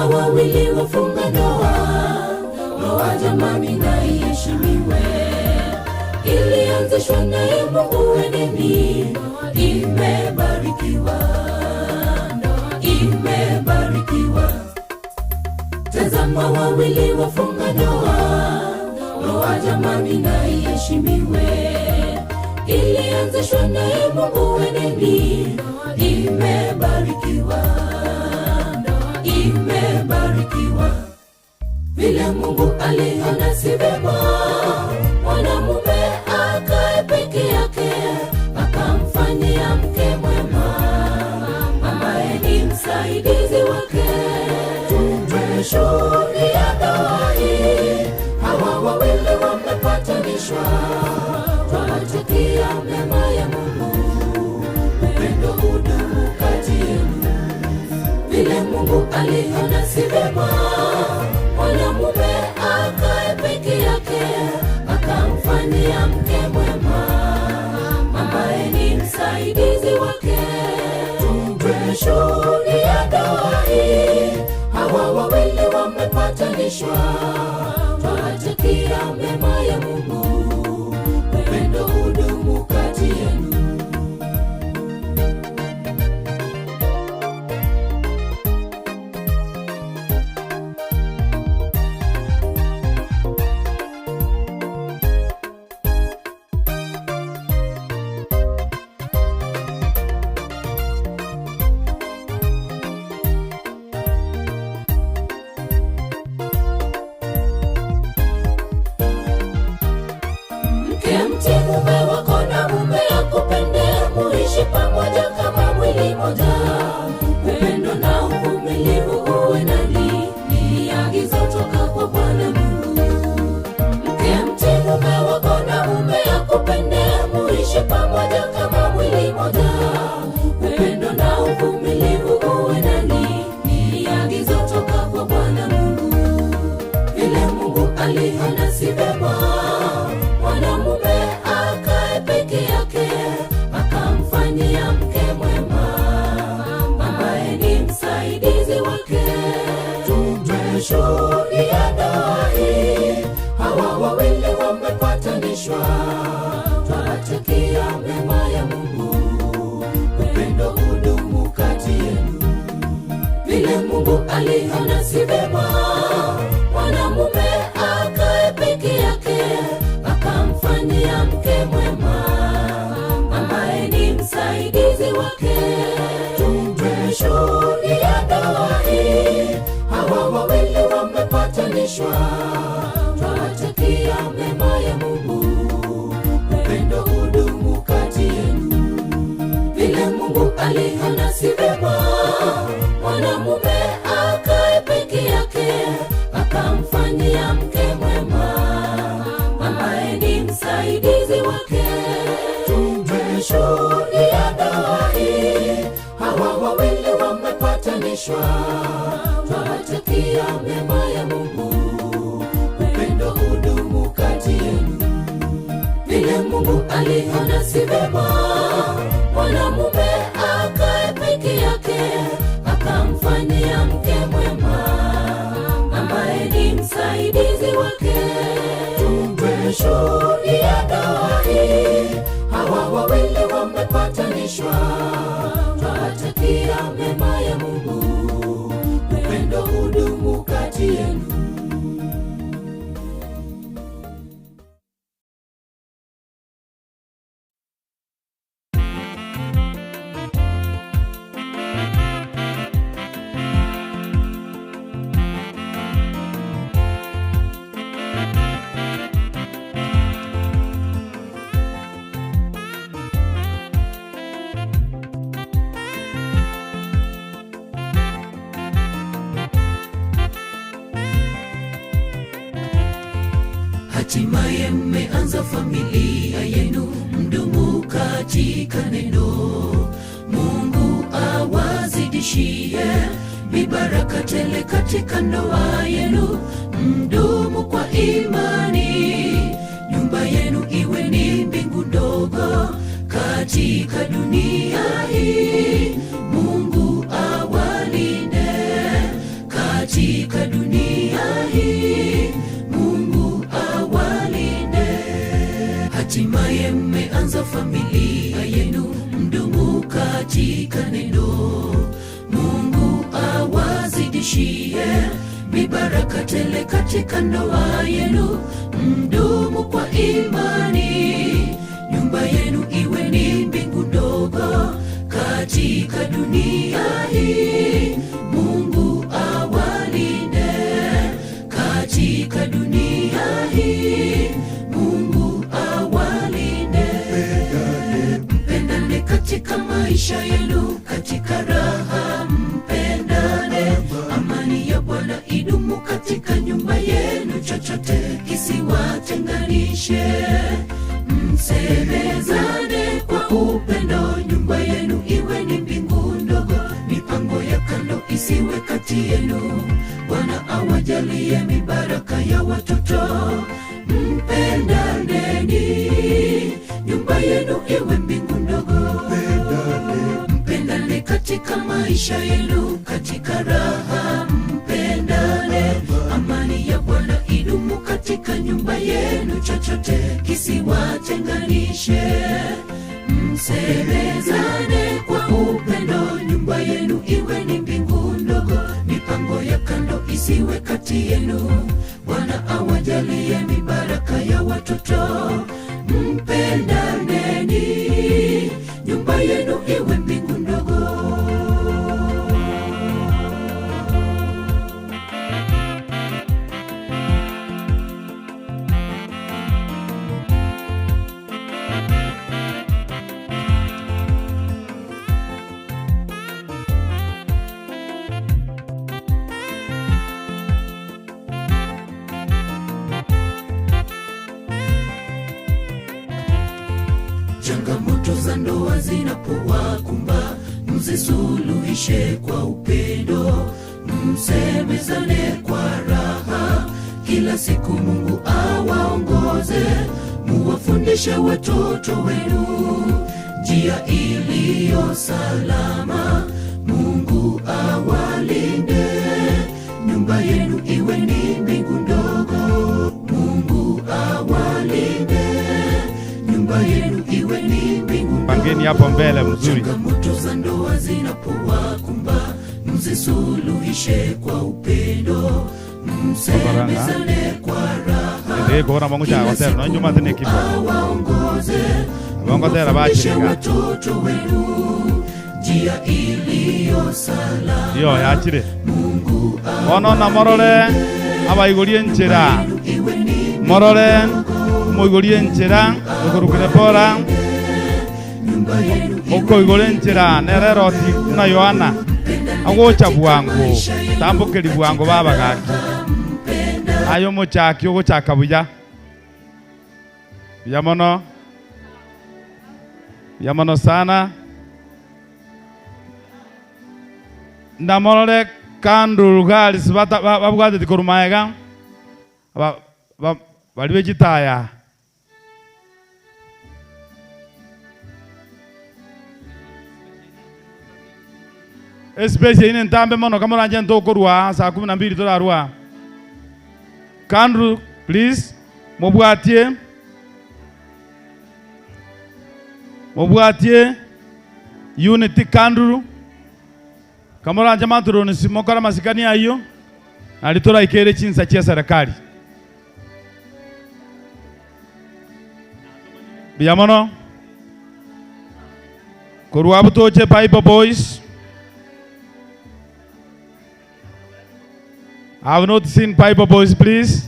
Tazama wawili wafunga ndoa, ndoa jamani na iheshimiwe. Ilianzishwa naye Mungu weneni, imebarikiwa, imebarikiwa. Tazama wawili wafunga ndoa, ndoa jamani na iheshimiwe. Ilianzishwa naye Mungu weneni, imebarikiwa, imebarikiwa. Vile Mungu aliona si vema mwanamume akae peke yake, akamfanyia mke mwema ambaye ni msaidizi wake. Tumeshuhudia ndoa hii, hawa wawili wamepatanishwa. Twawatakia mema ya Mungu, upendo hudumu kati yenu. Vile Mungu aliona si vema mwanamume akae peke yake, akamfanyia mke mwema ambaye ni msaidizi wake. Tumeshuhudia ndoa hii, hawa wawili wamepatanishwa. Twawatakia mema ya Mungu, upendo hudumu kati yenu. Mtii mume wako na mume akupende, muishi pamoja kama mwili moja. Upendo na uvumilivu uwe nani, ni agizo toka kwa Bwana Mungu. Mtii mume wako na mume akupende, muishi pamoja kama mwili moja. Upendo na uvumilivu uwe nani, ni agizo toka kwa Bwana Mungu. Vile Mungu aliona si vema mwanamume akae peke yake, akamfanyia mke mwema ambaye ni msaidizi wake. Tumeshuhudia ndoa hii, hawa wawili wamepatanishwa. Twawatakia mema ya Mungu, upendo hudumu kati yenu. Vile Mungu aliona si vema mwanamume akae peke yake, akamfanyia mke mwema ambaye ni msaidizi wake. Tumeshuhudia ndoa hii, hawa wawili wamepatanishwa. Twawatakia mema ya Mungu, upendo hudumu kati yenu. Vile Mungu aliona si vema mwanamume akae peke yake, akamfanyia mke mwema ambaye ni msaidizi wake. Tumeshuhudia ndoa hii, hawa wawili wamepatanishwa. Twawatakia mema ya Mungu, upendo hudumu kati yenu. Vile Mungu aliona si vema mwanamume akae peke yake, akamfanyia mke mwema ambaye ni msaidizi wake. Tumeshuhudia ndoa hii, hawa wawili wamepatanishwa. Twawatakia mema ya Mungu, upendo hudumu kati yenu. Hatimaye mmeanza familia yenu, mdumu katika neno. Mungu awazidishie mibaraka tele katika ndoa yenu, mdumu kwa imani. Nyumba yenu iwe ni mbingu ndogo katika dunia hii. Mungu awalinde katika Hatimaye mmeanza familia yenu, mdumu katika neno. Mungu awazidishie mibaraka tele katika ndoa yenu, mdumu kwa imani. Nyumba yenu iwe ni mbingu ndogo katika dunia hii. Mungu awalinde katika dunia hii. Mungu awalinde. Mpendane katika maisha yenu, katika raha mpendane. Amani ya Bwana idumu katika nyumba yenu, chochote kisiwatenganishe. Msemezane kwa upendo, nyumba yenu iwe ni mbingu ndogo. Mipango ya kando isiwe kati yenu. Bwana awajalie mibaraka ya watoto. Mpendaneni, nyumba yenu iwe mbingu ndogo. Mpendane katika maisha yenu, katika raha mpendane. Amani ya Bwana idumu katika nyumba yenu, chochote kisiwatenganishe. Msemezane kwa upendo, nyumba yenu iwe ni mbingu ndogo. Mipango ya kando isiwe kati yenu. Bwana awajalie mibaraka ya watoto. Mpendaneni, nyumba yenu iwe mbingu ndogo. Changamoto za ndoa zinapowakumba, mzisuluhishe kwa upendo. Msemezane kwa raha, kila siku Mungu awaongoze. Muwafundishe watoto wenu njia iliyo salama. Mungu awalinde, nyumba yenu iwe ni mbingu ndogo. Mungu awalinde, nyumba yenu iwe ni mbingu. Pangeni hapo mbele mzuri. Changamoto za ndoa zinapowakumba, mzisuluhishe kwa upendo. Msemezane kwa raha, kila siku awaongoze. Mufundishe watoto wenu njia iliyo salama. Yo yakire. Mungu Ono na morole abaigurie njira. Morole muigurie njira, ukurukire bora. Uko igore njira nerero ti na Yohana. Agocha bwangu. Tambukiri bwangu baba gaki. Ayo muchaki ugochaka buya. Yamono. Yamono sana. Ndamorole kandu gali sibata babwate dikorumaega. Bali begitaya. Especie ine ntambe mono kama ranje ntokorwa saa 12 turarwa. Kandu please mubwatie. Mubwatie unity kandu. Kama ranje maturo nisimokora masikani ayo. Alitora ikere chinsa chia serikali. Biyamono. Kurwa butoche Bible boys. I have not seen Bible boys, please.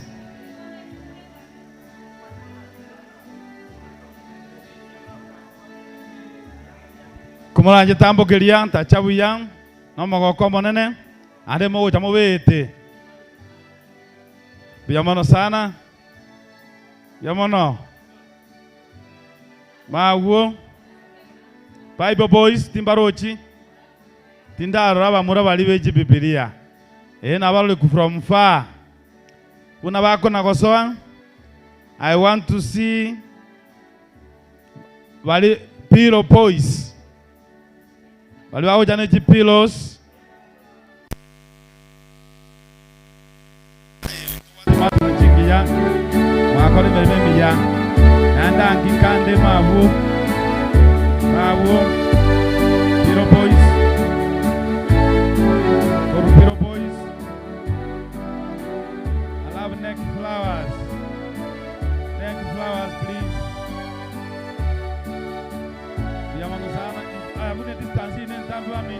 Kumulanje tambo kelia tachabu yang. Nomo goko monene. Ade mo chamo wete. Biyamono sana. Biyamono. Mawo. Bible boys timbarochi. Tindaro abamura bali beji Biblia. Nabali from far. Una bako nagosoa. I want to see bali pillow boys. Bali wao jana pillows. Matu nchikia. Mwakoni mbele ya. rangi kande mabu. Mabu. Hero boys. Hero boys. I love neck flowers. Neck flowers, please. Yamano sana. I put a distance in and time for me.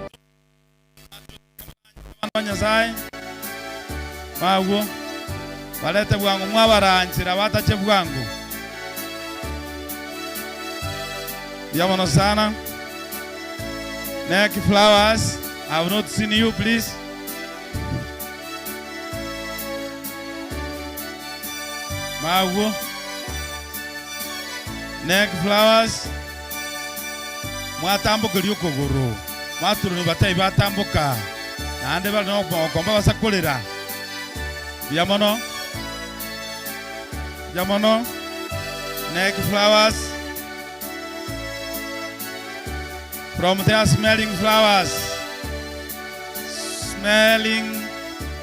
Nyasai. Mabu. Walete bwangu mwabaranchira batache bwangu. Yamano sana. Neck flowers. I have not seen you, please. Magu. Neck flowers. Mwatambuka lyukuguru. Maturu ni batai batambuka. Ande bali no komba basakolera. Yamono. Yamono. Neck flowers. From there, smelling flowers. Smelling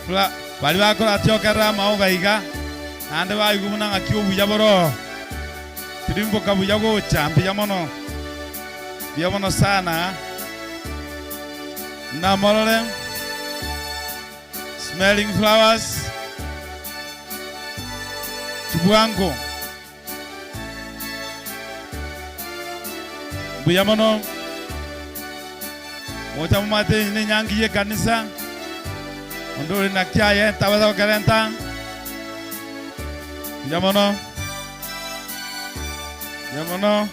flowers. Bali bakora tyokera maogaiga. Ande bayigumuna ngakiubu yaboro. Tirimbo kabuyago champi yamono. Yamono sana. Namorole. Smelling flowers. Chibuango. Buyamono. Mota mate ni nyangi ye kanisa. Ondore na kiaye tawaza karenta. Yamono. Yamono.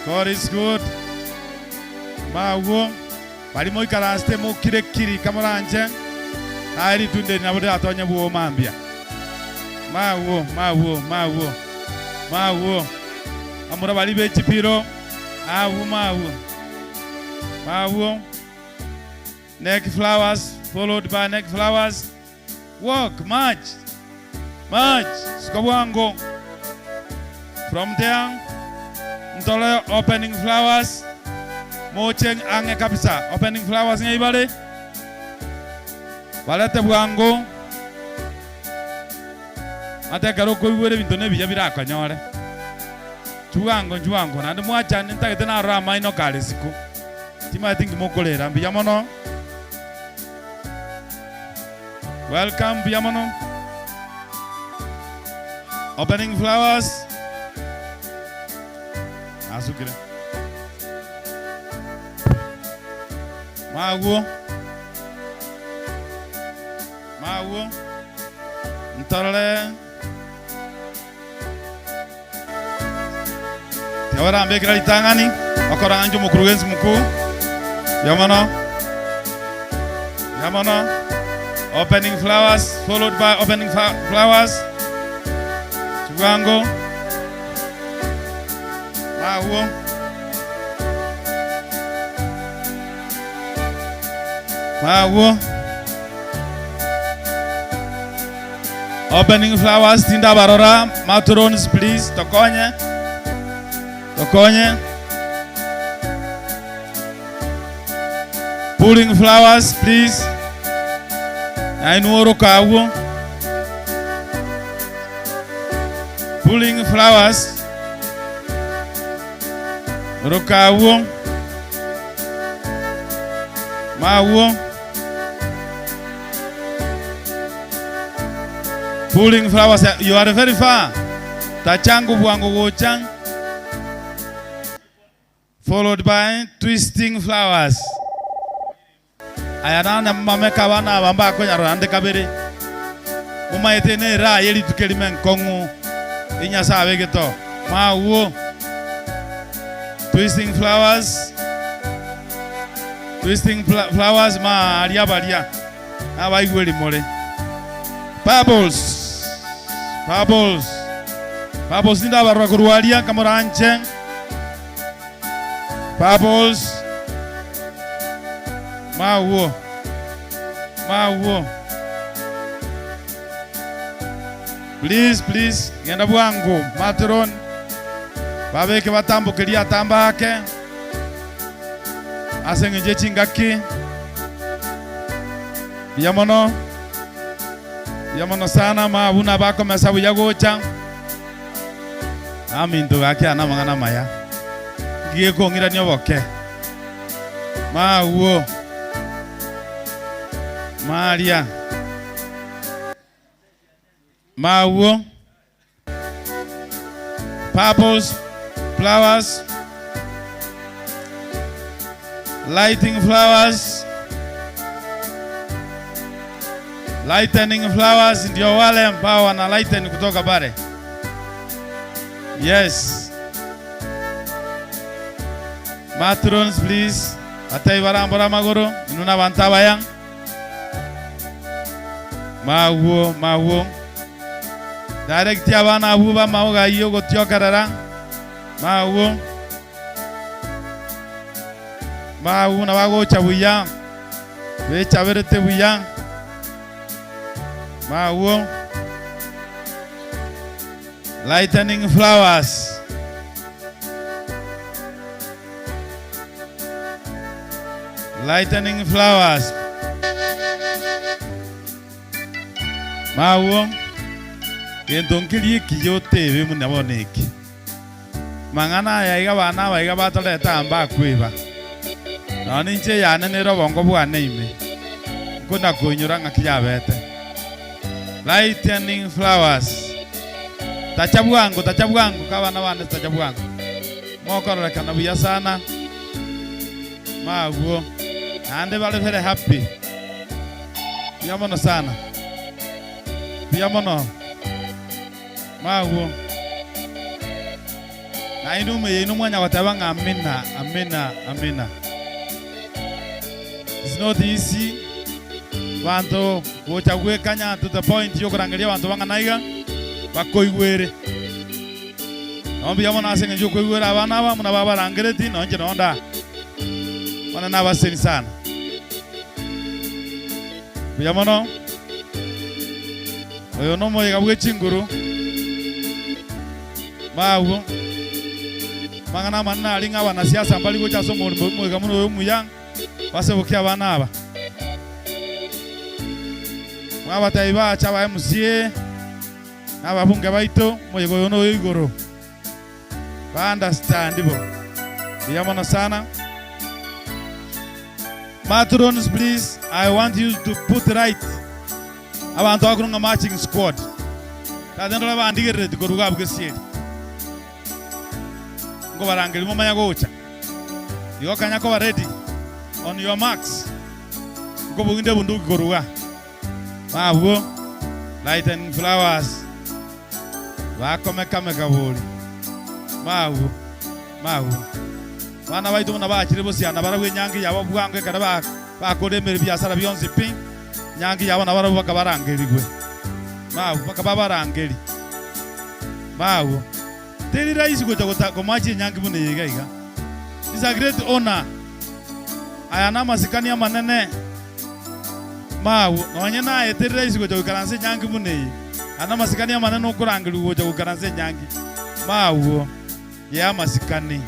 God is good. Mawo. Bali mo ikaraste mo kirekiri kamoranje. Airi tunde na bude atonya buo mambia. Mawo. Amura bali be chipiro. Mawo. Neck flowers, followed by neck flowers. Walk, march. Skobwango. From there, Ntole opening flowers. Mocheng ange kabisa. Opening flowers nge ibale. Walete bwango. Ate karoko ibwere bintone biya birako nyore. Chuango. Nande mwacha nitagete na rama ino kale siku. Tima think mokolera biyamono. Welcome biyamono. Opening flowers. Asukire. Mawo. Ntole. Tiawara ambekira litangani. Okora anjo mkurugenzi mkuu. Yamono. Opening flowers, followed by opening flowers. Chiwango. Mawo. Opening flowers, tinda barora. Matrons, please. Tokonye. Pulling flowers, please. Ainuoro kawo. Pulling flowers. Rokawo. Mawo. Pulling flowers. You are very far. Tachangu bwangu wochang. Followed by twisting flowers. Ayana mameka wana bamba ko nyarande kabere. Umaite ne ra yeli tukelimen kongu. Inya sabe geto. Mawo. Twisting flowers. Flowers ma alia balia. Aba igweli mole. Bubbles ninda barwa kurualia kamoranche. Bubbles. Mawo. Please. Genda bwangu. Matron. Babeke batambukiria tambake. Asengeje chingaki. Yamono sana mabuna bako mesabu yagocha. Aminto gake ana mangana maya. Gie kongira nyoboke. Mawo. Maria. Mawo. Purples, flowers. Lighting flowers. Lightening flowers ndio wale ambao wana lighten kutoka pale. Yes. Matrons please. Atai barambara magoro inuna bantaba yang. Mawo. Direct ya bana abuba maoga iyo gotiokarara. Mawo na bagocha buya. Becha berete buya. Mawo. Lightening flowers. Lightening flowers. Mawo. Kentonkiri kiyote we munaboneki. Mangana ya iga bana ba iga batoleta amba kweba. Nani nche ya nero bongo bwana ime. Kuna kunyura ngakiyabete. Lightening flowers. Tachabwangu kabana bana tachabwangu. Mokorora kana buya sana. Mawo. Ande bale very happy. Biamono sana. Biamono. Mawo. Na inu mwanya watabanga amina. It's not easy. Wanto gochagwe kanya to the point yokurangelia wanto banga naiga bakoigwere. Nombi yamona asenga yokoigwere abana ba muna baba rangereti nonje nonda. Wana na baseni sana. Biyamono. Oyo no moye gabwe chinguru. Mawo. Mangana manna alinga wana siasa mbali gocha somo moye gamuno yo muyang. Base bokia bana aba. Mwabata iba chaba MCA. Ababunge baito moye goyo no igoro. Ba understand bo. Biyamono sana. Matrons, please, I want you to put right. I want to talk about marching squad. That's not about the to go to Kisii. Go barangeli mama ya gocha. You can go ready. On your marks. Go buginde bunduki goruga. Mawo. Lighten flowers. Wako meka boli. Mawo. Bana baitu muna bakire bose yana barabwe nyangi yabo bwange kada bakoremera byasara byonse pin nyangi yabo nabara bakabarangeligwe bakabarangeli bawo teri rais goja komachi nyangi mune yega. It's a great honor. Ayana masikani ya manene mawo nonye na teri rais goja karanse nyangi mune ana masikani ya manene okurangeli goja karanse nyangi mawo ya masikani.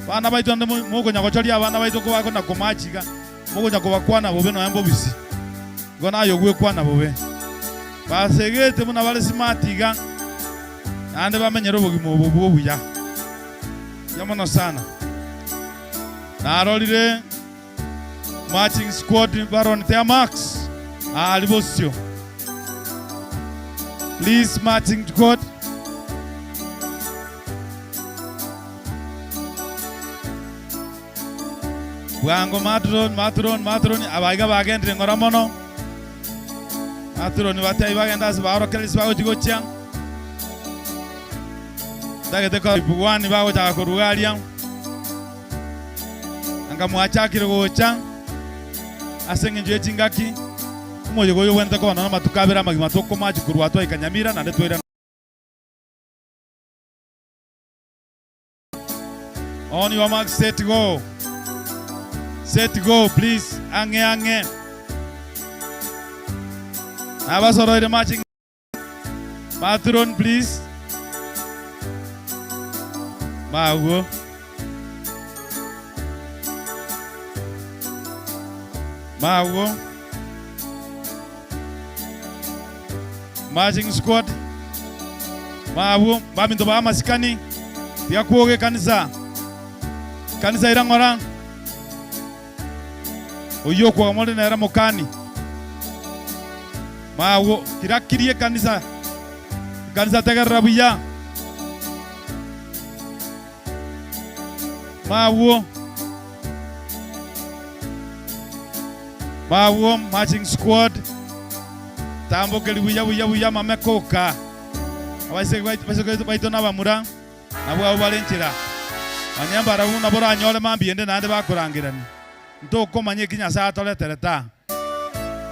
Bana baitu ande mugo nyagochori abana baitu ko bakona komachiga mugo nyakobakwana bobe no yambo bisi gona yogwe kwana bobe basegete muna bale simatiga ande bamenyero bogimo bobo buya yamono sana narolire marching squad baron their marks alibosio please marching squad. Bwango matron abaiga bagendre ngoramono matron batai bagenda sibaro kelis bago tigochya dagete ko bugwani bago ta korugalia anga mwachakire gocha asenge nje chingaki umoje goyo wenda ko na matukabira magima to komaji kurwato ikanyamira na ndetwera on your mark set go. Set go, please. Ange. Abasoro the marching. Matron, please. Mawo. Marching squad. Mabu baminto ba masikani pia kuoge kanisa irangora oyo kwa mole na era mokani mawo kirakirie kanisa tegarabuya mawo marching squad tambo kelibuya mamekoka abaise baito nabamura nabwo balenchira anyamba rabuna bora anyole mambiende nande bakurangirani ntoko manye kinya sa toletereta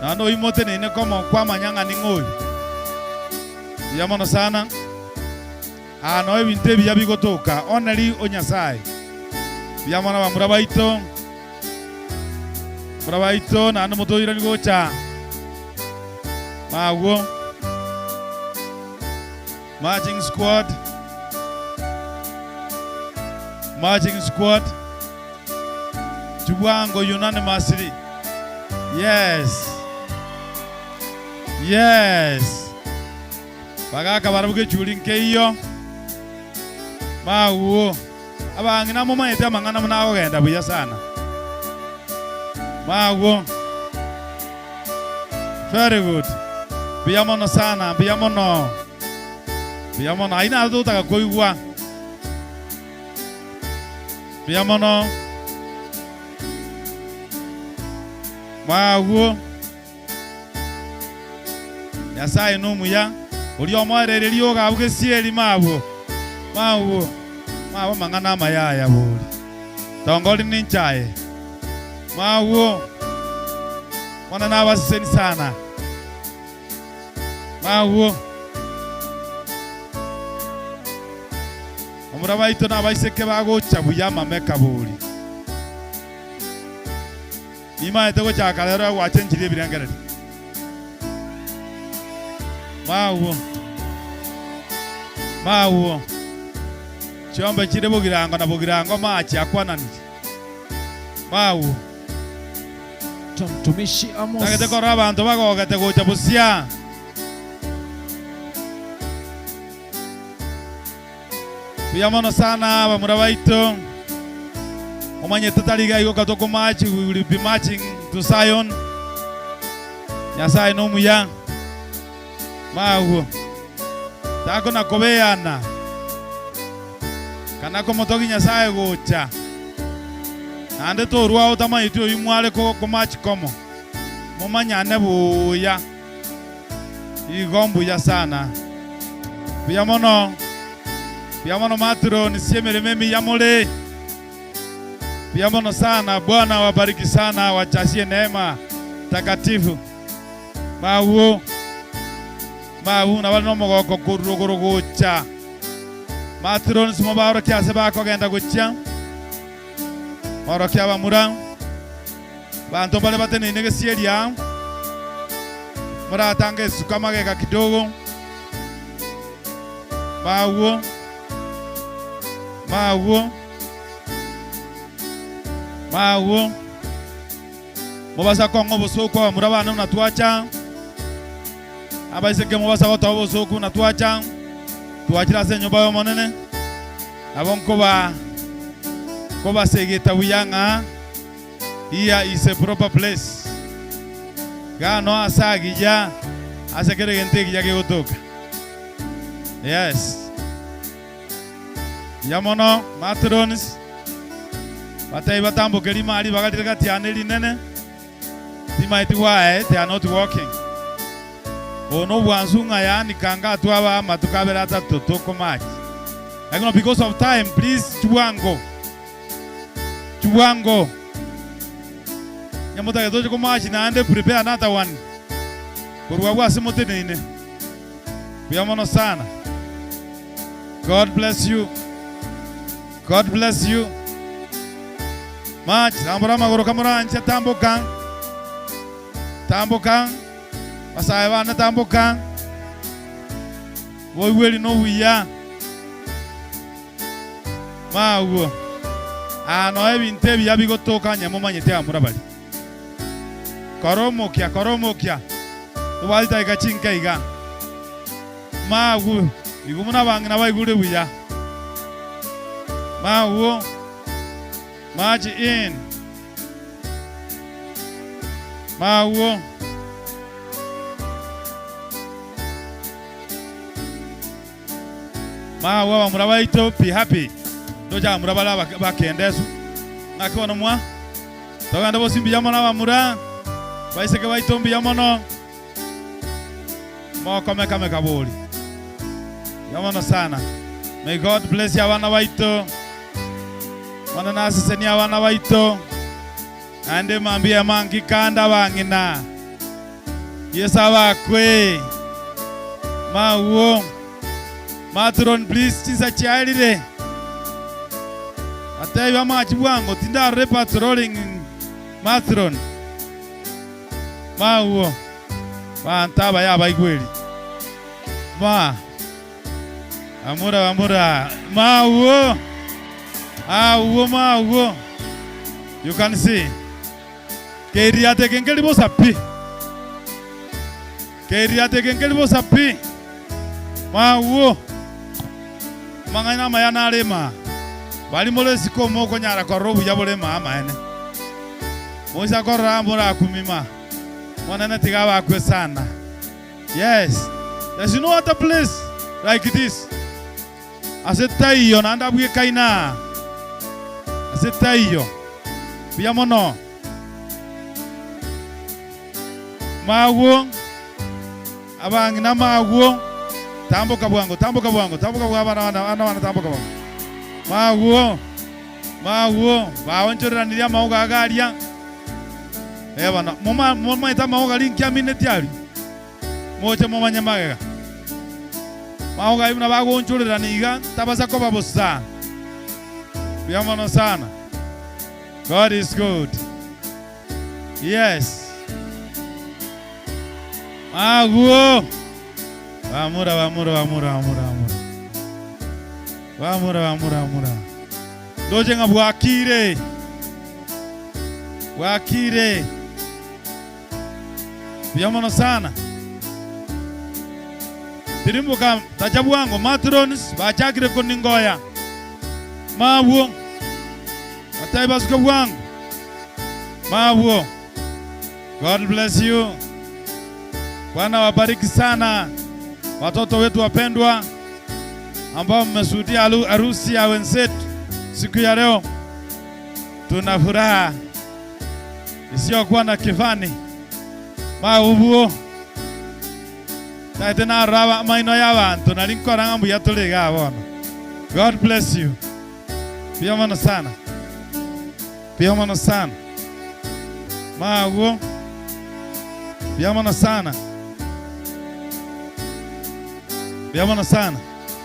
nano imote nene komo kwa manyanga ningoi yamono sana ano ebinte biya bigotoka oneri onyasai yamona bamura baito nando motoira nigocha mawo marching squad Juwango unanimously. Yes bagaka barabuge chulinke iyo mawo abangina mu mayete amangana munago genda buya sana mawo very good biyamono sana biyamono aina tutaka koigwa biyamono mawo Nyasaye numuya uri omwereri ogabuge sieri mawo mangana amayaya buri tongoli ninchaye mawo wana nabaseni sana mawo omura baito nabaiseke bagocha buya mameka buri ima etego chaka lero wachenjire birangereri mawo chombe chire bugirango machi akwananire mawo Mtumishi Amos tagete kora abantu bagogete gocha busia biyamono sana bamura baito omanye tutaliga iko katoko match. We will be marching to Zion. Nyasaye nomuya mawo tako nakobeana kana komotogi Nyasaye gocha ande torwa utamaiti oyu mwale ko match komo momanyane buya igombu ya sana biyamono matro nisiemere memi yamole biyamono sana. Bwana wabariki sana, wachasie neema takatifu mawo na wali nomogoko kurugurugucha matro nisumobaro kyase bako genda gucha Orokia bamura bantu bale batene inege sieria mura tange sukamageka kidogo mawo mubasa kongo busuko mura bana unatuacha abaiseke mubasa goto busuko unatuacha tuachira se nyumba yo monene abonko Koba segeta wiyanga. Here is a proper place. Gano asagija asekere gente kijage gotoka. Yes. Yamono matrons batai batambo kelima ali bagatirika tianeli nene. Timaiti wae they are not working. Ono bwanzunga yani kanga atwaba matukabera ata totoko match. Like because of time, please Chuango. Yamuta geto ko match na ande prepare another one. Kurwa asimote nene. Biyamono sana. God bless you. Match ambara magoro kamera ancha tambokan. Basaiba na tambokan. Wo weli no wiya. Mawo. Ano ebinte bya bigotoka nyamo manyete amura bali. Koromokia. Tubalita ikachinka iga. Mawo igumuna bangina baigure buya mawo march in mawo mawo bamuraba ito be happy doja muraba bakendesu nakibona mwa toganda bosimbi yamona bamura baiseke baitombi yamono moko meka kabuli yamono sana. May God bless you abana baito wana nasiseni abana baito ande mambia mangi kanda bangina yesa bakwe mawo matron please tisa chialire atai wa machi bwango tinda repatrolling matron mawo bantaba yaba igweli ma amura mawo mawo you can see keriate kengeli bosapi mawo mangana mayana lema bali molesi ko moko nyara ko robu yabole mama ene moza ko rambura kumima mwana tigawa kwe sana. Yes, there's no other place like this. Asetayo nanda buye kaina asetayo biamono mawo abangina mawo tamboka bwango abana tamboka bwango mawo baonchoraniria mawo gagaria ebana moma ita mawo gali nkiamineti ali moche momanya magega mawo gali na bagonchoraniga tabasa ko babosa biamono sana. God is good. Yes. Mawo Vamura. Doje nga wakire. Biamono sana. Tirimbuka tajabu wangu matrons bachakire koningoya. Mawo. Atai basuka wangu. Mawo. God bless you. Bwana wabariki sana watoto wetu wapendwa ambao mmeshuhudia harusi ya wenzetu siku ya leo. Tuna furaha isiyokuwa na kifani. Mabuo tena raba maino y'abantu nari nkora ngambu yatuliga abona. God bless you. Biamono sana. Mabuo biamono sana.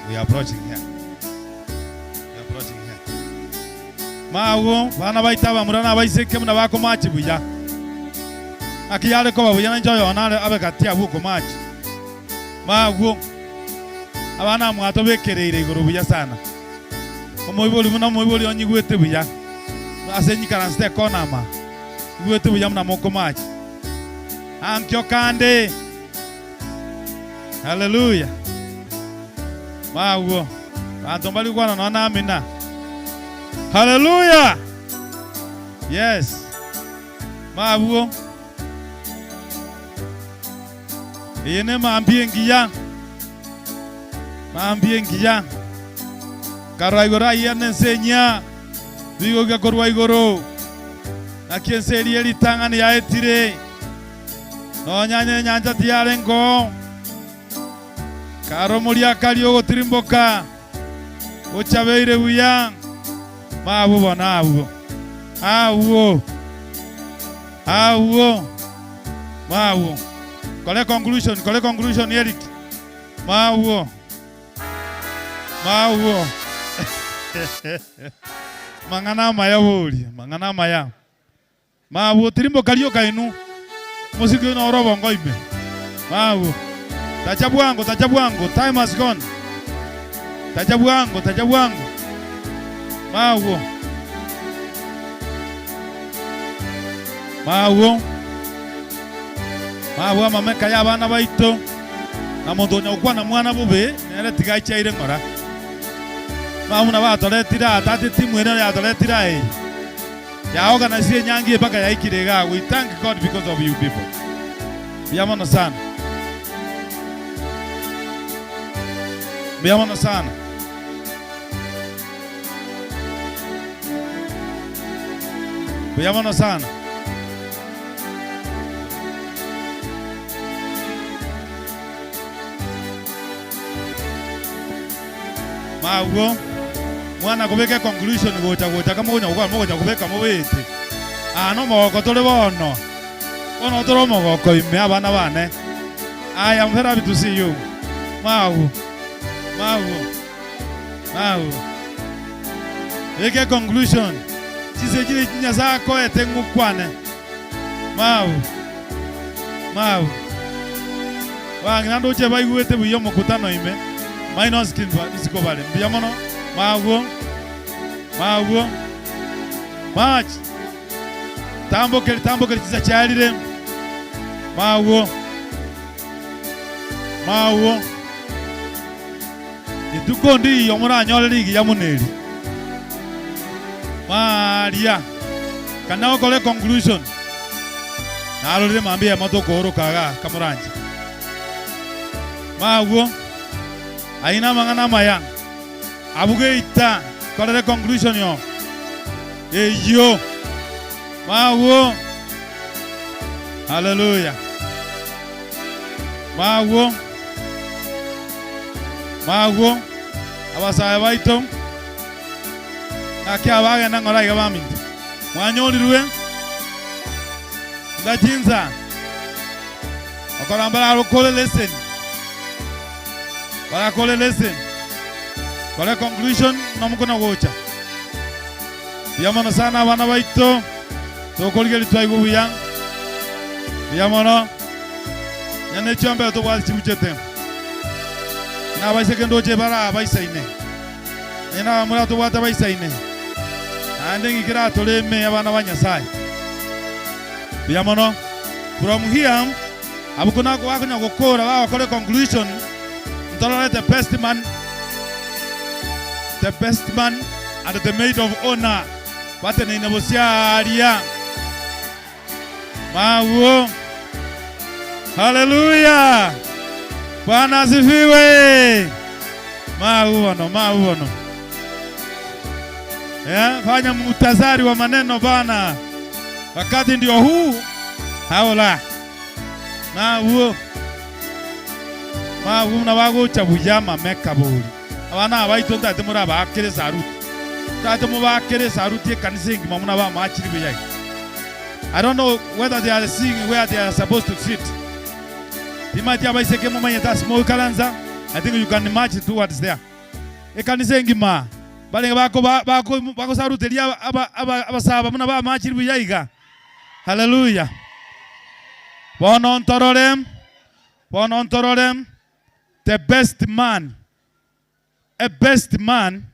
We are approaching here. Mawo bana baitaba murana baiseke muna bako machi buya. Akiyale ko babuya njoyo onale abekati abuko machi. Mawo abana mwato bekereire iguru buya sana. Omoiboli muna moiboli onyigwete buya. Asenyi karanste konama. Igwete buya muna moko machi. Ankyo kande. Hallelujah. Mawo antombali kwa naona amina. Hallelujah. Yes. Mawo yene maambie ngiya karaigora yene senya bigo ga korwa igoro nakienseri eli tangani ya etire no nyanja tiarengo karo mulia kalio gotirimboka uchabeire buya mabu bona awo mabu kole conclusion Eric mabu mangana maya mabu tirimbo kalio kainu musiki no robo ngoime mabu tajabu wangu time has gone. Tajabu wangu mawo mameka ya bana baito na muntu nyokwa na mwana bubi nere tigaicha ire ngora mamuna batoretira atati timu ene yatoretira ya organize nyangi mpaka yaikirega. We thank God because of you people. Biamono sana. Biamono sana. Biamono sana. Mago mwana kubeke conclusion gocha kama unya kwa moja kubeka mubiti no moko tuli bono tuli mogoko ime abana bane. I am very happy to see you. Mago beke conclusion chise chile chinya zako etengu kwane mago wangina ndoche baigwete buyo mukutano ime minus skin isiko bale biamono mago match tambo kele chisa chalire mago itukondi yomura nyole ligi ya muneri Maria kana okole conclusion nalore mambia motoko orokaga kamuranji mago aina mangana maya abugeita kole conclusion yo eyo mago hallelujah mago abasaya baito akia baga nangora igabaminti mwanyolirwe ndajinza okorambara rukole lesson barakole lesson kole conclusion namukona gocha biamono sana bana baito tokoligeli twaibuya biamono nyane chombe to bwali chibuchete na baiseke ndoche bara baisaine ina mura to bwata baisaine ande ngikira toleme abana banyasai biamono from here abukuna ko akonya gukora ba kole conclusion ntolole the best man and the maid of honor bate ne inabosiaria mawo hallelujah Bwana asifiwe mawo fanya mutazari wa maneno bana wakati ndio huu haola mawo na wago chabujama mekabuli abana abaito ndate muri abakere saruti ndate mu bakere saruti kanisa ngima muna ba machiri biyai. I don't know whether they are seeing where they are supposed to sit. Timati abaiseke mu manyeta small kalanza. I think you can imagine towards there. Kanisa ngima bale bako saruti lia abasaba muna ba machiri biyai. Hallelujah. Bonon tororem the best man, a best man,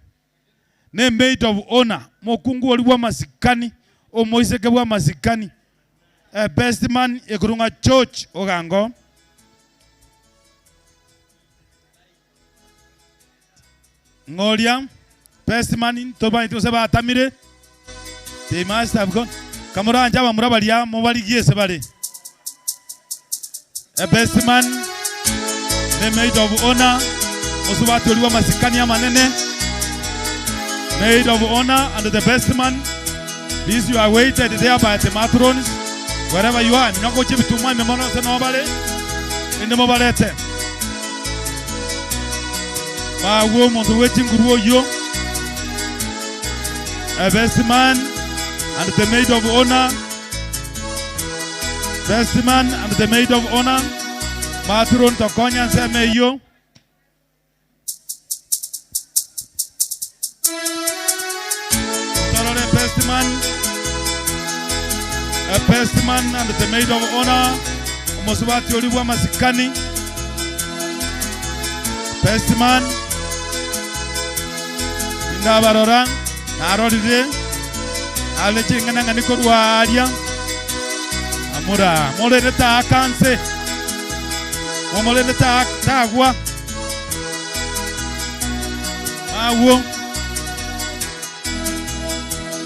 ne maid of honor. Mokungu waliwa masikani, o moiseke wa masikani. A best man, ekurunga church ogango. Ngoria, best man, toba ito seba atamire. They must have gone. Kamura anjaba murabalia, mobali giye sebale. A best man, the maid of honor, Musubati Oliwa Masikani Manene, maid of honor and the best man. These you are waited there by the matrons, wherever you are. Not go to my memories and nobody in the mobile. My woman to waiting guru you, a best man and the maid of honor, best man and the maid of honor. Matron to Konya seme yo. Torore a best man and the maid of honor. Musubati Oliwa Masikani. Best man. Inda barora. Narode. Alechi ngana niko ruaria. Amura. Mole reta akanse. omolende tagwa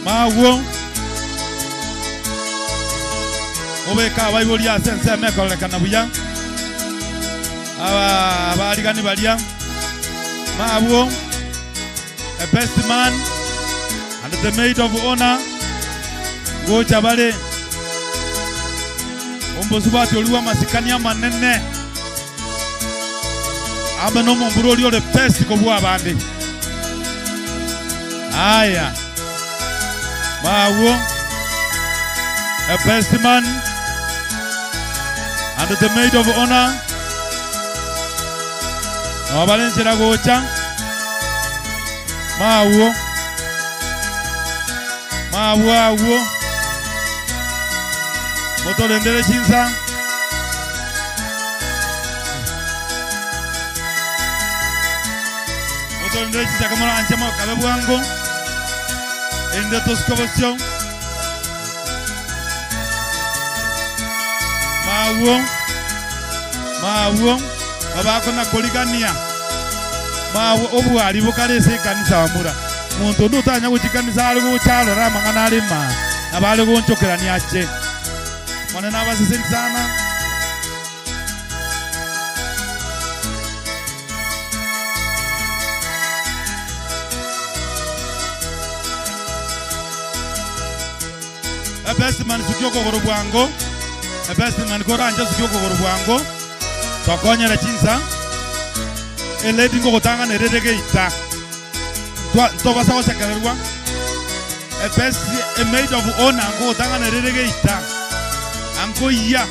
mawo obeka abaibuli asense mekolekana buya abaligani balia mawo a best man and the maid of honor gocha bale ombosubati oliwa masikani amanene abe no mumburoli ole best ko bwa bande aya mawo a best man and the maid of honor abalenchera gocha mawo motolendele chinsa motolendele chinsa kamara anchama kabe bwango ende toskobosyo mawo babako na koligania mawo obwali bukalese kanisa wamura muntu ndutanya kuchikanisa ali kuchalo ramangana alima abali kunchokerani ache mwana nabasiseni sana a best man sukyoko gorobwango a best man koranja sukyoko gorobwango twakonyera chinsa eledi ngokotanga nererege ita toba sawa sakarerwa a best a maid of honor ngokotanga nererege ita anko iya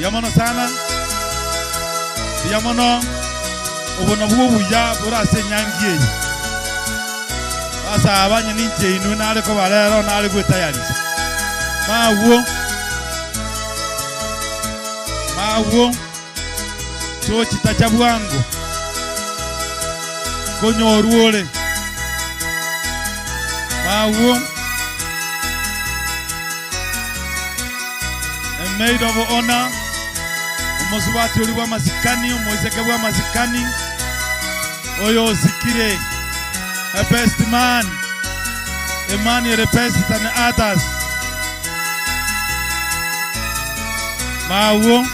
yamono sana yamono obono bubuya burase nyangiye asa abanye ninje inu nale ko balero nale kwetayarisa mawo chochi tachabwango konyoruole mawo a maid of honor umosubati oliwa masikani umoiseke bwa masikani oyo zikire a best man, a man you best than others. Mawo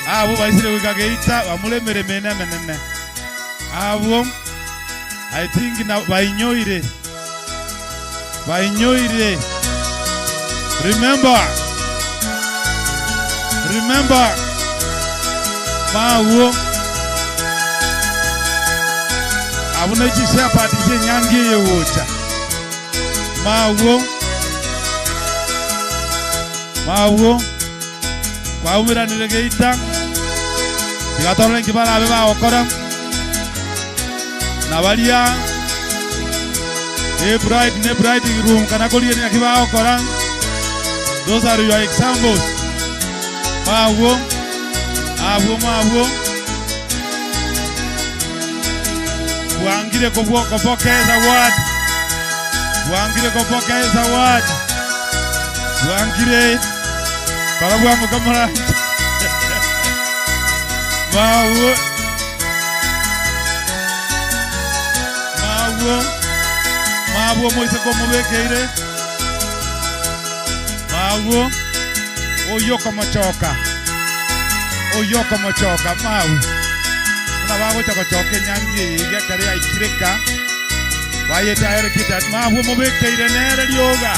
abo baisire wikageita bamulemere menene abo I think na bainyoire remember mawo abuna chisha patije nyangi yewocha mawo kwa umira nilegeita bigatoro ngibala abe ba okora na balia ne bright room kana koliye ni akiba okora. Those are your examples. Mawo wangire kopokeza word wangire karabwango kamara mawo moise komubekeire mawo oyoko mochoka mawo na bago chokochoke nyangi yiga kare aikireka bayeta ere kitat mawo mobekeire nere lyoga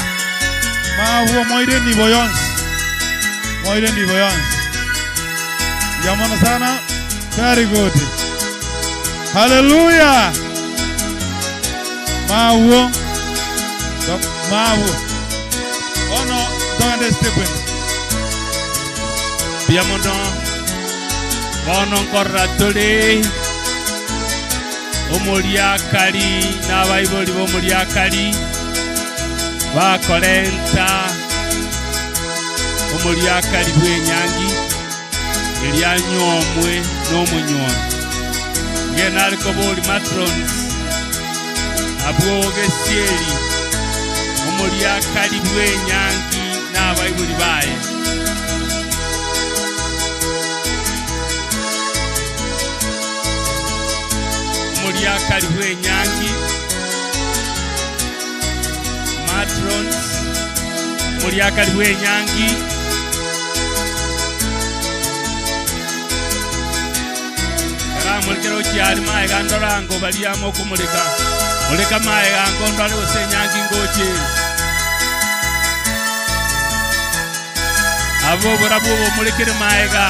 mawo moire ni boyons yamana sana. Very good, hallelujah. Mawo ono donde stephen biamono ono korratole omuliakali n'abayiboli b'omuliakali bakolenta omuliakali bw'enyangi elyanywomwe n'omunywomi ngena aliko boli matrons abwogesieri omuliakali bw'enyangi n'abaibuli baye. Omuliakali bw'enyangi matrons, omuliakali bw'enyangi karamulekero kyali maye gandorango baliamo okumuleka muleka maye gangondo ali gose enyangi ngoche abo burabu mulekere maye ga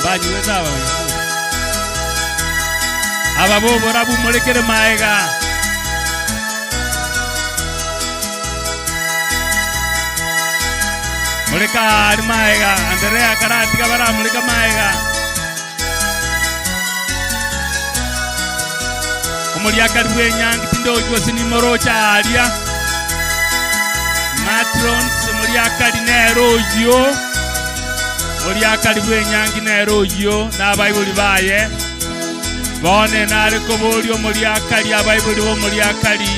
banyiweza aba bo burabu mulekere maye ga muleka ari maye ga Andrea karati kabara muleka maye ga omuliakali bw'enyangi tindojwesi ni morocha alia matrons omuliakali neroyo omuliakali bw'enyangi neroyo n'abaibuli baye bone nariko boli omuliakali abaibuli b'omuliakali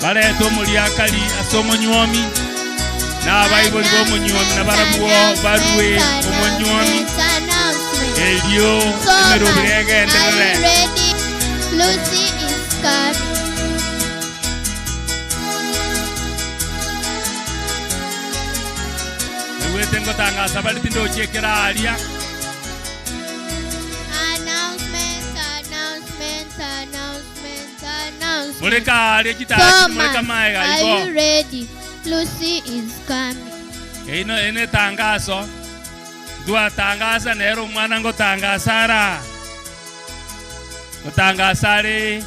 baleta omuliakali ase omunywomi n'abaibuli b'omunywomi nabarabuo barwe omunywomi elio emerubi egenderere. Lucy is coming. Tengo tangasa bali tindo chekera alia. Announcement. Muleka alia kita muleka maega ibo. Are you ready? Lucy is coming. Ene tangaso. Dua tangasa nero mwana ngo tangasara. Gotangasare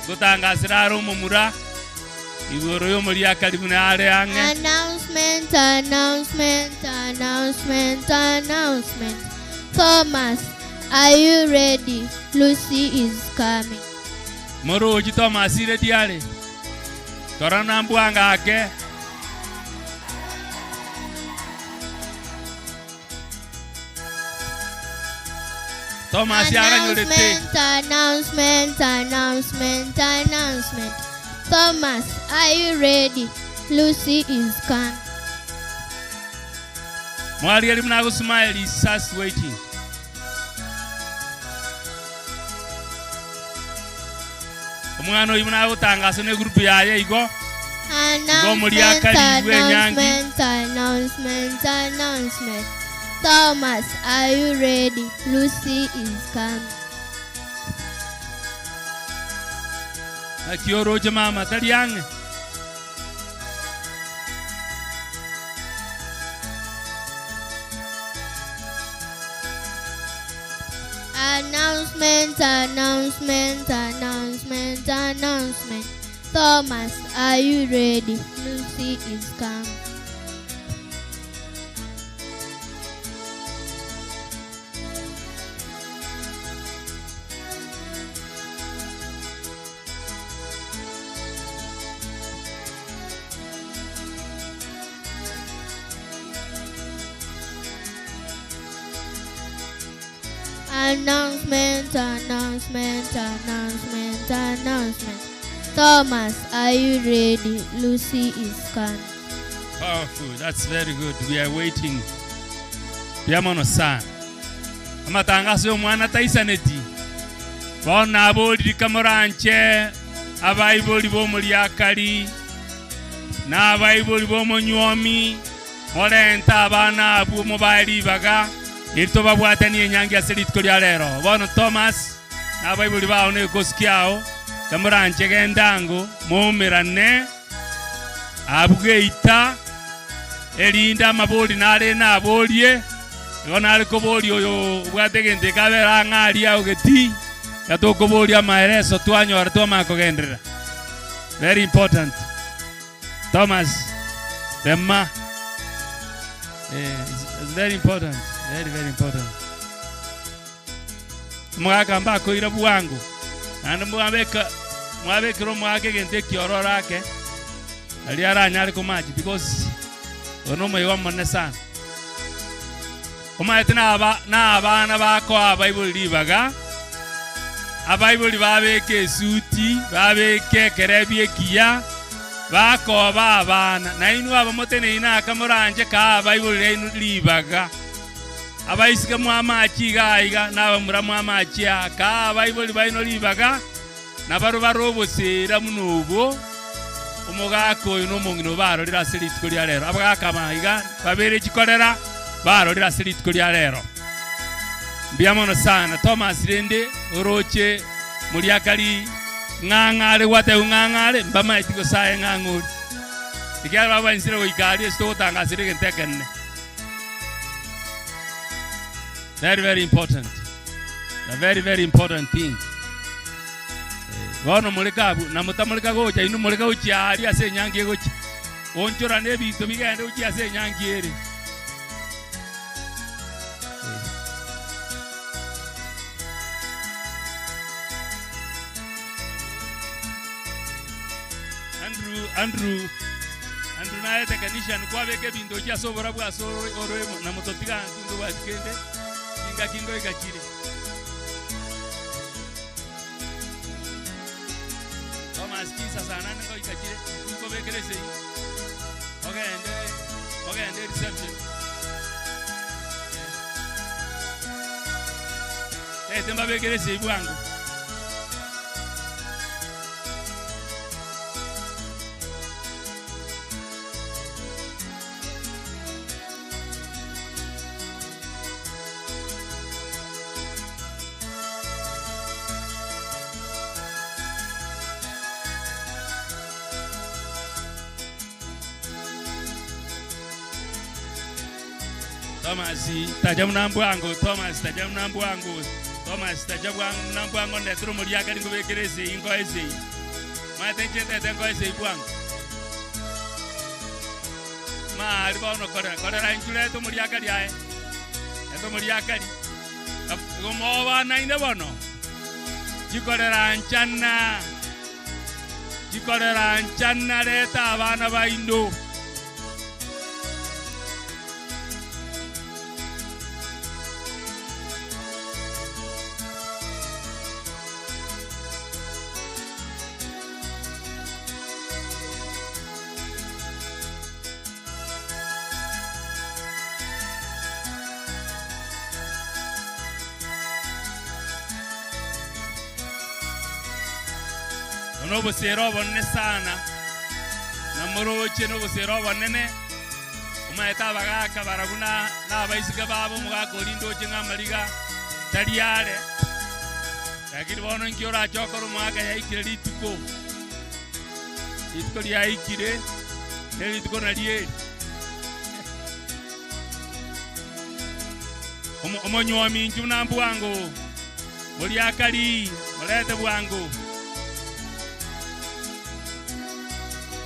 gotangasira rumumura igoro yo muliakali munare ange. Announcement. Thomas, are you ready? Lucy is coming. Moroji Thomas ready ale. Korana mbuanga ake. Thomas Announcement. Thomas, are you ready? Lucy is coming. Mwali ali mnago smile is just waiting. Omwana oyi mnago tangasa ne group yaye igo. Announcement. Thomas, are you ready? Lucy is coming. Akioro mama taliang. Announcement. Thomas, are you ready? Lucy is coming. Announcement. Thomas, are you ready? Lucy is coming. Powerful. That's very good. We are waiting. Biamono sana. Amatangazo mwana taisaneti. Bona abodi kamoranche abaiboli bo muliakali na abaiboli bo munywomi olenta abana abu mobile baga irto babwatani enyangi aselit koli lero. Bona Thomas na abaiboli bawo ne koskiao kamoranche gendango mumirane abugeita elinda maboli nale na abolie gona aliko boli oyo bwategende kabera ngari ogeti yatoko boli amaereso twanyora twamakogendera. Very important. Thomas Demma it's very important, very important. Mwaka mbako ira buwangu and mwabekiro mwake gente kiorora ke ali aranya aliko maji because ono mwe wamone sana omaete na abana bako abaibuli baga abaibuli babeke suti babeke kerebie kia bakoba abana na inu abamotene ina kamuranje ka abaibuli inu libaga abaisike mwamachi gaiga nabamura mwamachi aka abaibuli baino libaga nabaru barobosera munobo omugako uyu nomongino barorera seritiko ria rero abagaka mahiga babere chikorera barorera seritiko ria rero mbiamono sana Thomas rende oroche muliakali ngangare wate ngangare mbama itiko sae nganguri ikia baba insire oikari sto tangasire gentekenne very important, a very important thing. Gono mulikabu na mutamulika gocha inu mulika uchi ari ase nyangi gochi onchora ne bito bigende uchi ase nyangi ere Andrew nae technician kwa beke bindo cha sobora bwa so oro na mototiga ndo wasikende inga kingo ikachire Thomas kisa sana ngo ikachire uko bekere sei okay ende reception temba bekere sei bwangu Thomas tajamu nambuango Thomas tajamu nambuango ndetro muriaka ngo bekerese ingo ese matenje tetengo ese bwango ma ribono kora injure to muriaka diae eto muriaka di gomo bana inde bono jikorera anchana reta abana baindo no bosero bonne sana na moroche no bosero bonne umaeta bagaka baraguna na baisika babo mugako lindo chenga maliga tariare yakiri bono nkiora chokoro mwaga yaikire lituko yaikire lituko na lieri omonyo minju nambu wango oli akali olete bwango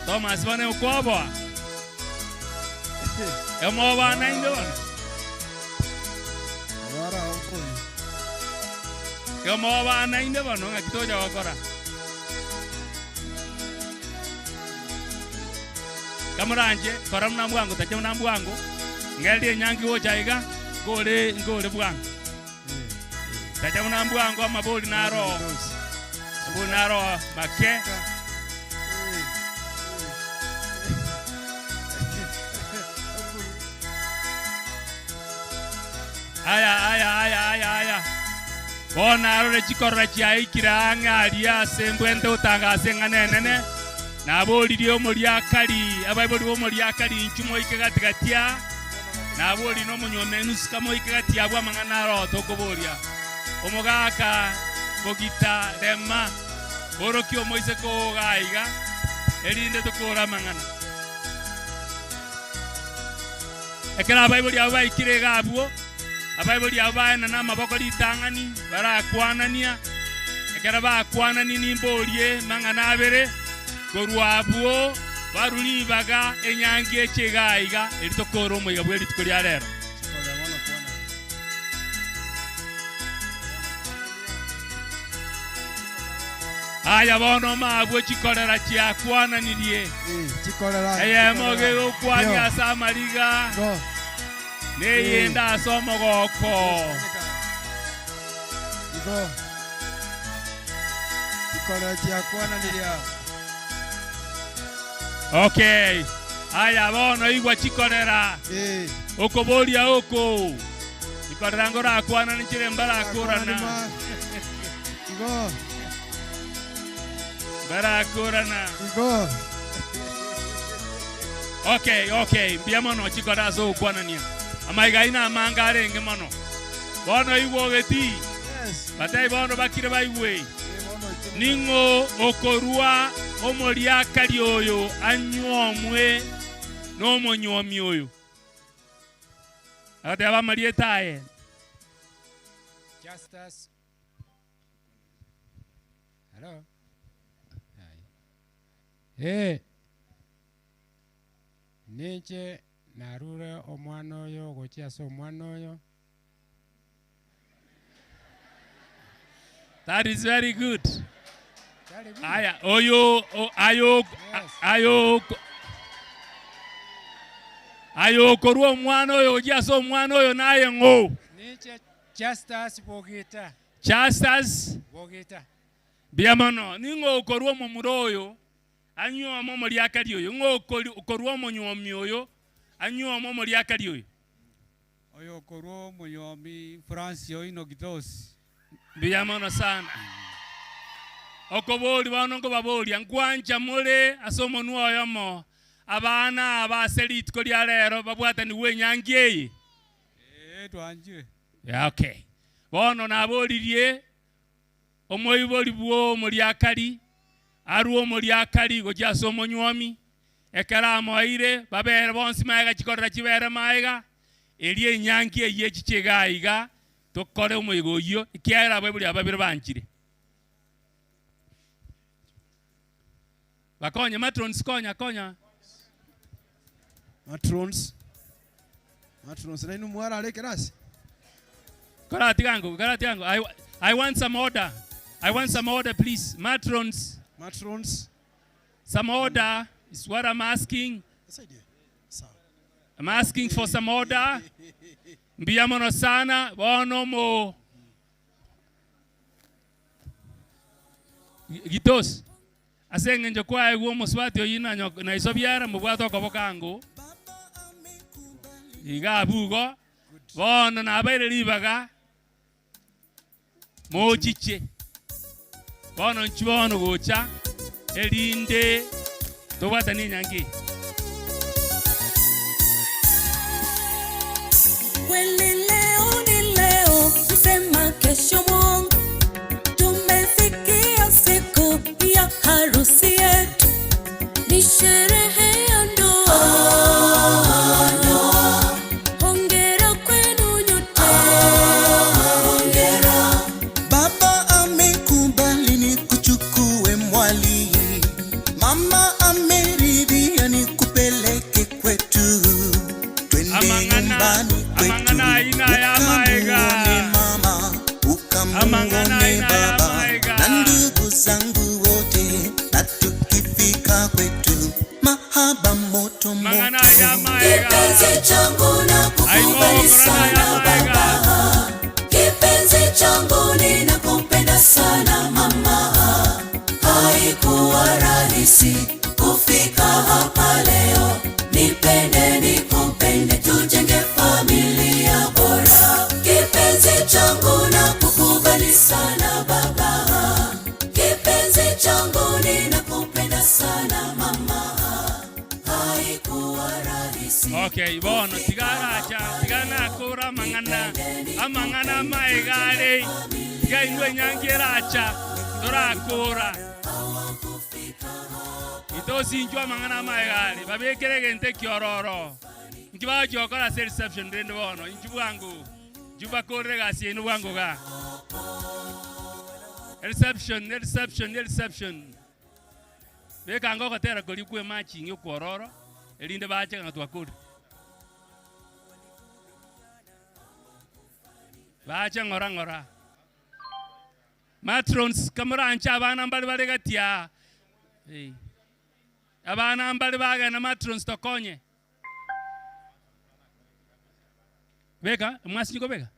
Thomas bane ukoba emo bana indona Wara okoi emo bana indona ngakitoja wakora kamuranje koram nambu wangu tache nambu wangu ngeli nyangi wochaiga ngole bwangu tache nambu wangu amaboli naro make Aya. Bona arore chikorra chiai kiranga alia sembwente utangase nganene na boli dio moliakali abaiboli bo moliakali nchumo ikagatia na boli no munyomenu sikamo ikagatia bwa mangana ro tokobolia omogaka bogita dema borokio moise ko gaiga elinde tokora mangana ekera abaiboli abai kirega abuo abaiboli abana na maboko litangani barakwanania ekera bakwanani nimbolie mangana abere gorwabuo baruli baga enyangi echegaiga elitokoro moiga bwe litiko lya lero aya bono mabwo chikorera chiakwananirie chikorera eyemoge gokwanya samariga neyenda somogoko Chikora kwana nilia. Okay. Aya bono igwa chikorera. Okoboria oko. Chikorera ngora kwana ni chire mbara kurana. Igo. Mbara kurana. Igo. Okay. Biamono chikorera zo kwana nia. Amaiga ina mangare nge mono. Bono igwo geti. Yes. Batai bono bakire baiwe. Ningo okorua omoria kari oyo anyuomwe no monyomi oyo. Ate aba marietae. Justus. Hello. Ninche narure omwana oyo gochiasa omwana oyo. That is very good. Very good. Aya oyo ayo korua omwana oyo gochiasa omwana oyo naye ngo. Ninche Justus Bogita. Justus Bogita. biamono ningo korua momuro oyo anyuomo moriakari oyo ngo korua monyomi oyo anyuomo moriakari oyo. Oyo koro moyomi Francio inogitos. Biamono sana. Okobori bano ngo babori ankwanja mule asomo nuoyo mo abana abaselit ko lya lero babwata ni wenyangiye. Twanje. Yeah, okay. Bono naboririe omoibori bwo muriakari aruo muriakari gojaso omonywomi ekara moire babere bonsi maiga chikorera chibere maiga erie nyangi eye chichegaiga tokore omoigoyo ikiara baburi ababire banchire bakonya matrons konya Matrons na inu mwara alekerasi. Karati yangu I want some order please. Matrons some order is what I'm asking. I'm asking for some order. Mbiamono sana bono mo gitos asenge nje kwa egwo muswati oyina na isobiara mubwato kobokango iga bugo bono na baire libaga mochiche bono nchibono gocha elinde tobata ni nyangi Kweli leo ni leo, kusema kesho Mungu. Tumefikia siku ya harusi yetu, ni sherehe ya ndoa. Hongera kwenu nyote. Hongera. Baba amekubali ni kuchukue mwali, mama ameridhia ni kupeleke kwetu, twende nyumbani kwetu, ukamuone mama, ukamuone baba na ndugu zangu wote, na tukifika kwetu mahaba moto moto. Kipenzi changu na kukubali sana baba. Kipenzi changu ninakupenda sana mama. Haikuwa rahisi kufika hapa leo. Nipende nikupende, tujenge familia bora. Kipenzi changu na kukubali sana baba. Kipenzi changu ninakupenda sana mama. Haikuwa rahisi. Okay, bono tigana kura amangana maigare gaingwe nyangira acha torakura itosi njwa mangana maigare babekere gente kiororo nkiba jokora reception rende bono njubwangu juba kore gasi enu bwangu ga reception beka ngo kotera koli kwe machi ngyo kororo elinde bacha nga twakuri bacha ngora matrons kamurancha abana mbali bali gatia abana mbali baga na matrons tokonye beka mwasi ko beka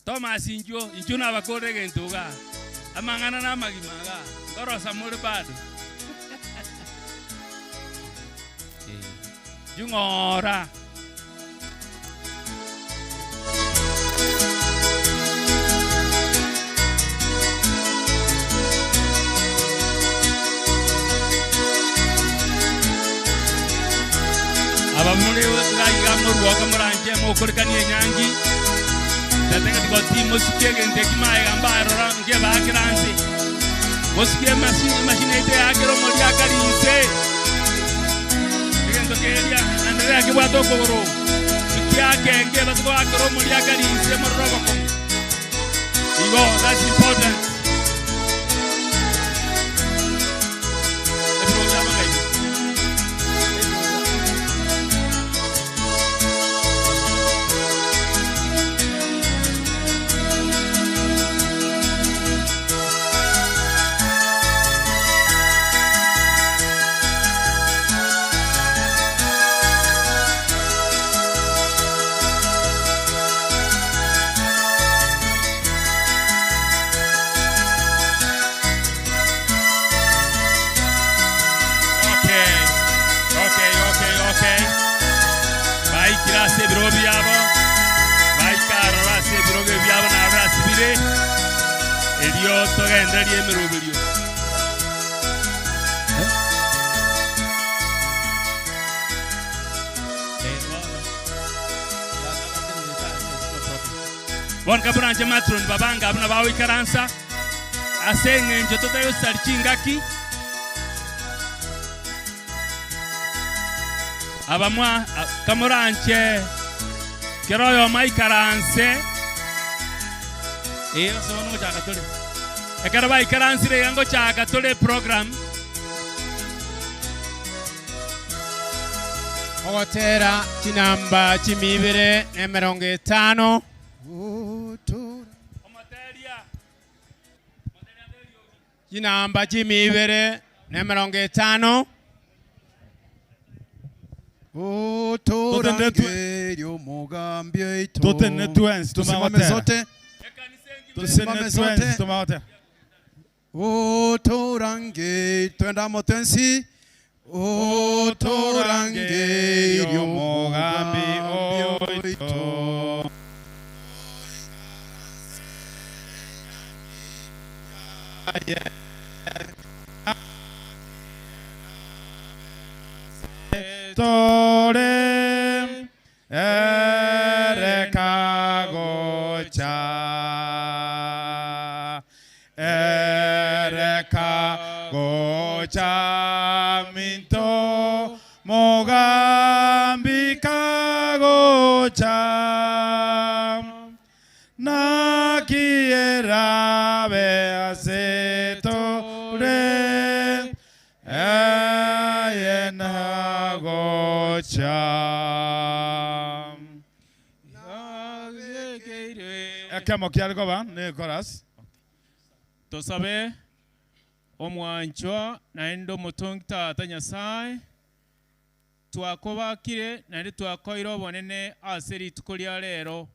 Thomas injo na bakore gentuga. Amangana na magimaga. Ngoro samuri bado. Jungora. Abamuri gaigamo ruoka muranje mukurikanie nyangi. Datenga tikoti musikie gente kimae gambaro range bakiranzi. Musikie machine ite agero moria karinse. Ngento kelia Andrea kibwato kogoro. Sikia kenge batko agero moria karinse morrogo. Igo, that's important. Se brobiavo, vai caro la se brobiavo na brasibire, e dio to genda di emrubio. Bon kaburan jamatron babanga abuna bawi karansa, asenge njoto tayo sarchingaki. Abamwa kamuranche keroyo mai karanse sono chaka tole ekarabai karansi re yango chaka tole program Ogotera chinamba chimibire emerongo 5 chinamba chimibire emerongo 5 Tutende tuenzi Tusimame zote. Tusimame zote. Otorange twenda motensi. Otorange yomogambi oito. Tore ereka gocha minto mogambi kagocha nakiera be asetore ayena gocha Kemo kialgo ba ne chorus Tosabe omwanchwa naendo mutongita atanyasai twakobakire nandi twakoira obonene aseri tukolia lero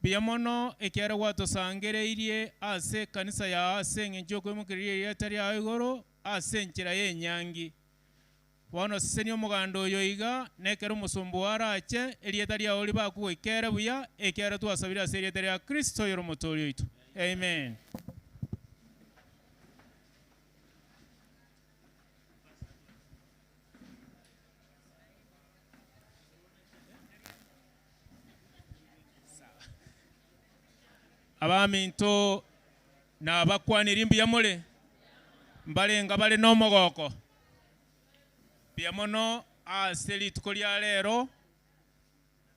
biamono ekiara gwatosangereirie ase kanisa ya ase ng'enchoko emukiririe yatari ya igoro ase nchira y'enyangi bono seni omuganda oyo iga nekero omusumbu arache erieta riao ribakugoikere buya ekiara twasabire ase erieta ria Kristo oyo omotori oito. Amen. Abaminto na bakwanira mbiamole mbalenga bale n'omogoko biamono aseli tukolia lero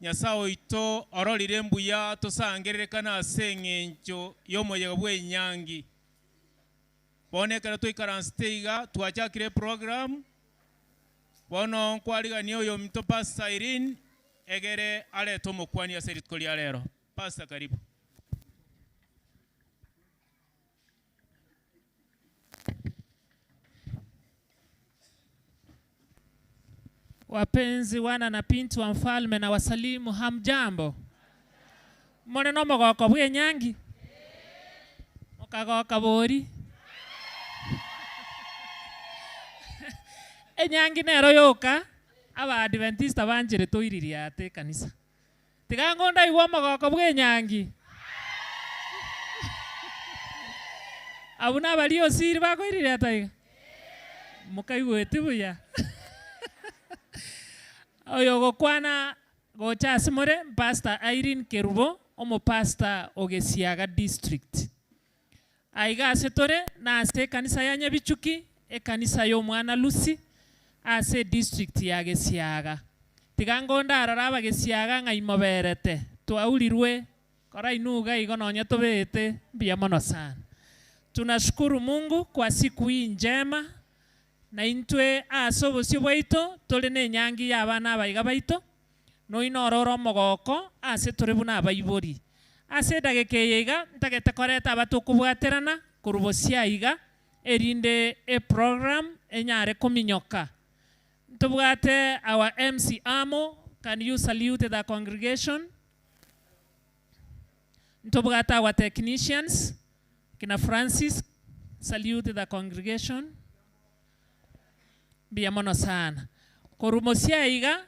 Nyasaye oito ororire mbuya tosangererekana ase eng'encho y'omoyega bw'enyangi bonekera toikaransiteiga twachakire program bono nkwarigania oyo mito Pastor Irene egere areta omokwani ase tukolia lero. Pastor, karibu. Wapenzi wana na binti wa mfalme na wasalimu, hamjambo. Mone no mogoko bwe nyangi. Mokagoka bori. Enyangi nero yoka aba Adventista banjire toiriri ate kanisa. Tigangonda igwa mogoko bwe nyangi. Abuna bali osiri bakoiriri ate. Mukaigwete buya. Oyo gokwana gocha simore Pastor Irene Kerubo omo Pastor Ogesiaga district. Aiga setore na ase kanisa ya Nyabichuki kanisa yo mwana Lucy ase district ya Gesiaga. Tigangonda araraba Gesiaga ngai moberete twaulirwe kora inuga igononya tobete bia mono sana. Tunashukuru Mungu kwa siku hii njema na intwe asobosio bwaito tole ne nyangi y'abana abaiga baito no inororo mogoko ase tore buna abaibori ase dagekeyega ntagete koreta abatukubwaterana kurubosia iga erinde a program enyare kominyoka ntubwate our MC Amo. Can you salute the congregation? Ntubwate our technicians kina Francis, salute the congregation. Biamono sana. Korumosia iga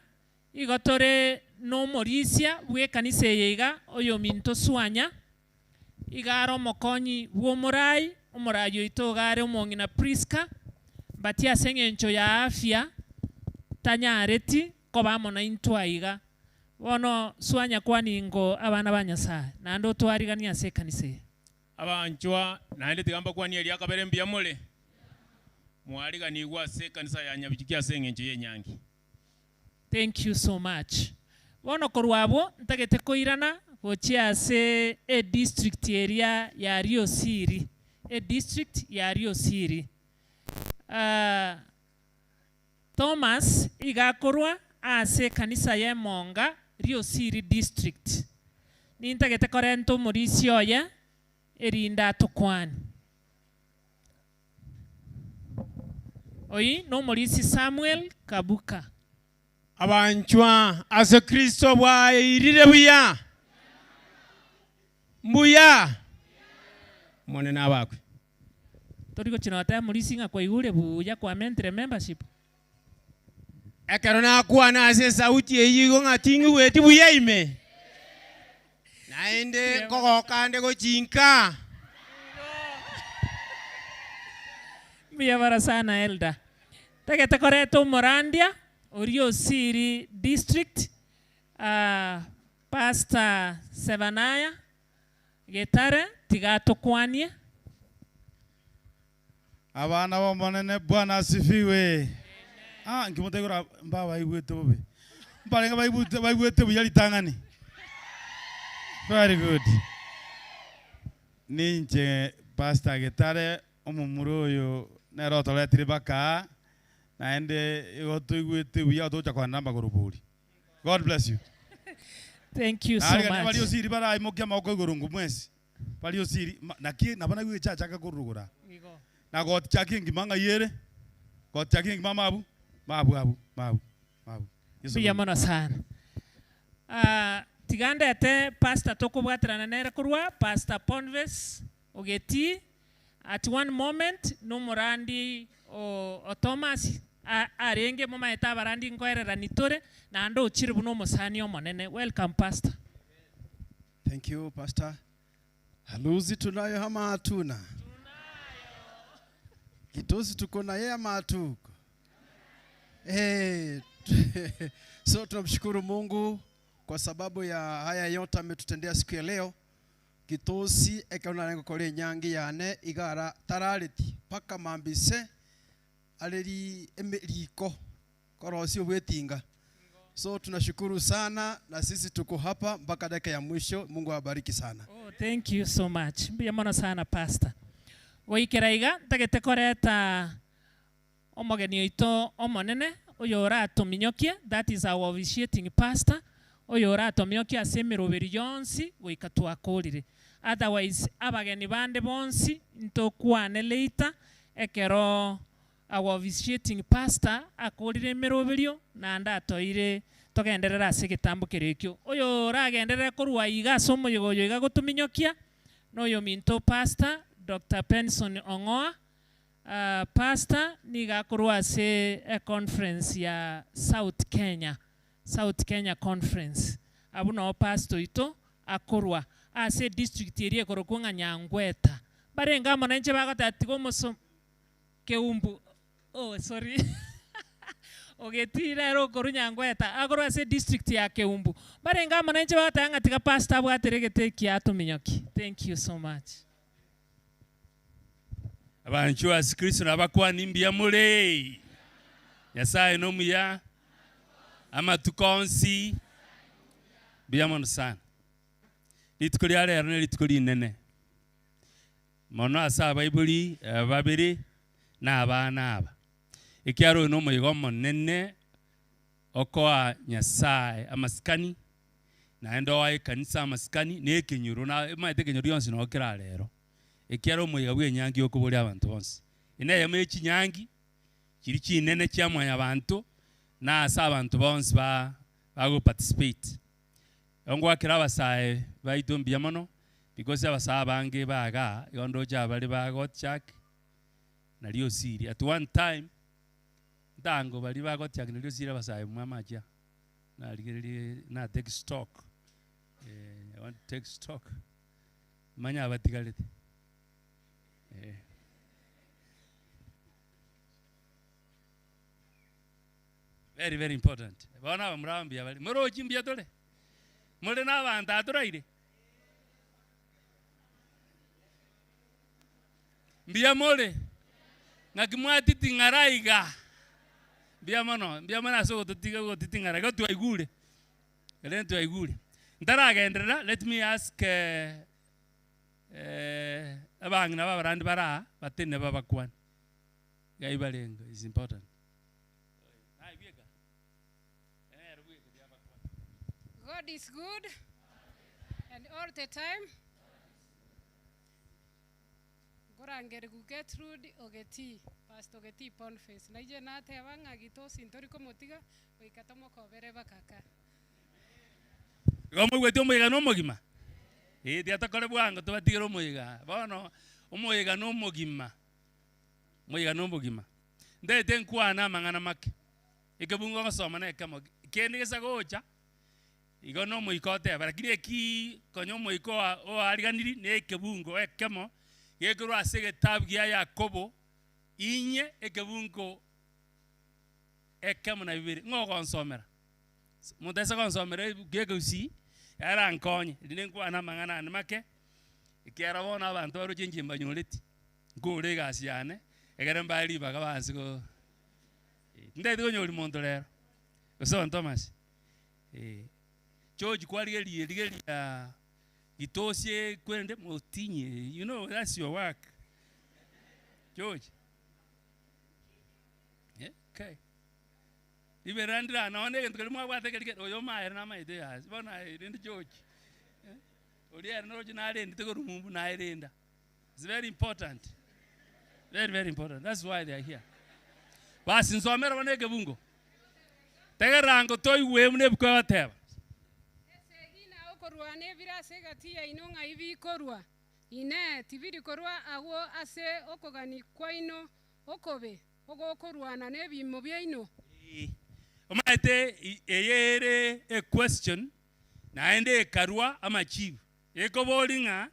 igotore no morisia bwe kanisa yiga oyo minto swanya igaro mokonyi wo morai omorayo itogare omongina Priska batia sengencho ya afya tanyareti kobamo na intwa iga wono swanya kwani ngo abana banyasaye nando twarigania se kanisa abanjwa naende tigamba kwani eli akabere mbiamole mwaliga niigwa se kanisa ya Nyabichuki asengencho yenyangi. Thank you so much. Wono korwabo ntagete koirana gochia se a district area ya Rio Siri. A district ya Rio Siri. Thomas igakorwa ase kanisa ya Monga Rio Siri district. Ni ntagete korento morisio ya erinda tokwani. Oyi no morisi Samuel Kabuka. Abanchwa ase Kristo bwa irire buya. Mbuya. Mone na bakwe. Toriko chinota morisi nga kwa igure buya kwa mentre membership. Ekero na kwana ase sauti eyigo ngatingi weti buya ime. Naende kokokande gochinka. Buya bara sana elda. Tegete koreto Morandia Rio Siri district. Pastor Sevanaya Getare tigato kwanye. Abana wa monene Bwana asifiwe. Nkimutegura mbaba igwete bobe. Mbalenga baigwete buyali tangani. Very good. Ninje Pastor Getare omumuroyo neroto letri baka naende yoto igwete buya to chakwa namba goroburi. God bless you. Thank you so much. Balio siri bara imokia mako gorungu mwesi. Balio siri naki nabana gwe chaka gorugura. Na God chaki ngimanga yere. God chaki ngimama abu. Mabu. Buya mono sana. Tigande ate Pastor tokobwaterana nere kurwa Pastor Ponves Ogeti. At one moment no morandi o Thomas arenge mama eta barandi ngoerera nitore na ando uchiribu no musani omonene. Welcome Pastor. Thank you Pastor. Haluzi tunayo hama hatuna. Kitosi tuko na yeye ama hatuko. So tunamshukuru Mungu kwa sababu ya haya yote ametutendea siku ya leo. Kitosi ekauna lengo kole nyangi yane igara tarariti paka mambise aleri emeriko korosi obwetinga. So tunashukuru sana na sisi tuko hapa mpaka dakika ya mwisho. Mungu awabariki sana. Oh, thank you so much. Mbiyamona sana Pastor. Goikeraiga tagete koreta omogeni oito omonene oyora atominyokie, that is our officiating pastor. Oyora atomyokie asemeroberi yonsi goika twakorire. Otherwise abageni bande bonsi ntokwane later ekero our officiating pastor akorire meroberio na anda toire togenderera ase egetambo kere ekio oyo ragenderere korwa iga ase omoyogo oyo iga gotuminyokia noyo minto pastor Dr. Penson Ong'oa pastor niga korwa ase conference ya South Kenya conference abu no pastor ito akorwa ase district area korokunga Nyangweta barenga monenche bagotatigo moso Keumbu sorry ogetira ro koru Nyangweta akorwa ase district ya Keumbu barenga monenche bagatanga tiga pastor bwateregete kiato minyoki. Thank you so much. Abanchu as Kristo nabakwa nimbia mule Nyasaye no muya ama tukonsi biamono sana litukuli ale arone litukuli nene mono asa Bible babiri na abana aba ikiaro no muyigo monene okoa Nyasaye amaskani na endo wa kanisa amaskani ne kinyuru na maite kinyuru yonsi no kira lero ikiaro muyiga bwe nyangi okubuli abantu bonse ine yame kinyangi kiri kinene kyamwanya abantu na asa abantu bonse bago participate ongwa kira basaye baitumbia mono because abasaba bange baga yondo jabali bago chak na lio siri at one time dango bali bago chak na lio siri basaye mwamaja na ligeli na take stock I want to take stock manya abatigalete very very important bona bamurambia bali muro chimbia tole mure na abantu aturaire mbia mole ngakimwatiti ngaraiga mbia mana so tutiga go titingara go tuaigure ele tuaigure ndaragenderera. Let me ask abangina babarandi bara batene babakwan gaibalengo is important. God is good and all the time. Gorangere Gertrude Ogeti, Pastor Ogeti Ponface. Naije nate abanga gito sintori komotiga oikatomo kobere bakaka. Gomo gwete omoyiga no mogima. Diata kore bwango tubatigero omoyiga. Bono omoyiga no mogima. Moyiga no mogima. Ndete nkwana mangana make. Ikebungo ngosoma na ekamo. Kende gesa gocha. Igo no moikote barakiri eki konyo moiko o ariganiri ne kebungo ekemo yekuru asege tabgia Yakobo inye ekebungo ekemo na bibiri ngoko nsomera mutesa konsomera gegeusi era nkonye dinenko ana mangana make ikera bona abantu baro chenjimba nyoleti ngore gasiane egere mbali baga bansigo ndete konyoli mondo lero so Thomas George kwali ya itosie kwende motinye, you know that's your work George. Yeah, okay. Liberandra naone ngento mwa bwate kelike oyo maere na maide ya bona ndi George odiere no jinale ndi tegoro mumbu na irenda. It's very important, very very important. That's why they are here. Basi nsomera boneke bungo tegerango toiwe mune bukwa teba korwa ne vira segati ya inonga ivi korwa ine tiviri korwa awo ase okogani kwaino okobe ogo korwa na ne bimo byaino omaite eyere a question naende karwa amachibu ekobolinga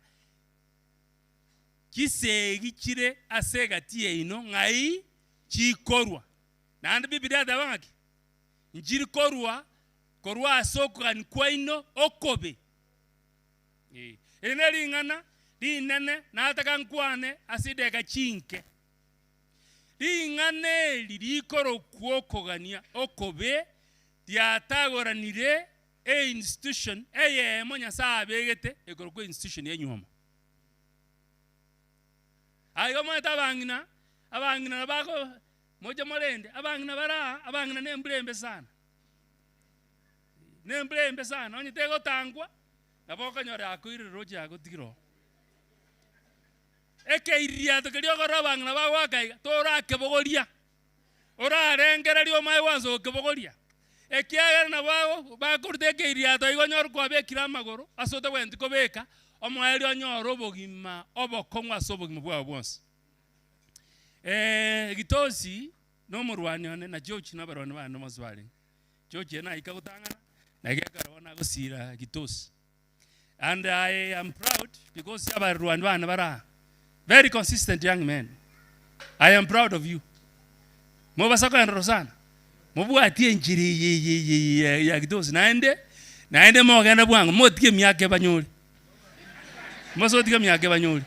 kisegi kire ase gati ya ino ngai chikorwa nande biblia dabangaki njiri korwa asokogani kwaino okobe ene lingana linene nataka nkwane asideka chinke lingane lilikoro kuokogania okobe lyatagoranire institution eyemo Nyasaye abegete ekoro ku institution yenyuma ayo mwata abangina bako moja molende abangina bara abangina nembulembe sana nembulembe sana onyitego tangwa naboka nyora akoire roje agotigiro ekeiria tokelio gorabangna bagwakaiga tora kebogoria ora rengera lio mai wanzo kebogoria ekiagera na bago bakuruteke iriato igonyor kwa bekira amagoro asote wenti kobeka omweri onyoro obogima obokongwa sobogima bwa bwonse gitosi no murwani one na George na barone bana mazwali George na ikagutangana na gekarona gusira gitosi. And I am proud because abarwani bana bara very consistent young men. I am proud of you. Mubasako endro sana. Mubwatie njiri ya gitosi naende mogenda bwangu motige myake banyoli. Mosotige myake banyoli.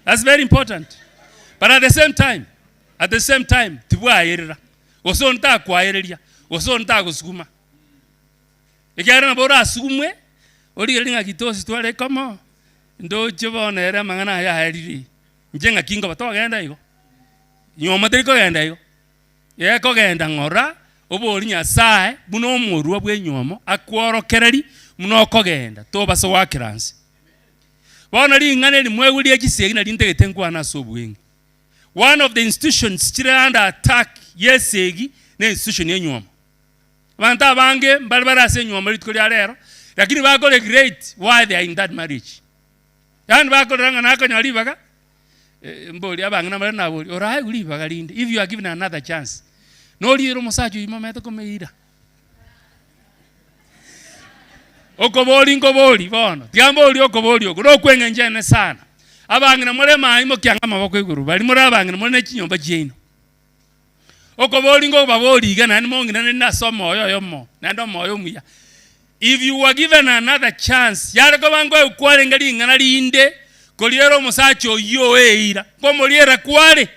That's very important. But at the same time, tibwa yerera. Oso nta kwayereria, oso nta gusukuma. Ekara na bora asumwe, ori elinga gitosi twale kama ndo chibona era mangana ya heriri. Njenga kingo batogenda igo. Nyoma teriko genda igo. Yeko genda ngora, obo ori Nyasaye, buno omurwa bwe nyomo akworokereri muno kogenda. Toba so wakiransi. Bona lingane limweguli ekisegi na lintegete nkwana sobwengi. One of the institutions chire under attack yesegi na institution yenyoma. Banta bange balbara se nyoma litukoli alero lakini bakole great why they are in that marriage. Yani bakole ranga nako nyalibaga mboli abange na mara boli orai ulibaga linde if you are given another chance. No liro musacho imameta komeira. Okoboli ngoboli bono tiamboli okoboli okuro kwengenjene sana abange na mure maimo kyanga maboko iguru bali muri abange na mure kinyomba cyino okoboli ngo baboli gana ni mongi na na somo yomo na ndo moyo muya. If you were given another chance yare ko bango ukware ngali ngana linde koliero musacho yo eira ko moliera kware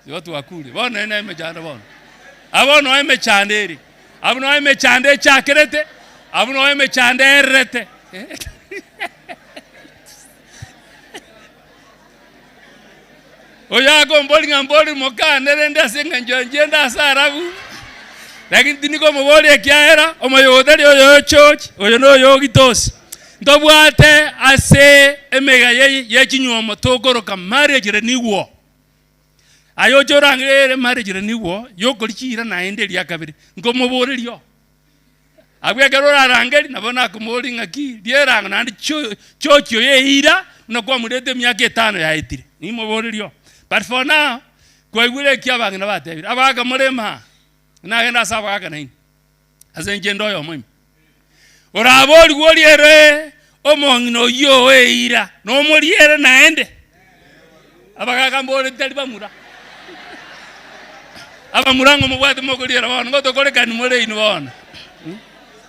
yotu akuli bona ina imejanda bona abono imechanderi abono imechande chakerete abuno eme chanderete oyago mboli mokane renda singa njenda sarabu lakini tiniko muboli ekyahera omoyodari oyo church oyo no yo gitosi ndobwate ase emega ye kinyomo togoroka marriage reniwo ayo jorangere marriage reniwo yokolichira naende lyakabiri ngomoborerio abwegerora rangeri nabona kumoli ngaki lieranga nandi chocho yeira unakuwa mudete myaka 5 yaitire nimoborerio. But for now kwegule kyabange nabatebira abaga murema nagenda saba aka nini azenje ndoyo mwimi oraboli woliere omongino yo eira no moliere naende abaga kambole talibamura abamurango mubwate mokoliera bana ngotokolekani mole ino bana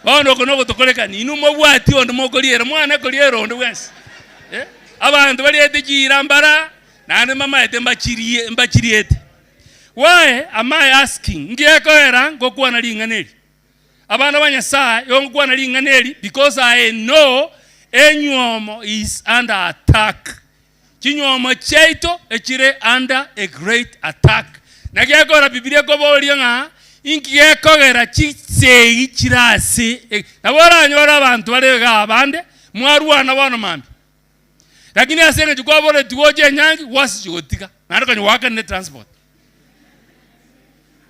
bono kono gotokolekani inu mubwati ondo mokoliera mwana koliera ondo wensi abantu bali etikira mbara nane mama ete mbachiriete. Why am I asking ngiyekoera ngokuwa na linganeli abana banyasaye yonkuwa na linganeli because I know enywomo is under attack. Kinyomo cheito echire under a great attack. Nagiyekora Biblia ko boliyo nga ingiyekogera chisegi chirase nabora nyora abantu barega abande mwarwana bana mambi lakini asenge chukwa bore tuoje nyangi wasi chotika naruka ni wakane transport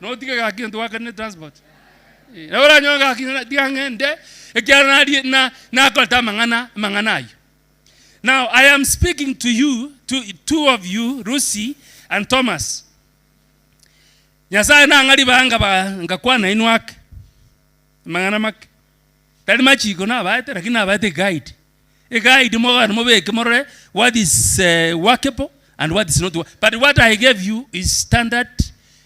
no tika ka kintu wakane transport nabora nyonga kinga diangende ekyana na kolta manganayo. Now I am speaking to you, to two of you, Rusi and Thomas. Nyasaye na ngali banga ngakwa na inwak mangana mak tali machiko na abate lakini abate guide a guide mo beke more what is workable and what is not. But what I gave you is standard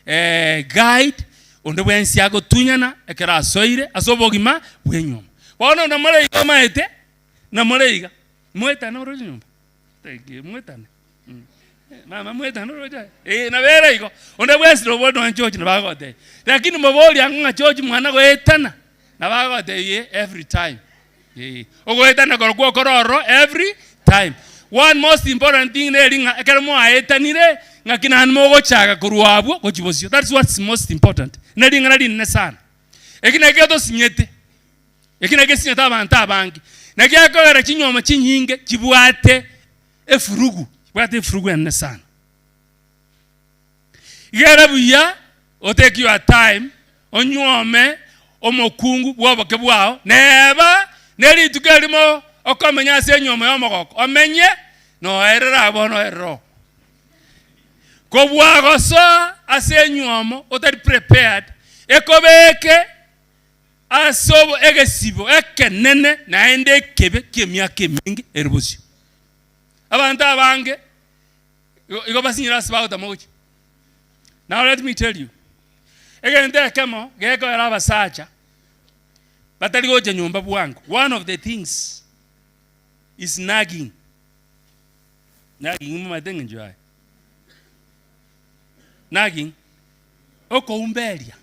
guide on the wensi ago tunyana ekera soire asobogima bwenyom bona na mole ikoma ete na mole iga mweta na rojo nyumba tege mweta mama mweta na rojo na vera iko onde bwesi robodo en church na bagote lakini moboli anga church mwana go etana na bagote ye every time ogo etana ko kororo every time. One most important thing nelinga ekermo aetanire ngakina anmogo chaga kuruabwo ko chibosio. That's what's most important. Nelinga nalinne sana ekina keto sinyete ekina kesinyata abantu abangi nagyakogera kinyoma kinyinge kibwate efurugu enne sana. Igera buya take your time onyuome omokungu bwoboke bwao neba neri tukelimo okomenya ase nyoma yomogoko omenye no erera bono erro kobwagoso ase nyuomo otari prepared ekobeke asobo egesibo ekenene naende kebe kemyaka emingi eribusio abantu abange igobasinyira asibauta mochi. Now let me tell you, egente kemo geko era abasacha batali goje nyumba bwangu. One of the things is nagging. Nagging mama denga njoi. Nagging oko umbelia.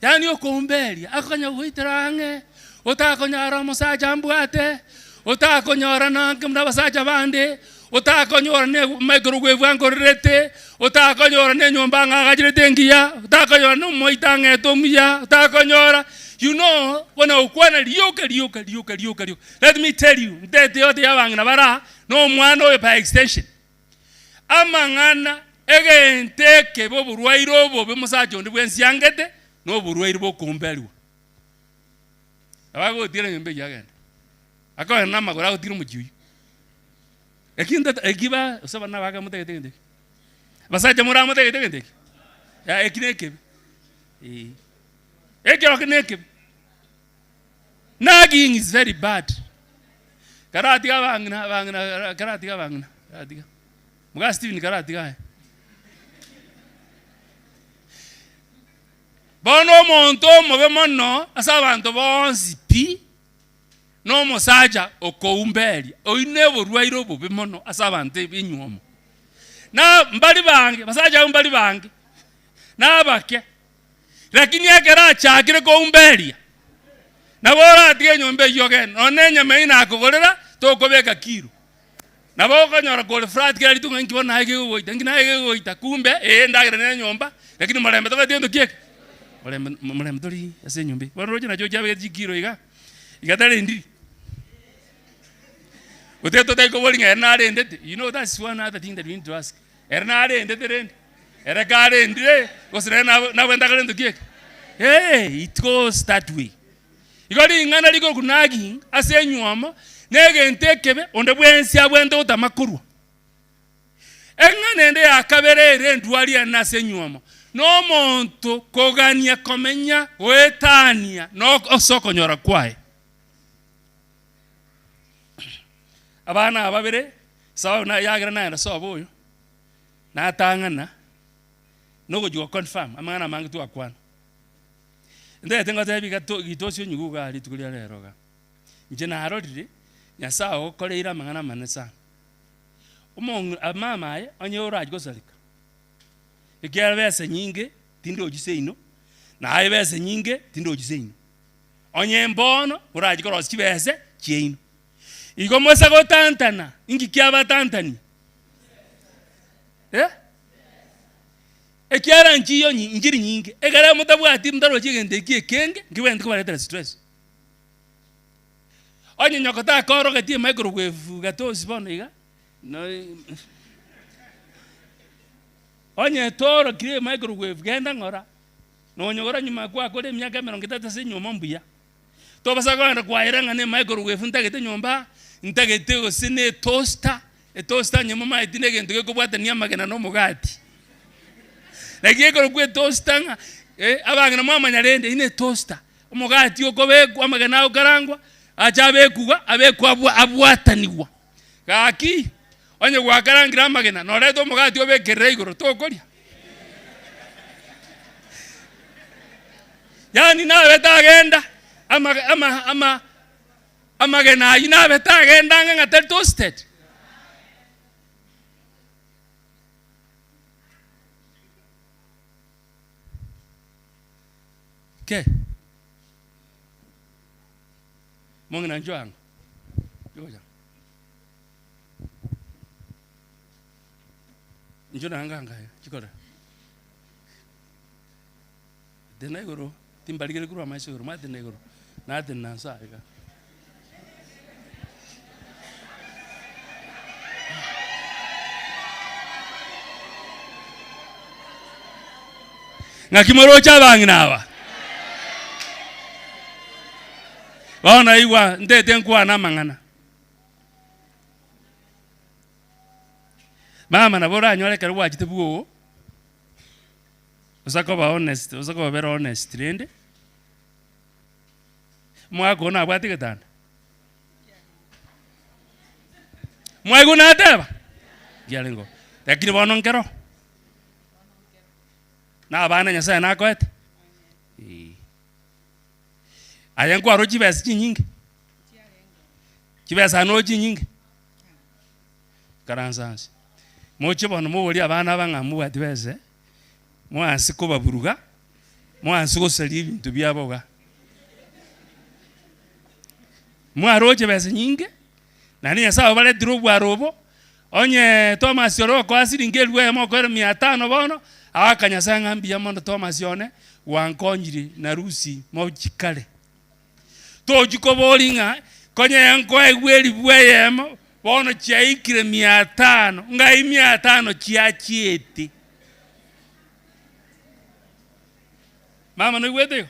Yani oko umbelia akanya huiterange otakonya musacha mbwate otakonyora nanke mnabasacha bande otakonyora ne microwave ankorete otakonyora ne nyumba ngagajirete ngiya otakonyora no moitange tomiya otakonyora. You know, when I ukwana liyoka. Let me tell you, ndete yote yabangina bara no mwana oyo by extension. Amangana egente kebo burwairo bobe musacho ndi bwensiangete no burwairo bokumbelwa. Abago tira nyumba yagenda. Akora nama gora utira mujiyu. Ekinda ekiba usaba baga mutegete. Basacha mura mutegete. Ya ekineke. Nagging is very bad. Karati bangna. Muga Steven karati ga. Bono monto mobe monno asabantu bonsi pi no mosaja okoumbeli oine borwairo bobe monno asabantu binyuomo. Na mbali bange basaja mbali bange. Na abake lakini akera chakire ko umbelia na bora atige nyombe yogen onenya meina akogorera to kobeka kiro na boko nyora ko frat kera litunga nkibona hage goita ngina hage goita kumbe ndagira ne nyomba lakini marembe to batendo kiek marembe tori ase nyombe boroje na joja bege kiro igatare ndi oteto dai ko bolinga na rende. You know, that's one other thing that we need to ask. Erna rende era gare ndire gosere na wenda gare ndukie. Hey, it goes that way. Igori ngana liko kunagi ase nyuama nege ntekebe onde bwensi abwende utamakuru. Engane nde akaberere ndwali anase nyuama. No monto kogania komenya wetania no osoko nyora kwae. Abana ababere sawa na yagira na so boyo. Na tangana no go confirm amana mangi tu akwana nde tenga tabi gitosyo nyuga ali tukulia lero ga nje na harodi nyasao koleira mangana manesa umong amama aye onye uraji gosalika ikiara bese nyinge tinde ogiseino na aye bese nyinge tinde ogiseino onye mbono uraji korosi kibese kieino igo mwesa go tantana ingi kiaba tantani ekiara njiyo njiri nyingi egara mutabu ati mtaro chigende kenge ngiwende kubaletera stress onye nyokota koro gati microwave gatosi bono iga no onye toro kire microwave genda ngora no nyogora nyuma kwa kole myaka 30 se nyoma mbuya to basa kwanda kwaira ngane microwave ntagete nyomba ntagete osine toaster toaster nyoma itinege ntuge kubwata nyamagena no mugati Nagiye kwe toaster abangana mama nyarende ine toaster umugati okobekwa amagana ukarangwa achabekuga abekwa abwataniwa kaki onye gwakarangira amagena no reto umugati obekerera igoro tokoria yani na betagenda amagena ina betagenda ngata toasted. Okay. Mong na juang. Joja. Njona hanga chikora. Dena igoro timbaligere kuru amaisi igoro mate na igoro. Na dena sa ega. ngakimorocha banginawa baona igwa ndete nkwana mangana mama na bora anyore kare wajite buo usako ba honest usako very honest rende mwako na bwati getanda mwaigu na teba gialengo lakini bono nkero na bana nyasaye na koete ayangu aroji besi nyingi kibesa noji nyingi karansansi moche bono mubori abana bangamu batibese mwansi ko baburuga mwansi ko sali ibintu byaboga mwaroje besi nyingi nani nyasaye bale drobu arobo onye Thomas yoro ko asiri ngelwe mo ko 500 bono akanyasa ngambi ya mondo Thomas yone wankonyiri na rusi mo chikale tojiko bolinga konye yanko egweli bweyemo bono chaikire 500 ngai 500 chiachiete mama no gwete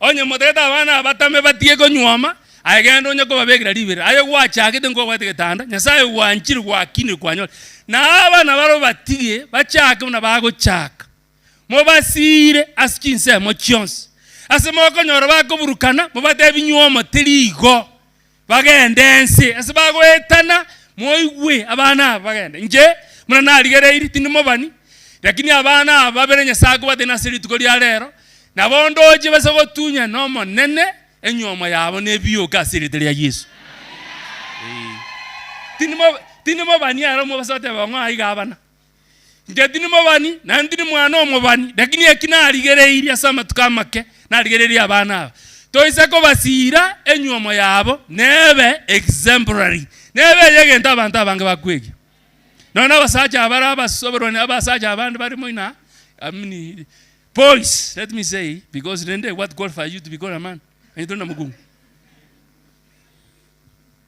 onye modeta bana batame batie ko nyoma agendo nyako babegera libere ayo gwachagite ngo gwete getanda nyasaye wanchiri gwakine kwanyora na abana baro batige bachaka una bago chaka mo basire askinse mo chionse asemo ko nyora bako burukana mo batebi nyoma tirigo bagendense asabago etana moigwe abana bagende nje muna naligere iri tinimo bani lakini abana babere nyasago batena siri tukoli alero na bondoje basogo tunya nomo nene enyoma yabo nebiyo kasiri tele ya Yesu tinimo bani aro mo basote bangwa aiga abana nje tinimo bani na ndini mwana omo bani lakini ekina aligere iri asama tukamake na aligere iri abana toisako basira enyoma yabo nebe exemplary nebe yegenda abantu abange bakwege nona basaja abara basoberone abasaja abantu bari moina boys, let me say, because rende what qualifies you to become a man and you don't know mugungu.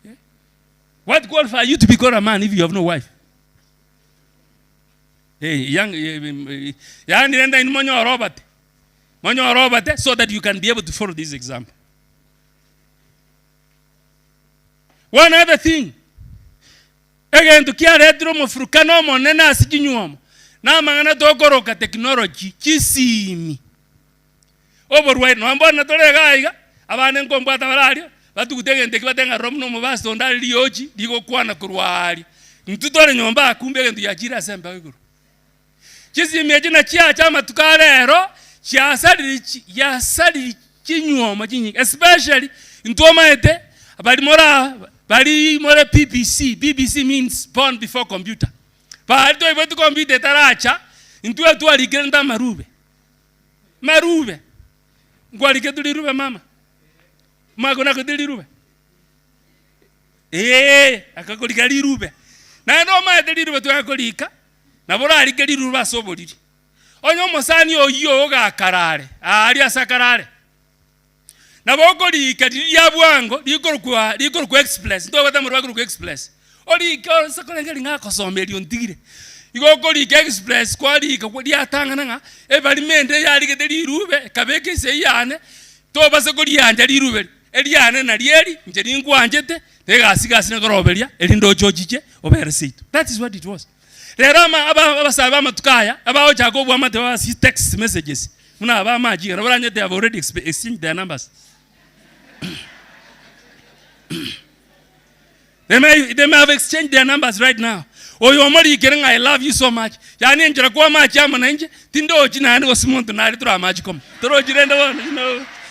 Yeah? What qualifies you to become a man if you have no wife? Hey, young rende in monyo Robert so that you can be able to follow this example. One other thing. Again, to kia retro mo frukano mo nena asijinyuomo. Na mangana tokoroka technology kisimi. Overweight no ambona tolega iga abane nkombata barario batukutegende kibatenga romno mo basto ndali lioji digo kwana kurwali. Ntutore nyomba akumbe ndu yakira semba iguru. Kisimi ejina chia chama tukarero yasali kinyuomo kinyi especially ntoma ete bali more BBC means born before computer. Bali to ibetu computer taracha intu atu aligenda marube ngwali ketuli rube mama magona ketuli rube akakolika lirube na ndo ma etuli rube tu akolika na bora alikeli rube asoboliri onyo mosani oyo ga karare ali asakarare na bokolika ya bwango likorukwa express ndo bata murwa ku express oli ko sakolengeli ngako someli ontigire igokolika express kwali ko liatanga nga evalimende yali keteli rube kabeke seyane to basakoli yanja lirube eliane na lieli nje lingwanjete tegasiga sine korobelia elindo chochiche obere sito. That is what it was. Lerama abasaba matukaya abaho Jacob amate wa text messages muna aba maji rabaranye they have already exchanged their numbers. They may have exchanged their numbers right now. Oyo mori getting I love you so much. Yani njira kwa maji ama nanje tindo china ando simuntu na alitro maji kom. Toro jirenda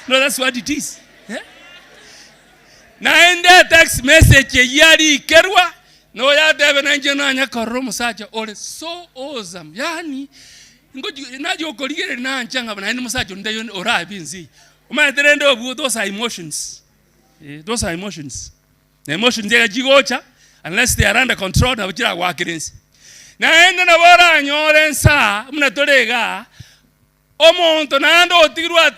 no that's what it is. Yeah? Na ende text message yali kerwa no ya debe nanje na nyakoro musacha ole so awesome. Yani ngoji naji okoligere na nchanga bana ni musacha ndayo ora binzi. Umaterende obu those are emotions. Those are emotions. The emotions they jigocha unless they are under control na bujira wakirensi. Na ende na bora nyorensa mnatolega omonto na ando otirwa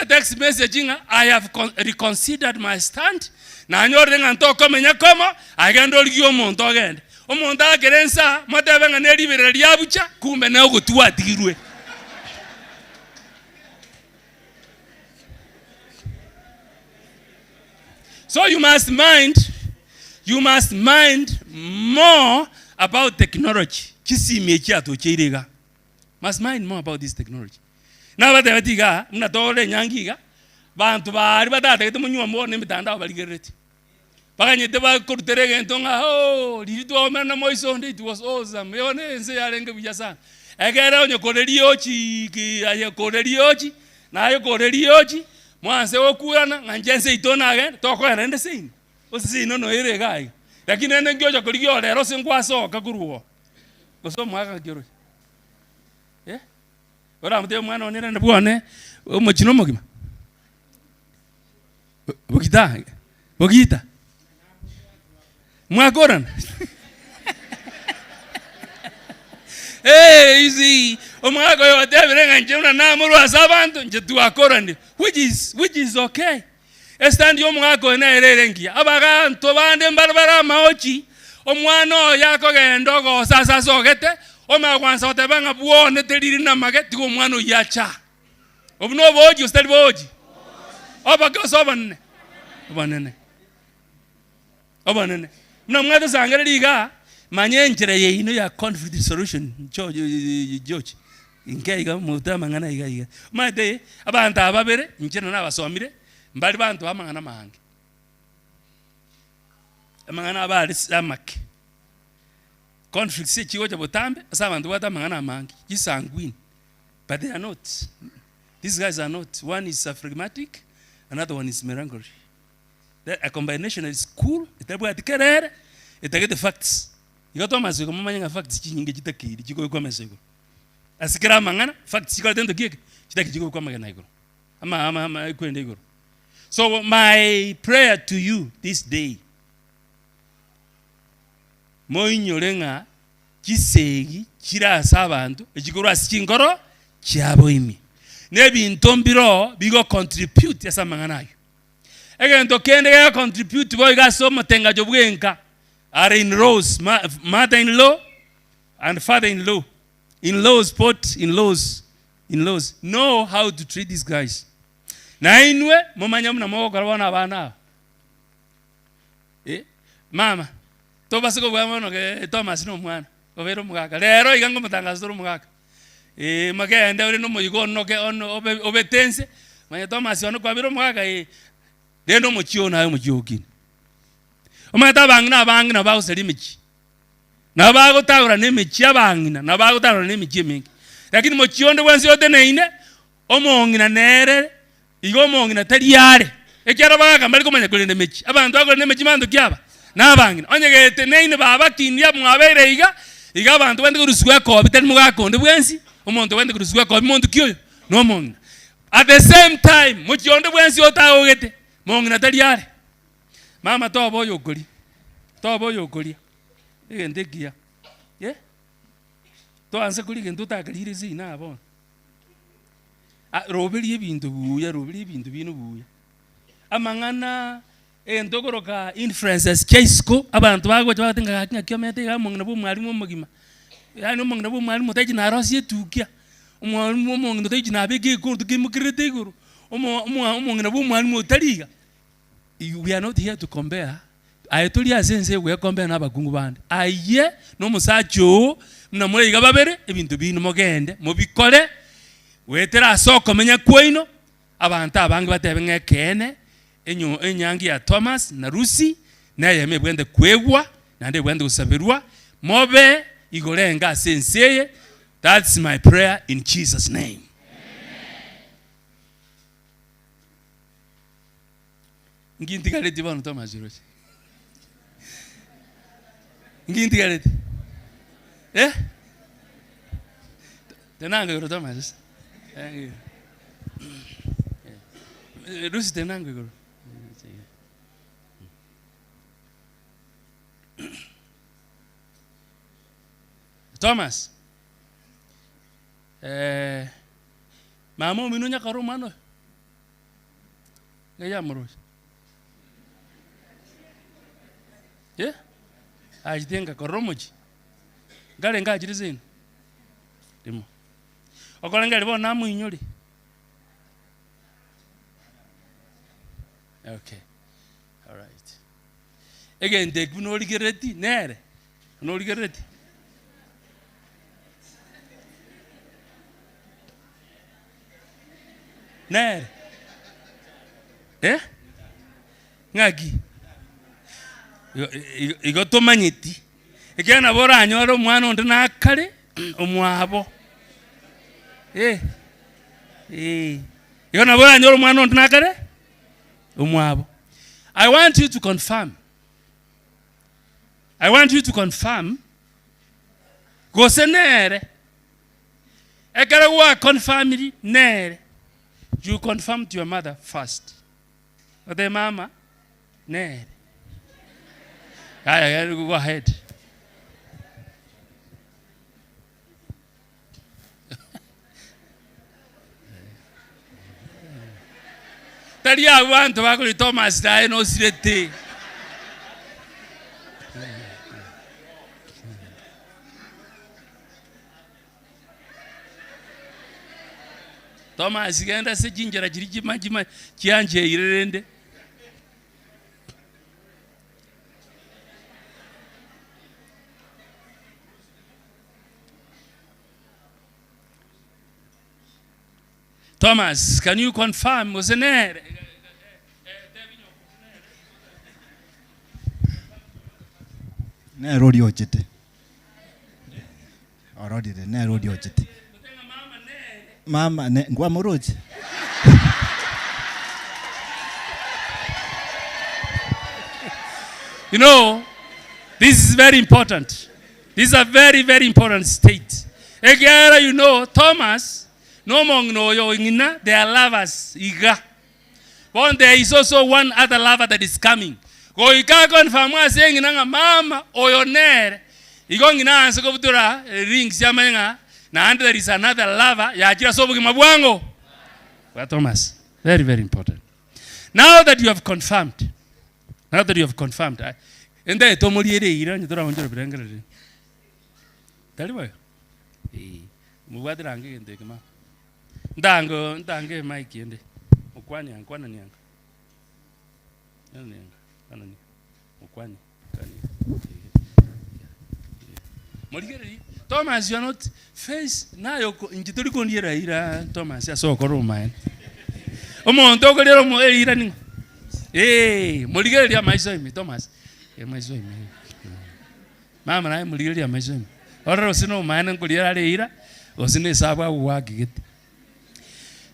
text messaging I have reconsidered my stand. Na nyorenga ntoko menya koma agendo ligyo omonto agende. Omonto akerensa matabenga neribere lyabucha kumbe na ogotuwa tigirwe. So you must mind more about technology. Must mind more about this technology. Now what I tiga, mna tole nyangiga, bantu bari badata kete munywa mbone mitandao baligereti. Pakanyete ba kuterege ntonga oh litu omena moisonde it was awesome. Yone nse yarenge bijasa. Egera onyo koreliochi ki aye koreliochi na ayo koreliochi mwanse okurana nganjense itona again toko erende sin. Osisi no ere gai. Lakini ene ngyoja koligyo lero singwaso kakuruo. Goso mwaka gyoro. Ora mute mwana onera na bwane omukino mugima. Bogita. Mwakorana. Hey, you see, omwako yo ateberenga njuna na muru asabantu nje tuakorane, which is okay. Estandi omwako na ererengia. Abaganto bande mbarbara maochi. Omwano yako gendo go sasa sogete. Omagwansa otebanga buone teliri na mageti go mwano yacha. Obno boji ostali boji. Obaga sobanne. Obanene. Na mwado sangere liga manye njere ye ino ya conflict solution George. Inkaiga mutama ngana iga. Made abantu ababere njena na basomire mbali bantu amangana mahange. Amangana abali samake. Conflict se chiwo chabotambe asabantu batamangana mahange. Yisanguine. But they are not. These guys are not. One is phlegmatic, another one is melancholy. A combination is cool. Itabu atikerere. Itagete facts. Igato masego mumanya facts chinge chitakiri chiko kwa masego. Asikira mangana facts chiko tendo kieke chitaki chiko kwa magana igoro. Ama kwende igoro. So my prayer to you this day. Moinyorenga chisegi chira sabantu echikoro asichingoro chabo imi. Nebi ntombiro bigo contribute yasa mangana ayo. Again, to kende contribute boy ga so matenga jobwenka are in laws, mother-in-law and father-in-law. In-laws, both in-laws. Know how to treat these guys. Na inwe momanya mna moko karwana bana. Mama. To basiko bwa mono ke Thomas no mwana. Overo mugaka. Lero igango matangazo ro mugaka. Magende ore no moyigo no ke ono obetense. Manya Thomas ono kwa biro mugaka Dendo mochio na yo mochiokin. Omata bangina ba uselimichi. Na ba go tawra ne mechi abangina na ba go tawra ne mechi mingi. Lakini mochio ndo wansi ote neine omongina nere igo mongina taliare. Ekyara ba kambali ko manya kolende mechi. Abantu akole ne mechi mando kyaba. Na bangina onyegete neine baba kindia mwabere iga abantu bende kuruswa ko bitali mugakonde bwensi omonto bende kuruswa ko omonto kyo no mongina. At the same time mochio ndo bwensi otawogete mongina taliare. Mama tobo yokoli. Egendekia. To anse kuli gento takalire zina abon. Robeli ebintu buya bino buya. Amangana entogoroka influencers chaisko abantu bagwe batenga kiomete ga mongina bu mwalimu mugima. Yani mongina bu mwalimu taji na rosi etukia. Umwalimu mongina taji na bege ko tukimukirete iguru. Mongina bu mwalimu taliga. We are not here to compare. Ayetoli asense we compare na bagungu bande. Aye no musacho na mure igababere ebintu bino mogende mubikole wetera soko menya kwino abantu abangi batebenge kene enyangi ya Thomas na Rusi na yeme bwende kwegwa na nde bwende usabirwa mobe igolenga senseye. That's my prayer in Jesus name. Nginti galeti bano Thomas Roche. Nginti galeti. Tenango yoro Thomas. Rusi tenango yoro. Thomas. Mamo minunya karumano. Gaya moros. Ajitenga koromoji. Gale ngajiri zinu. Dimo. Okolanga libo namu inyori. Okay. All right. egende kuno ligereti nere no ligereti nere ngaki igotomanyiti ekena bora anyora omwana onde nakare omwabo igona bora anyora omwana onde nakare omwabo. I want you to confirm gose nere ekere wa confirm nere. You confirm to your mother first. The mama nere. Go ahead. Taria wantu bakuri Thomas dai no sirete. Thomas genda se jinjera jiriji majima kianje irerende. Thomas, can you confirm? Was in there? Ne rodeo chete. Already the ne rodeo chete. Mama ne ngwa moroji. You know, this is very important. This is a very, very important state. Again, you know, Thomas, no mong no yo ingina, they are lovers. Iga. But there is also one other lover that is coming. Go ika confirm saying nga mama oyonere. Igo ngina anse ko butura rings ya menga. Na and there is another lover. Ya jira sobo ki mabwango. Well, Thomas, very, very important. Now that you have confirmed, enda etomoliere ira nyitora onjora birangere. Taliwa. Mubadirange ngende kama. Ndange Mike ende. Ukwani ankwana nyanga. Nani? Ukwani. Moligeri. Thomas, you are not face na yoko injituri kondiera ira Thomas ya sokoro man. Omonto ko lero mo ira ni. Moligeri ya maiso imi Thomas. Maiso imi. Mama na moligeri ya maiso imi. Ora sino man ko lera le ira. Osine sabwa wagigete.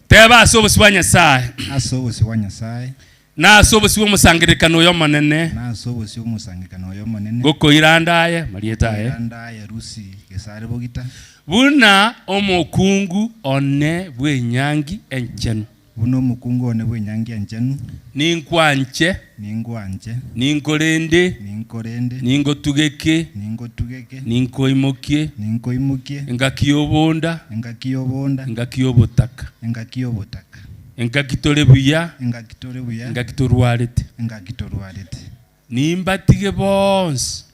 Teba asobo siwanya sai. Asobo siwanya sai. Na asobo siwo musangirikano yo manene. Na asobo siwo musangirikano yo manene. Goko irandaye marietaye. Irandaye rusi gesare bogita. Buna omokungu one bwenyangi enchenu. Buno mukungu one bwenyangi enchenu. Ninkwanche. Ninkorende. Ningotugeke. Ninkoimokie. Ngakiyobonda. Ngakiyobotaka. Ngakitorebuya. Ngakitorwarete. Nimbatige bonsi.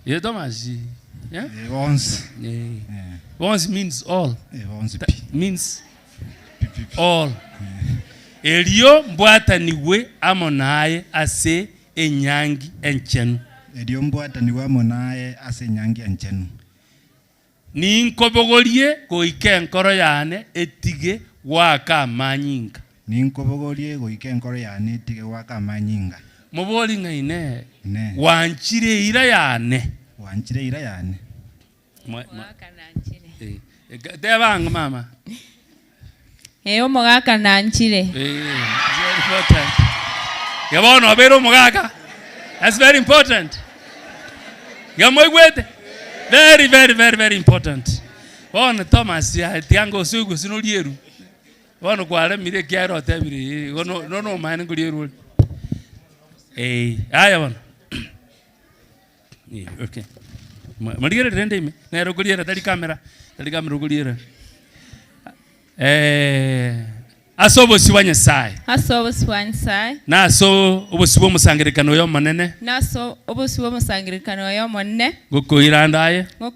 Ye Thomas. Yeah? Bonsi. Bonsi means all. Bonsi means all. Elio mbwata niwe amonaye ase enyangi enchenu. Elio mbwata niwe amonaye ase enyangi enchenu. Ninkobogorie goike nkoro yane etige waka manyinga. Ninkobogorie goike nkoro yane etige waka manyinga. Moboli ngaine. Wanchire ira yane. Mwaka nanchire. Debanga mama. Omugaka nanchire. Very important. Yabono abero omugaka. That's very important. Yamoigwete. Very, very, very, very important. Bona Thomas ya tiango sugu sinolieru. Bona kwale mire kiaro tebiri. No man ngulieru. Aya bona. Okay. Madigere rende me. Na roguliera dali camera roguliera. Asobo siwanya sai. Na so obusibo musangirikano yo manene. Goko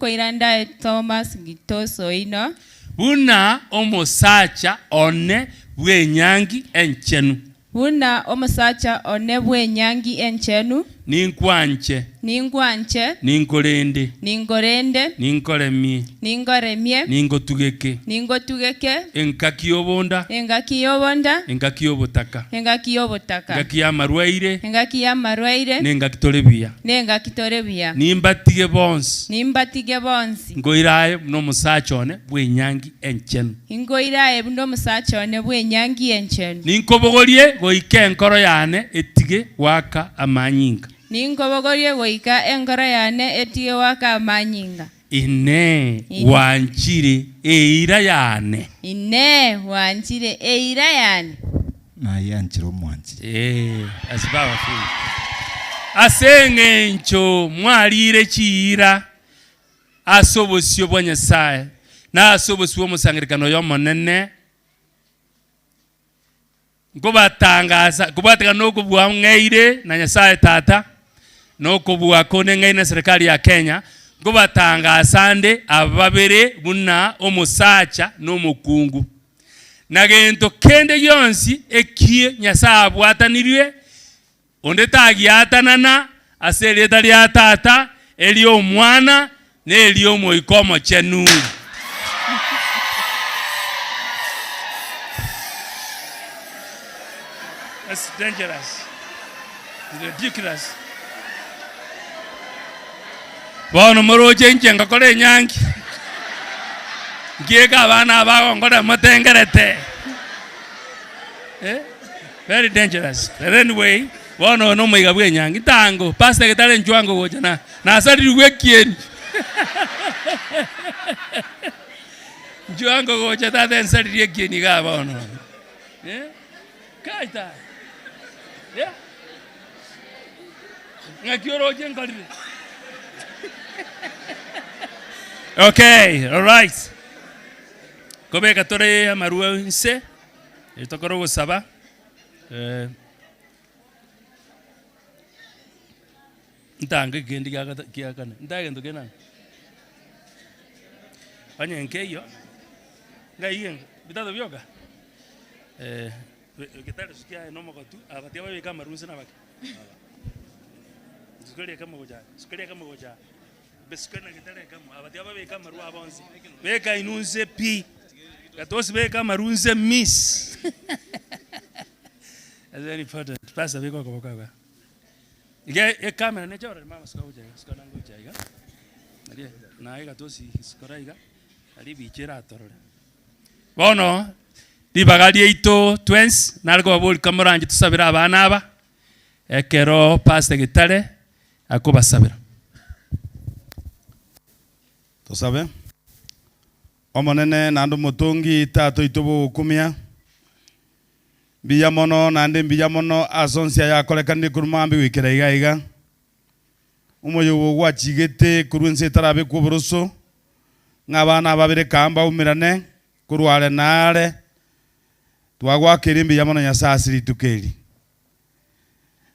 irandaye Thomas gitoso ino. Buna omosacha one bwenyangi enchenu. Buna omusacha onebwe nyangi enchenu. Ninkwanche. Ningwanche. Ninkorende. Ningorende. Ninkoremie. Ningoremie. Ningotugeke. Ningotugeke. Enkakiyobonda. Engakiyobonda. Enkakiyobotaka. Engakiyobotaka. Enkakiyamarwaire. Engakiyamarwaire. Nengakitorebia. Nengakitorebia. Nimbatige bonsi. Nimbatige bonsi. Ngoiraye no musachone bwenyangi enchenu. Ingoiraye buno musachone bwenyangi enchenu. Ninkobogorie goike enkoro yane etige waka amanyinga. Ninkobogorie goika enkoro yane etige waka amanyinga. Ine wanchire eira yane. Ine wanchire eira yane. Na yanchiro mwanchi. That's powerful. Asengencho mwalire chiira asobosio bwa Nyasaye na asobosio musangirikano yomonene ngobatangaza kubatega no kubwa ngeire na Nyasaye tata no kubwa kone ngeire na serikali ya Kenya ngobatangaza ande ababere buna omusacha no mukungu nagento kende yonsi ekie Nyasaye abwatanirwe onde tagiatanana aseleta lya tata elio mwana nelio moikomo chenu. That's dangerous. It's ridiculous. Bono moroje njenga kole nyangi. Ngieka bana bagongora matengerete. Very dangerous. But anyway, bono no mwiga bwe nyangi tango pastor getale njwango goja na asali wekieni. Njwango goja tata ensali wekieni ga bono. Kaita. Yeah. Okay, all right. Kobe katore amarua nse. Itokoro gusaba. Ntange gendi gakana. Ntage ndo gena. Anye nkeyo. Ngai bitado byoga. Kitale sikia no mokotu abatia babe kama runse na baki. Sikulia kama goja. Beskana kitale kama abatia babe kama ruwa bonzi. Beka inunze pi. Katosi beka kama runse miss. That's very important. Pasa beko kwa kwa. Ige kamera ne chora mama sikauje sikana ngoja iga. Ndio na iga tosi sikora iga. Ali bichera torore. Bono Dibagalie ito twins nalgo babul kamoranje tusabira abana aba ekero pastor gitare akubasabira tusabe omonene nando mutungi tato itubu kumia biyamono nande biyamono asonsia yakolekandi kurumambi wikira iga umoyo gwachigete kurunse tarabe kuburuso ngabana babire kamba umirane kurwale nare twagwa kirimbi yamono Nyasaye siritukeri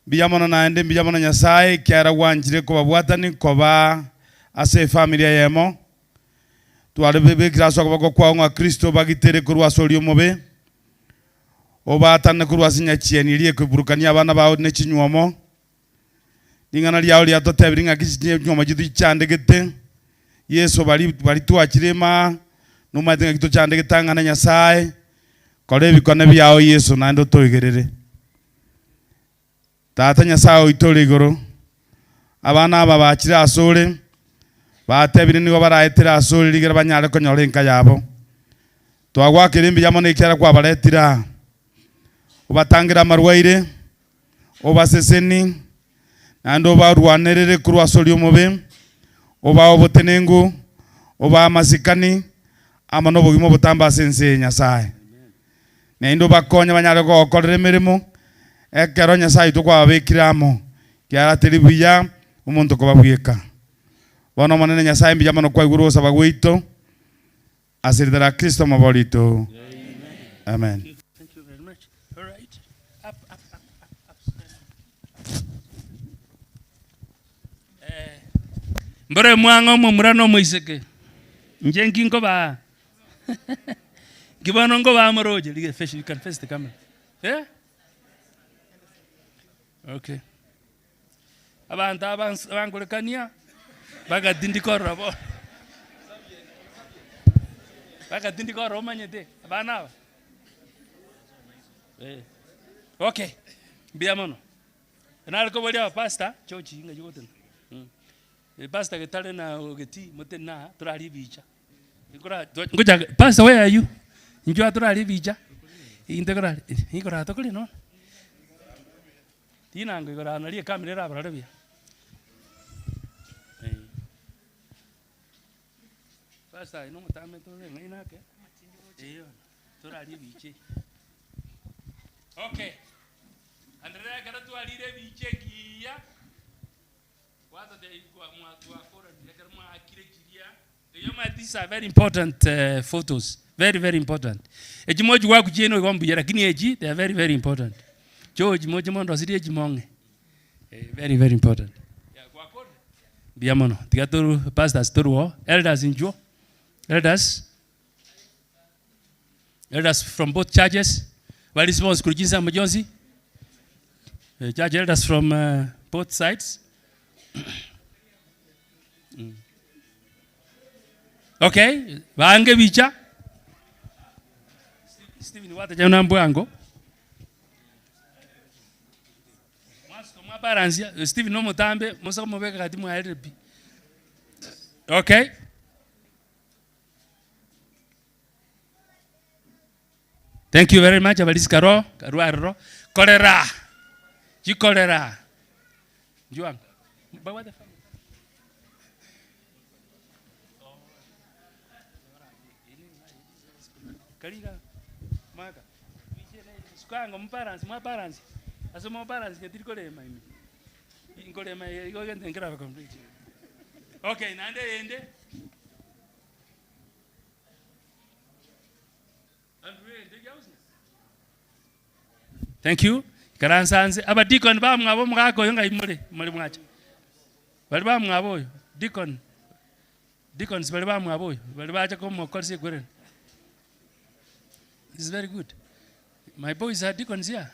biyamono naende biyamono Nyasaye kyara wanjire ko babwatani ko ba ase familia yemo twarebe kraso ko kwa ngwa Kristo bagitere kurwa solio mobe obatane kurwa sinya chieni lie kuburukania abana bawo ne chinywomo dingana lyao lya totebiringa kisinye nyoma jitu chandegete Yesu bali tuachirema no matenga kitu chandegeta ngana Nyasaye kore bikone byao Yesu nando toigerere tata Nyasaye itore igoro abana aba bakira asore batebire nigo baraetira asore ligera banyare konyorenka yabo twagwa kirimbi yamone ikera kwa baretira ubatangira marwaire obaseseni nando barwanerere kurwa solio mobe oba obotenengu oba masikani amano bugimo butamba sense Nyasaye nendo bakonya banyare ko okorere mirimo ekero Nyasaye tukwa bekiramo kyara telebuya umuntu ko babweka bono monene Nyasaye mbiyamano kwa iguru saba gwito asiridara Kristo mabolito amen. Thank you very much. All right. Up. Mbere mwango mumurano moiseke njengi ngo ba Gibano ngo ba moroje lige fish you can face the camera. Yeah? Okay. Abantu abangurekania bagatindikora bo. Bagatindikora omanyete abana aba. Okay. Biamono. Nalko bolia pastor church inga yoten. Pastor getale na ogeti mutena turali bicha. Ngoja pastor, where are you? Njoo turali bicha. Integral ikora tokuli no. Tina ngo ikora nalie kamera abara bia. Pastor ino mutame tole ngaina ke. Iyo turali biche. Okay. Andrea gara tualire biche kia. Wata de kwa mwa kora de mwa akire kiria. These are very important photos. Very, very important. Ejimoji wa kujeno igombuye lakini eji they are very, very important. George moji mondo asiri ejimonge. Very, very important. Ya kwa kora. Biamono. Tigaturu pastors turu elders injo. Elders from both churches. Wali small kurujisa majonzi. Church elders from both sides. Okay, waange bicha. Steven wata jana mbwango. Mwasko mabaranzia Steven no mutambe musa mubeka kati mu LP. Okay. Thank you very much abalisi karo karuaro kolera. Jikolera. Juan. But what the fuck? Kariga. Maga. Skango mparans, ma parans. Asoma parans ke tirikole mai. Ingole mai igo gente ngrava complete. Okay, nande ende. Thank you. Karansanze aba deacon ba mwabo mwako yonga imule muli mwacha. Bali ba mwabo deacon. Deacons bali ba mwabo bali ba cha ko mokorse gweren. This is very good. My boys are deacons here.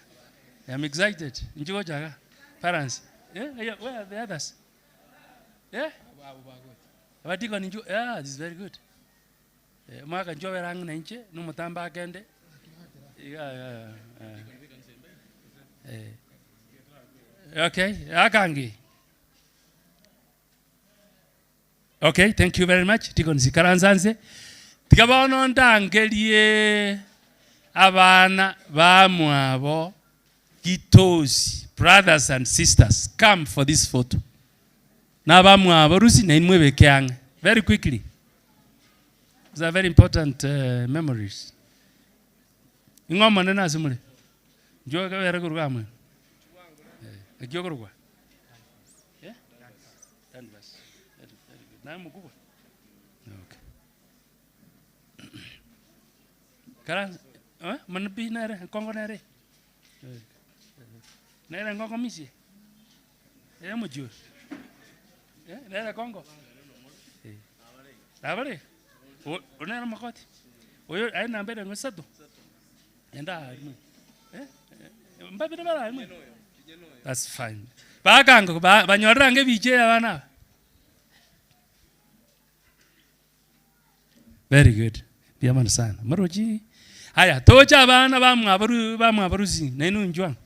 I'm excited. Njoo jaga. Parents. Yeah, where are the others? Yeah? Aba deacon njoo. Yeah, this is very good. Mwaka njoo werang na nche no mutamba kende. Yeah. Okay, akangi. Okay, thank you very much. Deacon Zikaranzanze. Tikabono ndangelie abana bamwabo kitosi, brothers and sisters, come for this photo. Na bamwabo rusi na inmwe bekyanga. Very quickly. These are very important memories. Ingoma nena simule. Njoo kawera kurugamwe. Njoo kurugwa. Yeah? Danvas. Very good. Na mkubwa. Okay. Karan, manabi nare, kongo nare. Nare kongo misi. Mujur. Nare kongo. Abare. Unara makoti. Oyo ay nambere ngosatu. Enda armu. Mbabire bara armu. That's fine. Bagango banyorange bije abana. Very good. Biamana sana. Maroji. Haya, tocha abana bamwabaruzi nenu njwang.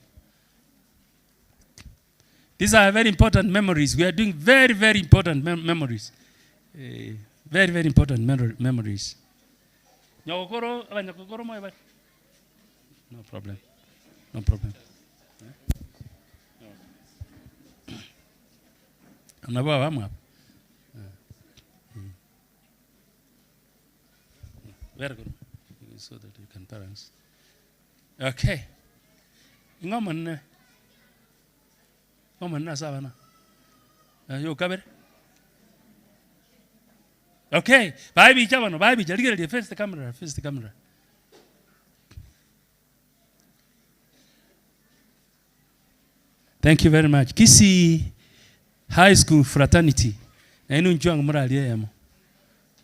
These are very important memories. We are doing very, very important memories. Very, very important memories. Nyokoro, abanyokoro mo iba. No problem. No problem. Anaba vamos. Very good. So that you can parents. Okay. Ngoman na sabana. Yo kaber. Okay. Bye bicha bano. Bye bicha. Ligere face the camera. Face the camera. Thank you very much. Kisii High School Fraternity. Na inu njwang murali yemo.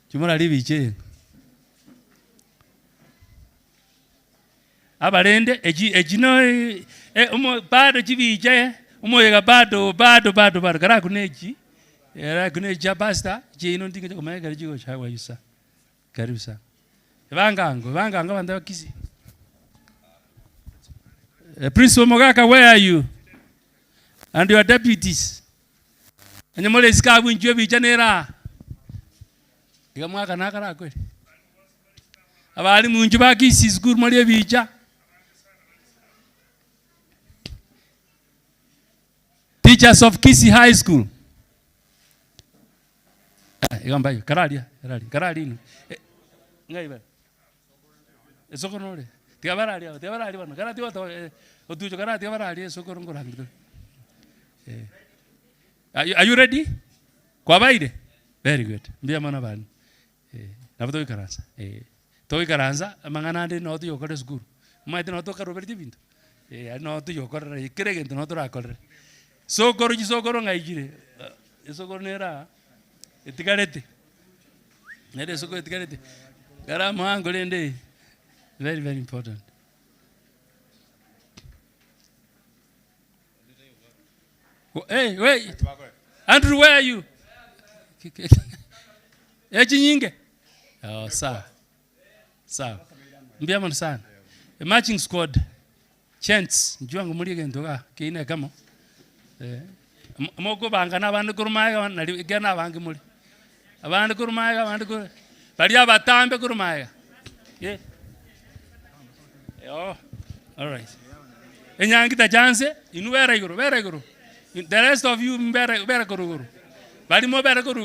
Chumurali biche. Abarende ejino umo bado chibije Umoyega bado kara kuneji. Era kuneji basta. Jino ndinga kumega jigo chawa yusa. Karibu sana. Vangango banda Kisii. Prince Omogaka, where are you? And your deputies. And the mole ska winjwe bijanera. Ikamwaka nakara kweli. Abali munju ba Kisii school mole bija. Teachers of Kisii High School. Ikambayo karali ni. Ngai ba. Esokonore. Tiabarali bana. Karati wato otujo karati tiabarali esokoro ngorangiro. Are you ready? Kwa baide? Very good. Mbia mana bani. Nabato ikaranza. To ikaranza mangana ande no to yokore school. Maite no to karo berti bintu. No to yokore kirege no to rakore. Sokoro ngai jire. Esokoro nera. Etikarete. Nere sokoro etikarete. Gara mangolende. Very, very important. Hey, wait. Andrew, where are you? Ejinyinge. Oh, sawa. Mbiama sana. A matching squad. Chance. Njuangu muri gendoga kine kamo. Moko banga na bandu kurumaiga na gena bangi muri. Abandu kurumaiga bandu. Bali abatambe kurumaiga. Yeah. Oh, all right. Enyangita chance inu vera iguru. The rest of you vera guru. Bali mo vera guru.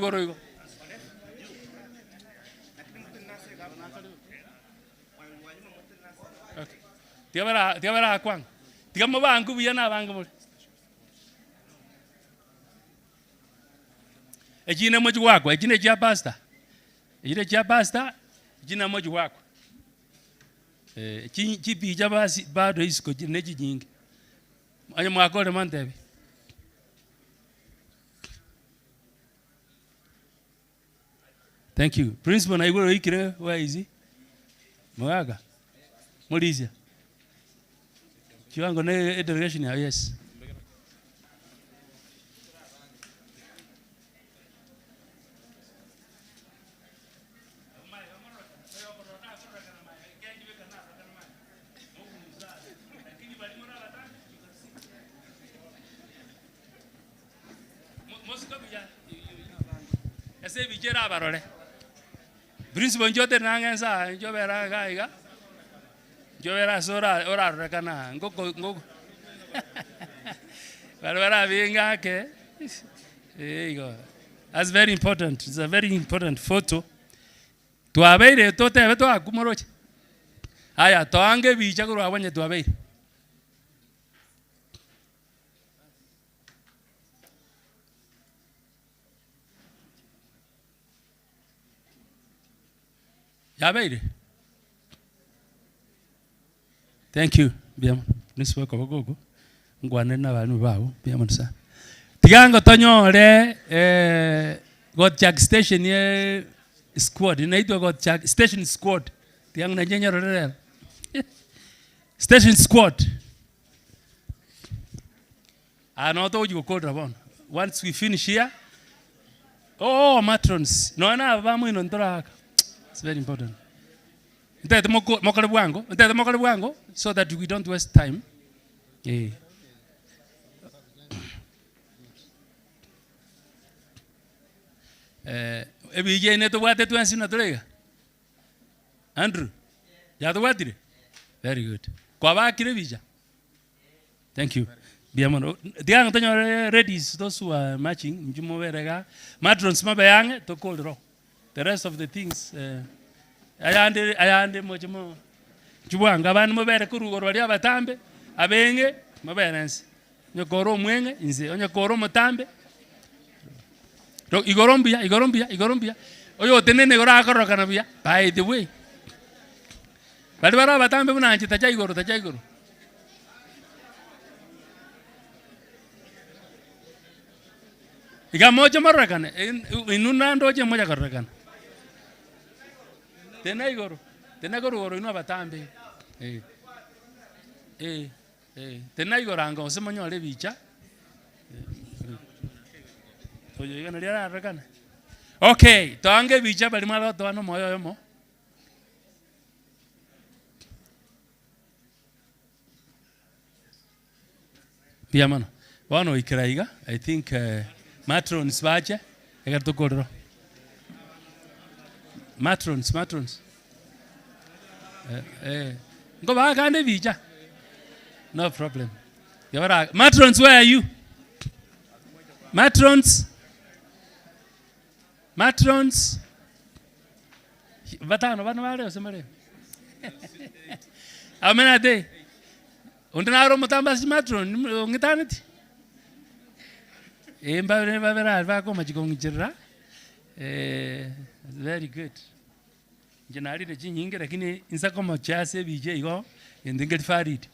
Okay. Tiabara kwang. Tigamo bangu biyana bangu mo. Ejina moju wako, ejina chia pasta. Ejina moju wako. Chipi jabasi bado isko neji nyingi. Anya mwakole mantebi. Thank you. Principal na igoro ikire, where is he? Mwaga. Molizia. Kiwango ne delegation ya, yes. Ese bijera barole. Principal njote nangenza njobera gaiga. Njobera sora ora rekana ngoko. Barabara binga ke. There you go. That's very important. It's a very important photo. Tuabeire tote beto akumoroche. Aya toange bija kuru abanye tuabeire. Yabeire. Thank you. Biamo. Principal Kogogo. Ngwane na bantu bawo. Biamo sa. Tigango tonyore got jack station ye squad. Inaitwa got jack station squad. Tigango na jenyo rere. Station squad. Anoto you call Rabon. Once we finish here. Oh, matrons. No na vamos inontora. It's very important. Ntete mokale bwango so that we don't waste time. Yeah. Ebije ne to wate tu ansina tolega. Andrew. Ya to watire. Very good. Kwa ba kire bija. Thank you. Biamono. Diang tanyo ready those who are matching mjumo werega. Matrons mabayange to call draw. The rest of the things ayande mojimo jubwanga abantu mobere kurugoro bali abatambe abenge maberense nyokoro mwenge inze onyokoro mutambe igorombia oyo tenene gora akorokana bia. By the way bali bara abatambe bunanchi tachaigoro igamoja marakana inuna ndoje moja karakana tena goro ino abatambe tena igoro anga osemanyole bicha toyoigana ria arekana. Okay, toange bicha bali malo to ano moyo yomo. Piamano. Wano ikraiga. I think matrons bacha. Ega tokodro. Matrons. Go back and bicha. No problem. Matrons, where are you? Matrons. Batano, vale, semare. Amena day. Undanaro mutambas matron, ngitaniti. Va koma chikongichira. Very good. Janari de chinyinge lakini insa koma chase bije igo ndinge farid.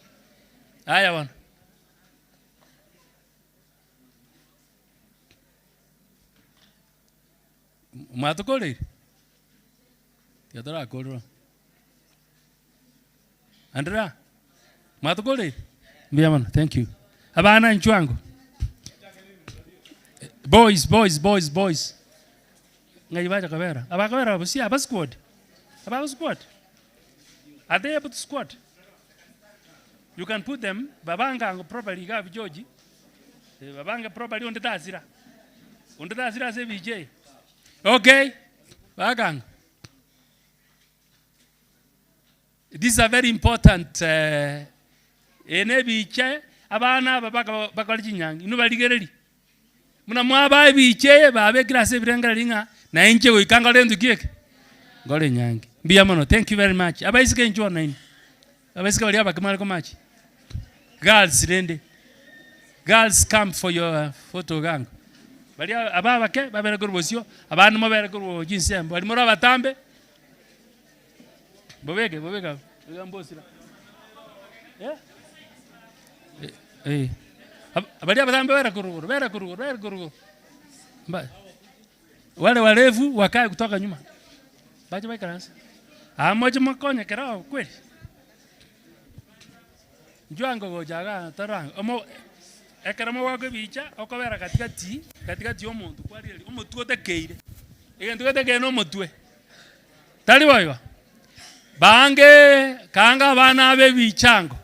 Aya wana. Matukole. Yadara kodro. Andra. Matukole. Biaman, thank you. Abana nchwangu. Boys. Ngai baja kabera. Abakabera busi aba squad. Aba squad. Are they able to squad? You can put them babanga properly ga George. Babanga properly on the tazira. On the tazira say VJ. Okay. Bagang. This is a very important enebiche abana babaka bakalinyang. Inu baligereri. Muna mwaba biche babe klase biranga linga na inche go ikanga lendu kieke. Gole nyangi. Biamono, thank you very much. Abaisike enjoy nine. Abaisike bali abakamala ko match. Girls rende. Girls come for your photo gang. Bali ababake babere kurubosyo abantu mabere kurubo jinsembo bali mura batambe. Bobege ngambosira. Bali abatambe bere kurubo. Wale walevu wakae kutoka nyuma. Baje baikanasa. Amoje makonya kerao kweli. Njwango gojaga taranga. Omo ekeramo wako bicha okobera katikati omuntu kwali omuntu otekeire. Egento otekeire no mutwe. Tali boyo. Bange kanga bana be bichango.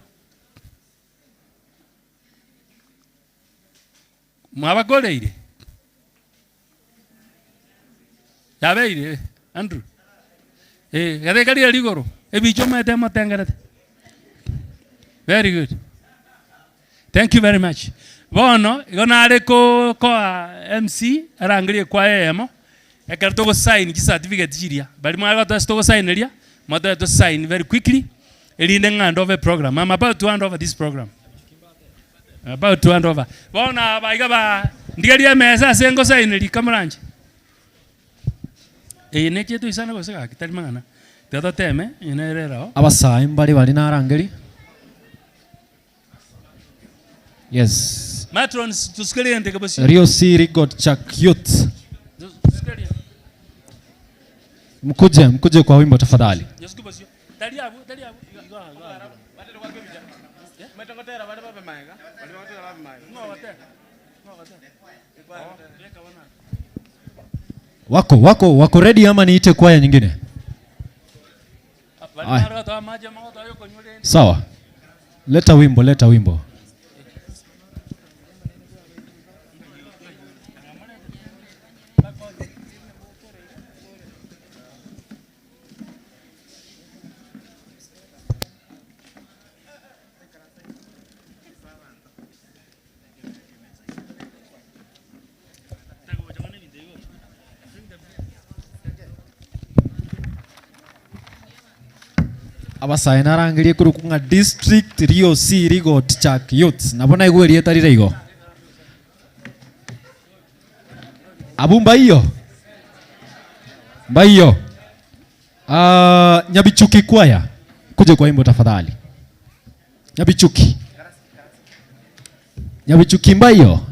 Mwabakoleire. Yabeire Andrew. Gade kali aligoro. Ebicho mete matengarate. Very good. Thank you very much. Bono, igona areko ko MC arangrie kwa emo. Ekarto go sign ki certificate jiria. Bali mwa to sto go sign ria. Mother to sign very quickly. Elinde ngando of a program. I'm about to hand over this program. About to hand over. Bona baiga ba ndigaria mesa sengo sign ri kamaranje. Neche tu isana go saka kitali mangana. Teto teme inerera. Abasai mbali bali narangeri. Yes. Matrons tusikilize ndeke basi. Rio Siri God Chak Youth. Mkuje kwa wimbo tafadhali. Yesu basi. Dali abu. Metongotera bale babe maiga. Bale batera babe maiga. Wako ready ama niite kwaya nyingine? Sawa. Leta wimbo. Abasai narangirie kurukunga district Rio Siri God Chak Youth. Nabona igwerie tarire igo. Abumba hiyo. Mbaiyo. Nyabichuki kwaya. Kuje kwa wimbo tafadhali. Nyabichuki mbaiyo.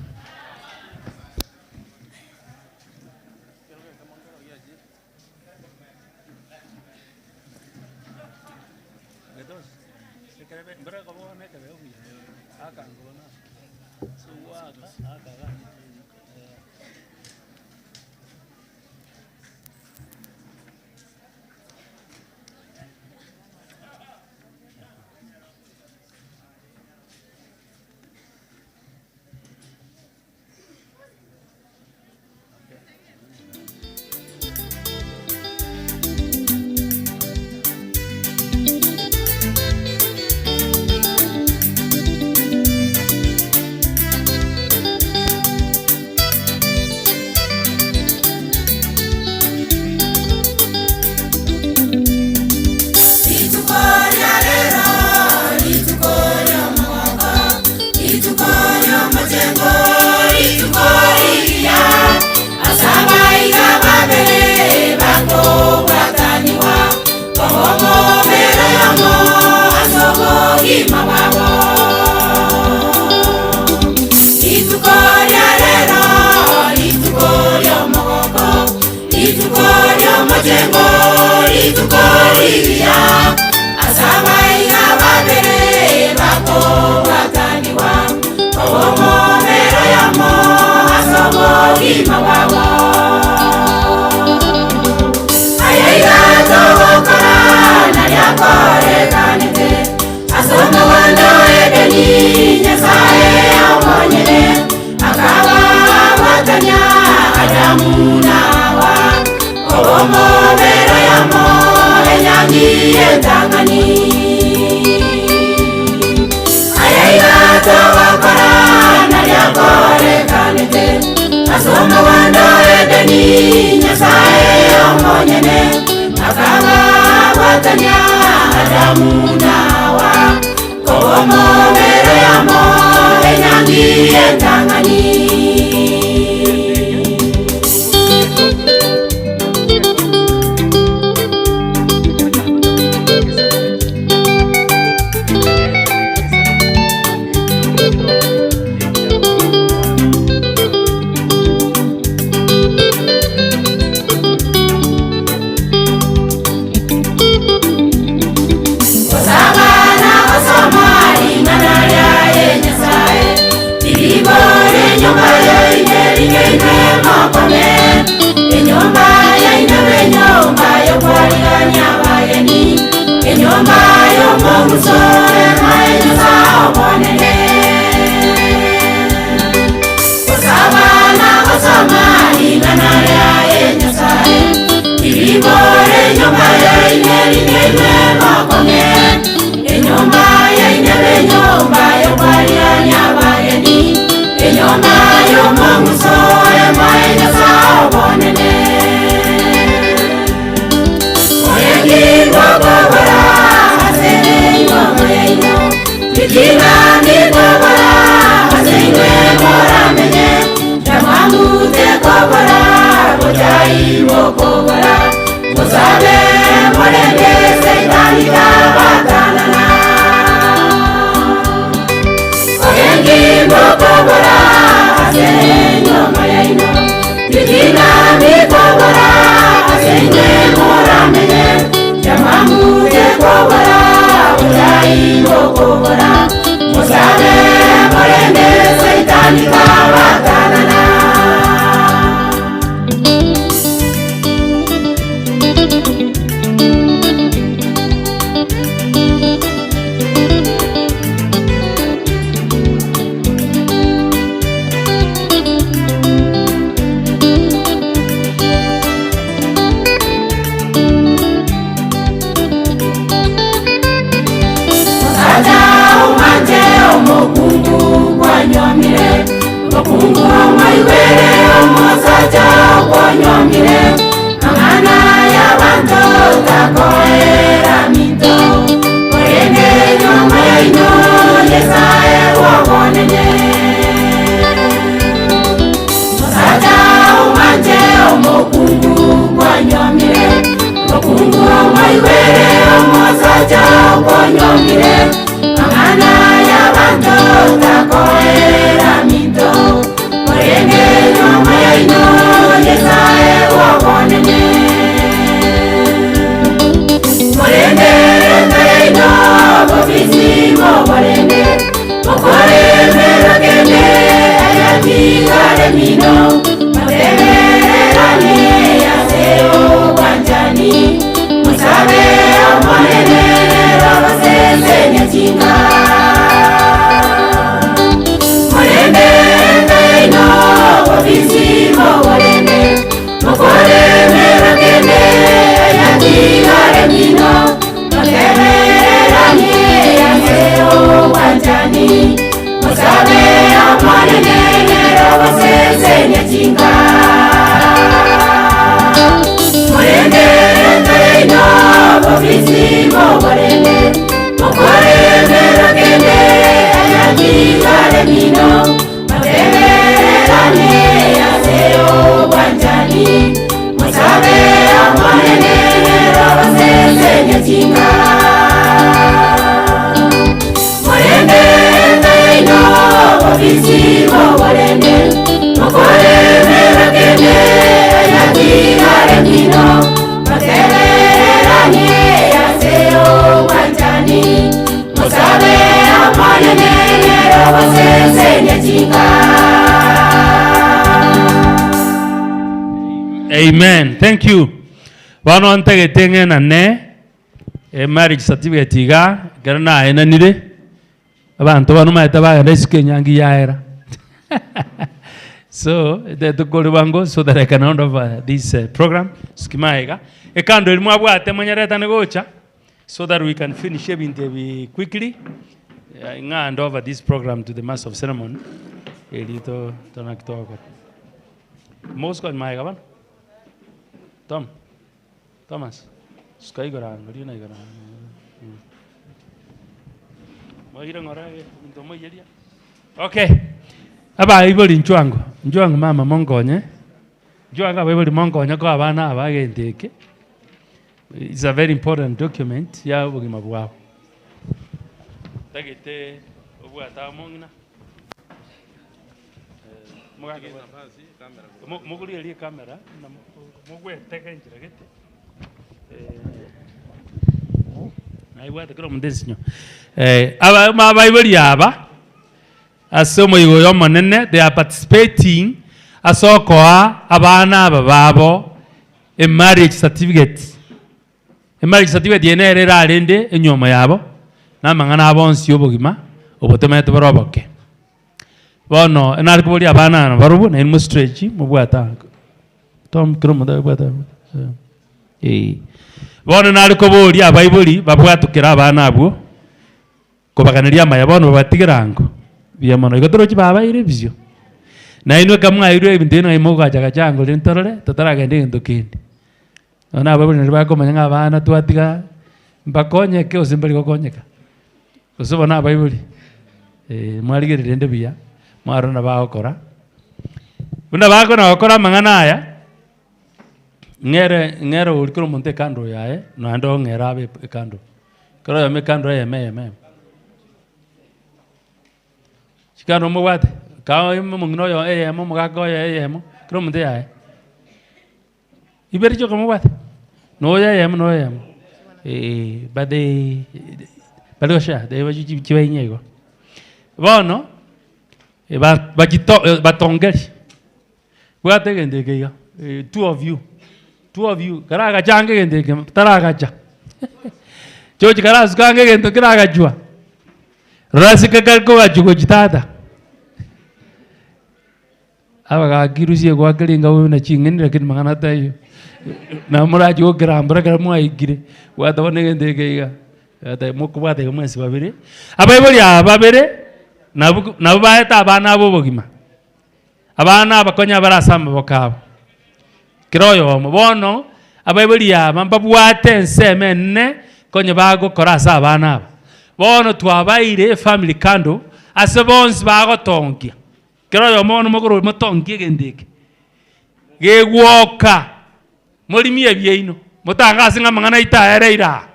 majengo litukoriria asabaiga babere bako bataniwa omo mero yamo asomo gima wabo ayaiga togokora nariakore kanete asomo wando edeni nyasaye amonyene akaba batanya adamu nawa omo mero yamo enyangi entangani ayaiga togokora nariakore kanete asomo wando edeni nyasaye amonyene akaba batanya adamu nawa omo mero yamo enyangi entangani Morende Amen. Thank you. Wano ntege tenge na ne marriage certificate iga garana ena nire abantu bano maeta baga nesike nyangi yaera. So the go bango so that I can hand over this program skimaiga ekando ilmu abwate manyareta negocha so that we can finish it quickly. Nga hand over this program to the master of ceremony. Elito tonakitoko. Most got my gavan. Thomas. Sky goran, gori na goran. Okay. Aba iboli nchwango. Nchwango mama mongonye. Nchwango iboli mongonye ko abana abagendeke. It's a very important document ya bugima bwabo. Tagete obwata mongina. Muguri ali kamera na mugwe tekenjira gete. Naiwata kero mundesinyo. Aba mabaibuli aba asomo yigo yomonene they are participating asokoa abana bababo a marriage certificate. A marriage certificate yenerera arende enyoma yabo na mangana abonsi obogima obotemete baroboke. Bono enari kubuli abana na barubu na ilmu stretch mubwata. Tom kromo da bwata. Bono nari kubuli abaibuli babwatukira abana abo kubaganiria maya bono babatigirango. Bia mono igotoro chibabaire bizyo. Na inwe kamwa irwe ibinteno imoga chakachango lintorore totaragende ndokindi. Ona ababuli nibakomanya abana twatiga mbakonye ke osimbali kokonyeka. Kusobona abaibuli. Mwaligere ndende bia. Marona baokora. Bunda bako na okora mangana aya. Ngere ulikoro monte kando yae no ando ngera abe kando. Koro ya me kando ya me. Chikano mo wate. Ka mo ngino yo mo gago ya mo. Koro monte yae. Iberi choko mo wate. No ya no ya. Bade osha de waji chiwenyego. Bono batongeri. Wate gende kega. Two of you. Karaga change gende ke taraga cha. Chochi karasu kange gende karaga jua. Rasi kakalko ajugo jitata. Abaga kirusie kwa kelinga wona chingeni lakini mangana tayo. Na muraji o grambra gramu aigire. Wata wone gende kega. Ata mokubate kumwesi babere. Abaibuli ababere na baeta abana abo bogima. Abana abakonya barasamba bokabo. Kiroyo mubono abaibuli ya mambabwate nsemene konye bago korasa abana abo. Bono twabaire family kando asebons bago tongia. Kiroyo mono mogoro motongie gendeke. Gegwoka molimi ebyeino mutangasi ngamangana itaereira.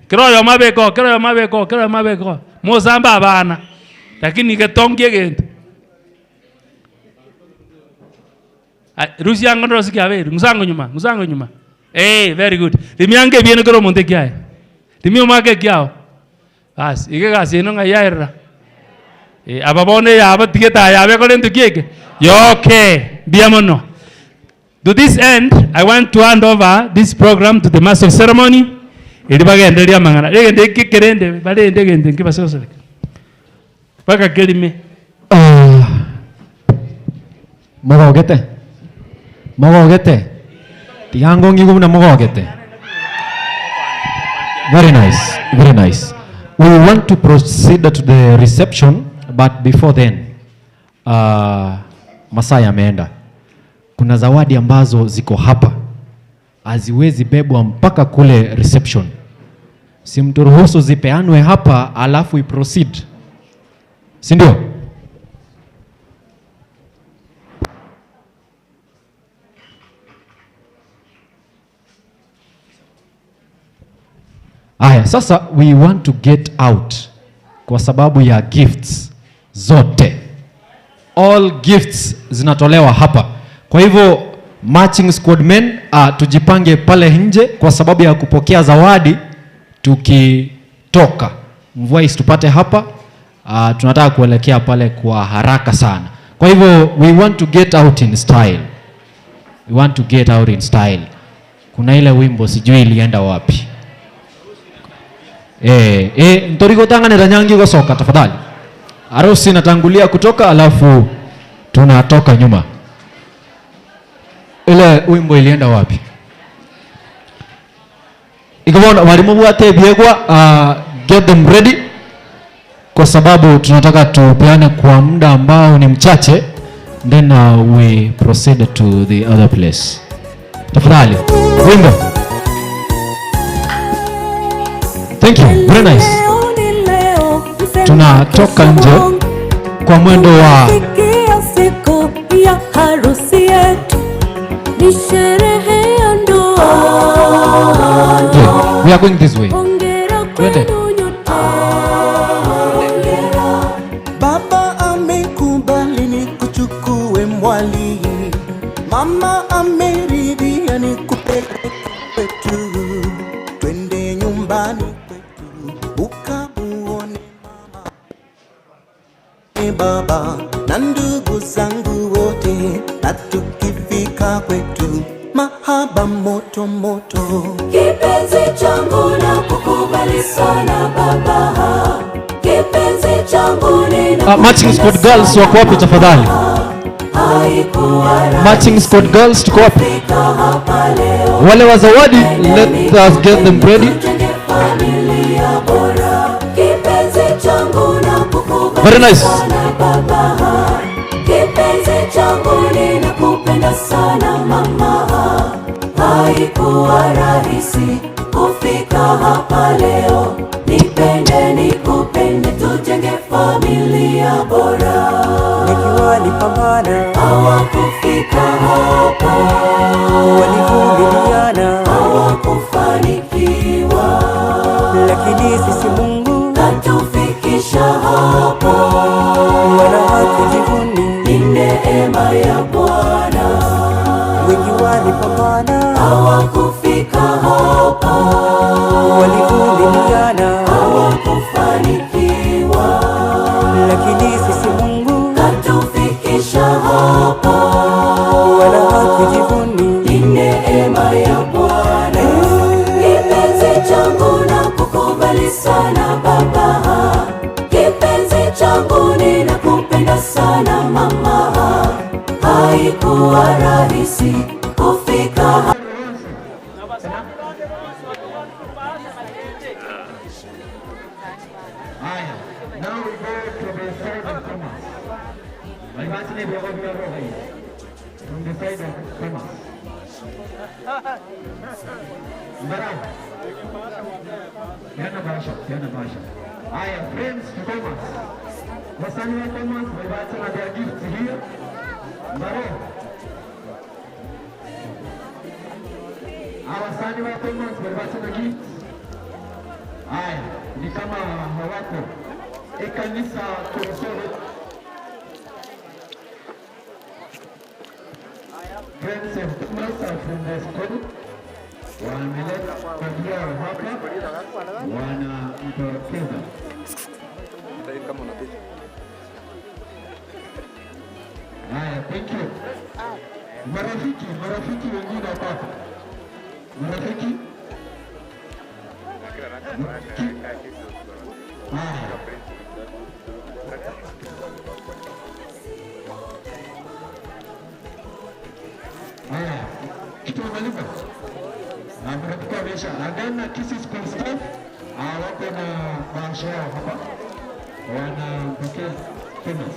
Kiroyo mabeko mozamba abana lakini getongie gendo. Rusia ngondo sikia beru ngusango nyuma. Very good. Limiange biene koro monte kiae. Limio make kiao. Bas, ige gasi no ngayaira. Ababone ya abatigeta ya be kolento kieke. Okay, biamono. To this end, I want to hand over this program to the master of ceremony. Ilibagenda mangana. Legende kikerende, balende gende kibasosole. Baka kelime. Mogogete. Tiango ngigo na mogogete. Very nice. We want to proceed to the reception, but before then, masaa yameenda. Kuna zawadi ambazo ziko hapa. Haziwezi bebwa mpaka kule reception. Simturuhusu zipeanwe hapa alafu we proceed. Si ndio? Aya, sasa we want to get out kwa sababu ya gifts zote. All gifts zinatolewa hapa. Kwa hivyo matching squad men tujipange pale nje kwa sababu ya kupokea zawadi tukitoka. Mvua isitupate hapa. Tunataka kuelekea pale kwa haraka sana. Kwa hivyo we want to get out in style. We want to get out in style. Kuna ile wimbo sijui ilienda wapi. Ntorigo tangane ranyangi kwa soka tafadhali. Harusi natangulia kutoka alafu tunatoka nyuma. Ile wimbo ilienda wapi? Ikabona walimu wote biegwa get them ready kwa sababu tunataka tupeane kwa muda ambao ni mchache, then we proceed to the other place. Tafadhali wimbo. Thank you, very nice. Tunatoka nje kwa mwendo wa siku ya harusi yetu, ni sherehe ya ndoa. We are going this way. Twende. Baba amekubali nikuchukue mwali, mama ameridhia nikupeleke kwetu, twende nyumbani kwetu ukamuone baba na ndugu zangu wote, na tukifika kwetu mahaba moto moto. Kipenzi changu na kukubali sana baba, kipenzi changu nina Matching squad girls wako wapi tafadhali? Matching squad girls tuko wapi? Wale wa zawadi, let us get them ready. Very nice. Kipenzi changu ninakupenda sana mama, haikuwa rahisi kufika hapa leo, nipende nikupende, tujenge familia bora. Nikiwa nipambana hawakufika hapa, walivumiliana hawakufanikiwa, lakini sisi Mungu katufikisha hapa, wana hatujivuni, ni neema ya Bwana. wengi walipambana hawakufika hapa, walivumiliana hawakufanikiwa, lakini sisi Mungu katufikisha hapa, wana hatujivuni, ni neema ya Bwana. Kipenzi changu na kukubali sana baba, kipenzi changu ninakupenda sana mama, haikuwa rahisi kufika hapa. Now we go to the side of Thomas. From the side of Thomas. Barang. Yana Basha. Aya, friends to Thomas. Wasani wa Thomas, walibacha na their gifts here. Baro. Awasani wa Thomas, walibacha na gifts. Aya, ni kama hawako. Kanisa Korosoro. Friends of Thomas are from the school. Wameleta familia hapa, wanampokeza. Haya, thank you. Marafiki wengine hapa. Marafiki. Haya, kitu maliza. Marafiki wamesha agana Kisii school staff. Wako na bahasha yao hapa. Wanampokea Thomas.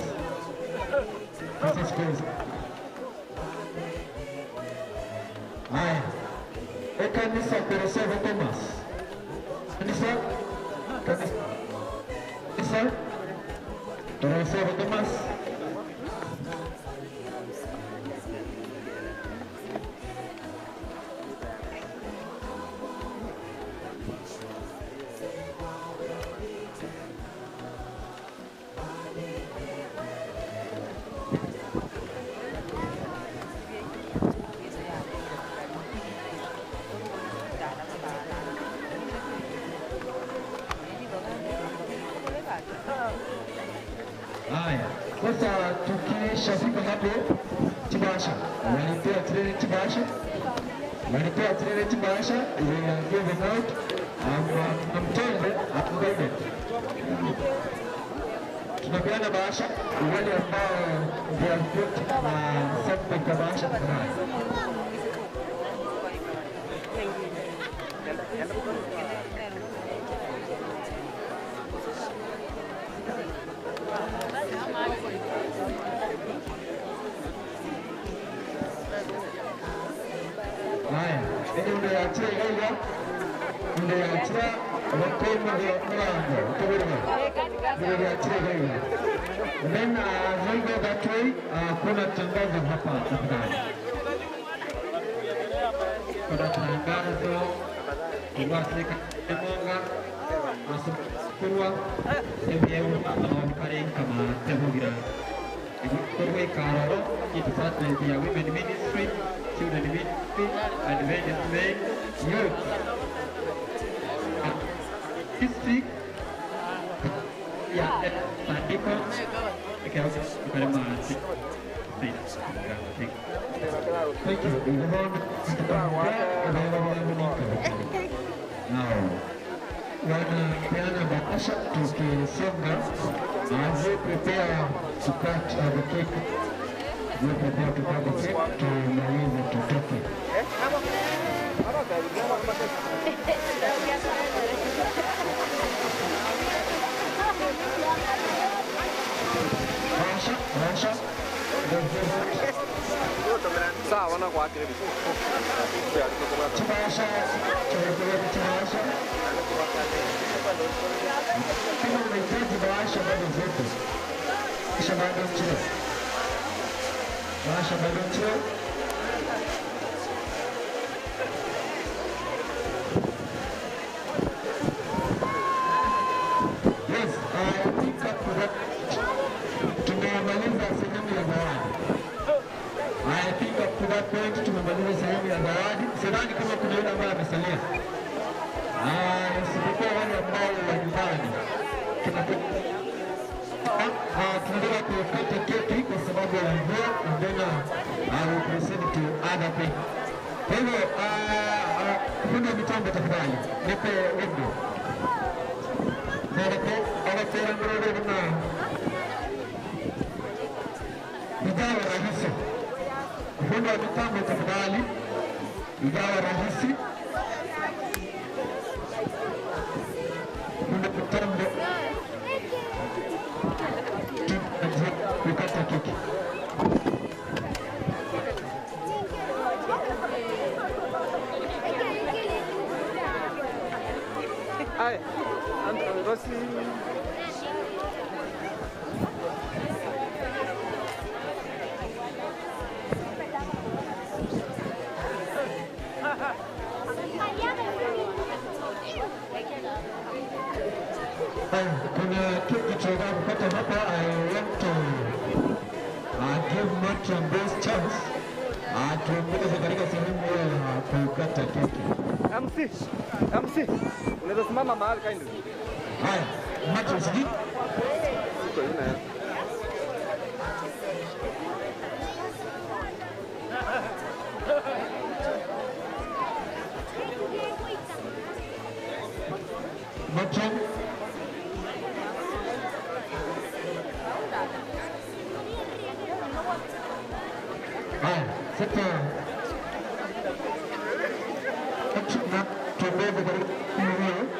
Kisii school. Haya. Kanisa Korosoro Thomas. Kanisa Korosoro Thomas. Haya, sasa tukishafika hapo Tibasha. Walipewa training Tibasha. Walipewa training Tibasha. They are given out. I'm told upgraded. Tunapeana bahasha wale ambao they are put subject ya bahasha. Haya, ndio yaachia hiyo. Ndio yaachia wakoma ndio mlango. Ndio yaachia hiyo. Then zaidi that way kuna tangazo hapa tafadhali. Kuna tangazo kuwasika mwanga asukuru ebyewu kare kama tebugira. Kurwe karoro ki department ya women ministry, children ministry, advancement youth district ya tandiko ikiwa kare masi. Thank you. Now, wanapeana bahasha tukisonga as we prepare to cut the cake. We prepare to cut the cake tumalize tutoke. Bahasha. Sawa na kwa kile. Bahasha. Kama unahitaji bahasha bado zote. Kisha bado mchio. Bahasha bado mchio. Yes, I think tumemaliza sehemu ya zawadi. I think up to that point tumemaliza sehemu ya zawadi. Sidhani kama kuna yule ambaye amesalia. Isipokuwa wale ambao wa nyumbani. Tunataka kukata keki kwa sababu ya mvua and then I will proceed to other things. Kwa hivyo, fundi wa mitambo tafadhali, nipe wimbo. Anapenda mrode na igawa rahisi. Fundi wa mitambo tafadhali, igawa rahisi. Fundi wa mitambo kukata keki. Hai, basi kuna keki tunataka kupata hapa. I want to give Matron best chance tuongeze katika sehemu ya kukata keki. MC, unaweza simama mahali kind. Haya, Matron siji. Uko ina. Matron. Haya, sasa tuongeze katika sehemu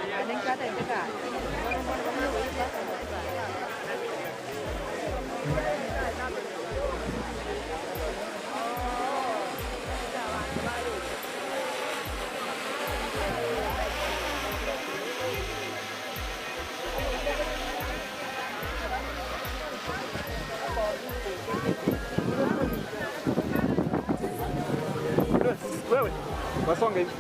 Wewe, wasonge hivi.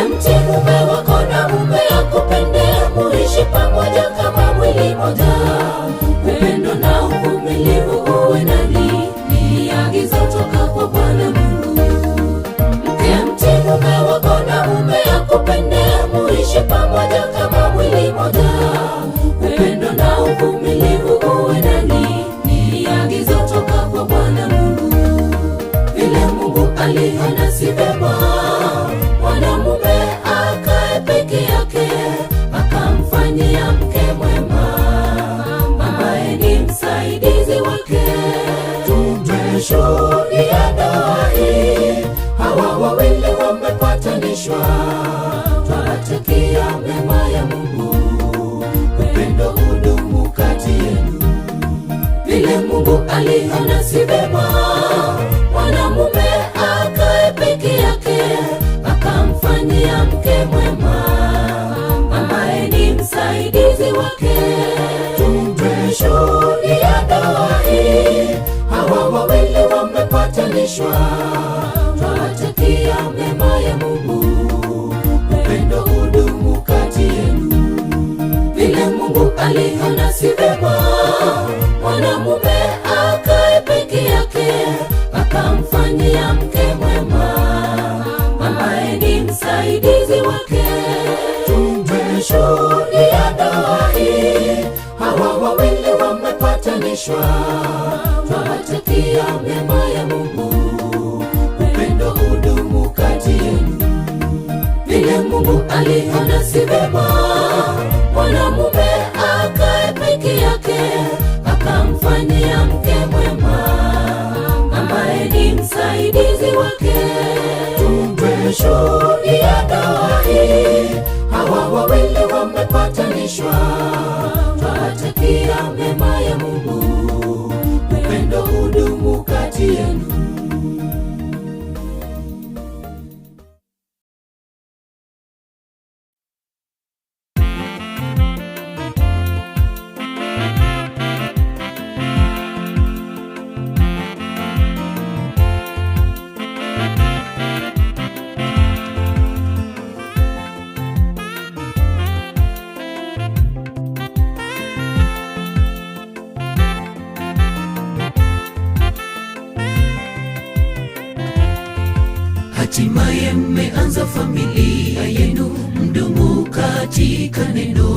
Mti mume wako na mume akupende, muishi pamoja kama mwili moja. Upendo na uvumilivu uwe ndani, ni agizo toka kwa Bwana Mungu. Mti mume wako na mume akupende, muishi pamoja kama mwili moja. Upendo na uvumilivu uwe ndani, ni agizo toka kwa Bwana Mungu. Vile Mungu aliona si vema mwanamume akae peke yake, akamfanyia mke mwema ambaye ni msaidizi wake. Tumeshuhudia ndoa hii, hawa wawili wamepatanishwa. Twawatakia mema ya Mungu, upendo udumu kati yenu. Vile Mungu aliona si vema mwanamume akae peke yake, akamfanyia mke mwema ambaye ni msaidizi wake. Tumeshuhudia ndoa hii, hawa wawili wamepatanishwa. Twawatakia mema ya Mungu, upendo udumu kati yenu. Vile Mungu aliona si vema mwanamume akae peke yake, akamfanyia mke mwema ambaye ni msaidizi wake. Tumeshuhudia ndoa hii, hawa wawili wamepatanishwa. Twawatakia mema ya Mungu, upendo udumu kati yenu. Vile Mungu aliona si vema mwanamume akae peke yake, akamfanyia mke mwema ambaye ni msaidizi wake. Tumeshuhudia ndoa hii, hawa wawili wamepatanishwa. Twawatakia mema ya Mungu, upendo udumu kati yenu. Hatimaye mmeanza familia yenu, mdumu katika neno.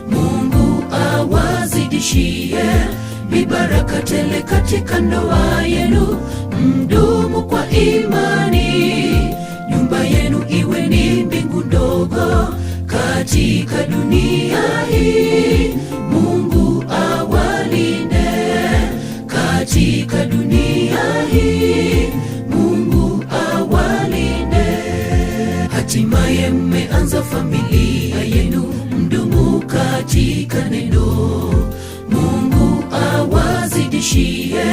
Mungu awazidishie mibaraka tele katika ndoa yenu, mdumu kwa imani. Nyumba yenu iwe ni mbingu ndogo katika dunia hii. Mungu awalinde katika dunia hii. Mungu awalinde. Hatimaye mmeanza familia yenu, mdumu katika neno. Mungu awazidishie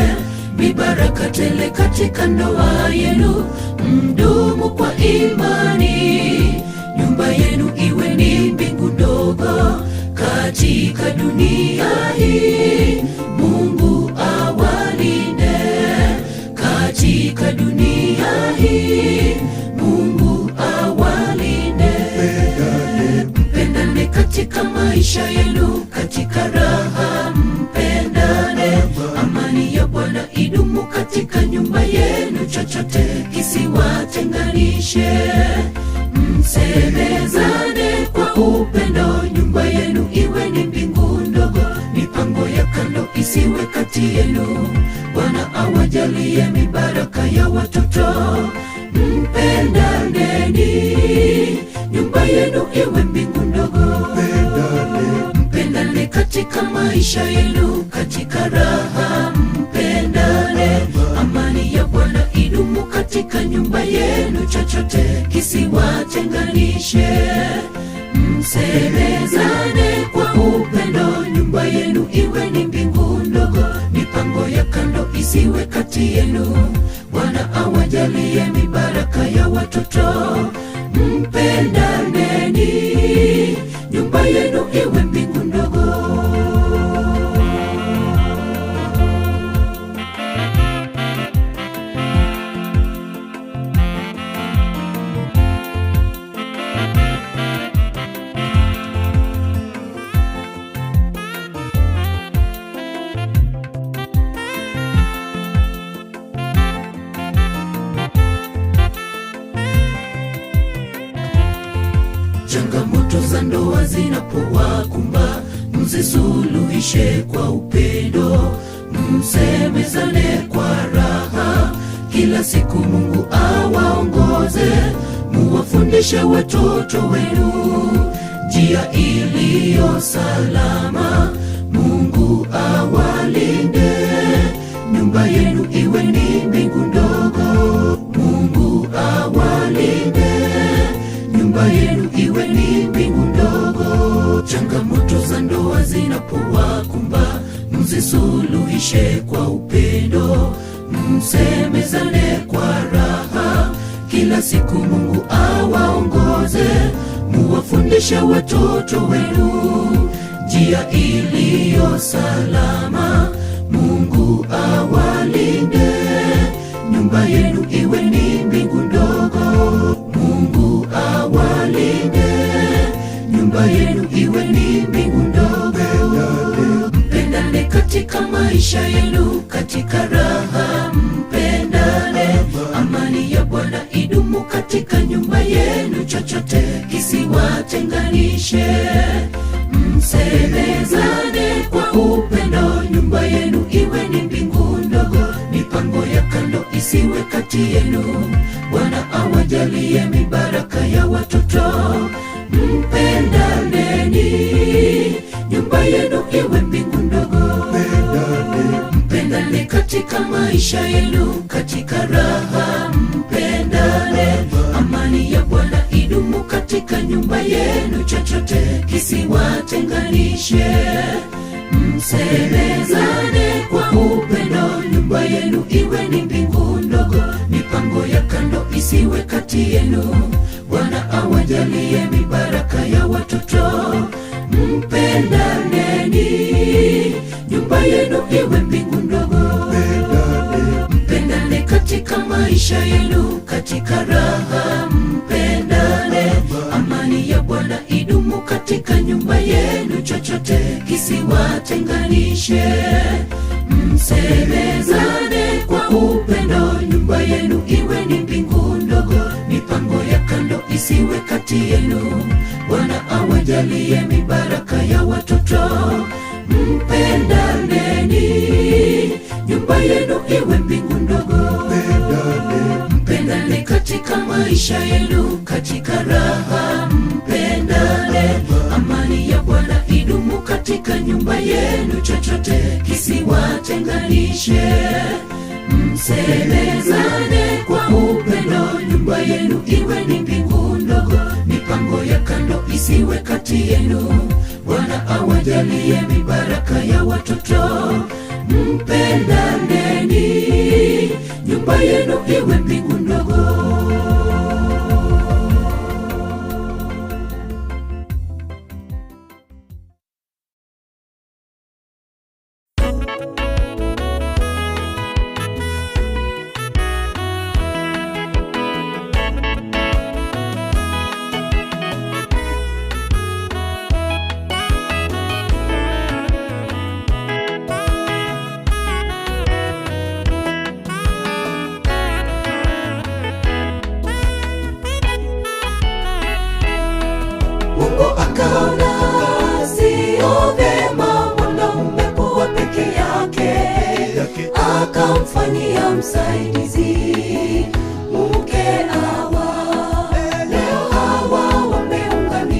mibaraka tele katika ndoa yenu, mdumu kwa imani. Nyumba yenu iwe ni mbingu ndogo katika dunia hii. Mungu awalinde katika dunia hii. Mungu awalinde. Mpendane katika maisha yenu, katika raha mpendane. Amani ya Bwana idumu katika nyumba yenu, chochote kisiwatenganishe. yenu iwe mbingu ndogo. Mpendane katika maisha yenu, katika raha mpendane. Amani ya Bwana idumu katika nyumba yenu, chochote kisiwatenganishe. Msemezane kwa upendo, nyumba yenu iwe ni mbingu ndogo. Mipango ya kando isiwe kati yenu. Bwana awajalie mibaraka ya watoto. Mpendaneni, nyumba yenu iwe mbingu ndogo. Changamoto za ndoa zinapowakumba, mzisuluhishe kwa upendo. Msemezane kwa raha, kila siku Mungu awaongoze. Muwafundishe watoto wenu njia iliyo salama. Mungu awalinde, nyumba yenu iwe ni mbingu ndogo. Mungu awalinde, nyumba yenu iwe ni mbingu ndogo. Changamoto za ndoa zinapowakumba, mzisuluhishe kwa upendo. Msemezane kwa raha, kila siku Mungu awaongoze. Muwafundishe watoto wenu njia iliyo salama. Mungu awalinde, nyumba yenu iwe ni mbingu ndogo. Mungu awalinde, nyumba yenu iwe ni mbingu ndogo. Mpendane katika maisha yenu, katika raha mpendane. Amani ya Bwana idumu katika nyumba yenu, chochote kisiwatenganishe. Msemezane kwa upendo, nyumba yenu iwe ni mbingu ndogo. Mipango ya kando isiwe kati yenu. Bwana awajalie mibaraka ya watoto. Mpendaneni, nyumba yenu iwe mbingu ndogo. Mpendane katika maisha yenu, katika raha mpendane. Amani ya Bwana idumu katika nyumba yenu, chochote kisiwatenganishe. Msemezane kwa upendo, nyumba yenu iwe ni mbingu ndogo. Mipango ya kando isiwe kati yenu. Bwana awajalie mibaraka ya watoto. Mpendaneni, nyumba yenu iwe mbingu ndogo. Mpendane katika maisha yenu, katika raha mpendane. Amani ya Bwana idumu katika nyumba yenu, chochote kisiwatenganishe. Msemezane kwa upendo, nyumba yenu iwe ni mbingu ndogo. Mipango ya kando isiwe kati yenu. Bwana awajalie mibaraka ya watoto. Mpendaneni, nyumba yenu iwe mbingu ndogo. Mpendane katika maisha yenu, katika raha mpendane. Amani ya Bwana idumu katika nyumba yenu, chochote kisiwatenganishe. Msemezane kwa upendo, nyumba yenu iwe ni mbingu ndogo. Mipango ya kando isiwe kati yenu. Bwana awajalie mibaraka ya watoto. Mpendaneni, nyumba yenu iwe mbingu ndogo. akamfanyia msaidizi mke Hawa. Leo Hawa wameunganishwa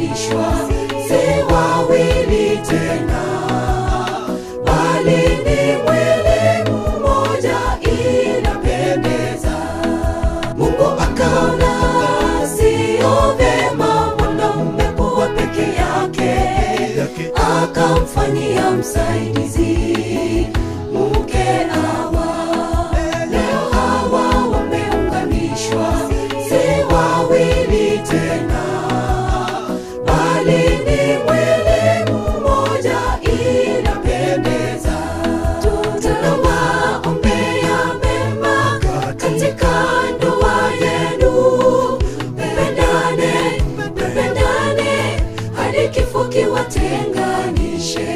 bali ni mwili mmoja, inapendeza. Tunawaombea mema katika ndoa yenu. Mpendane hadi kifo kiwatenganishe.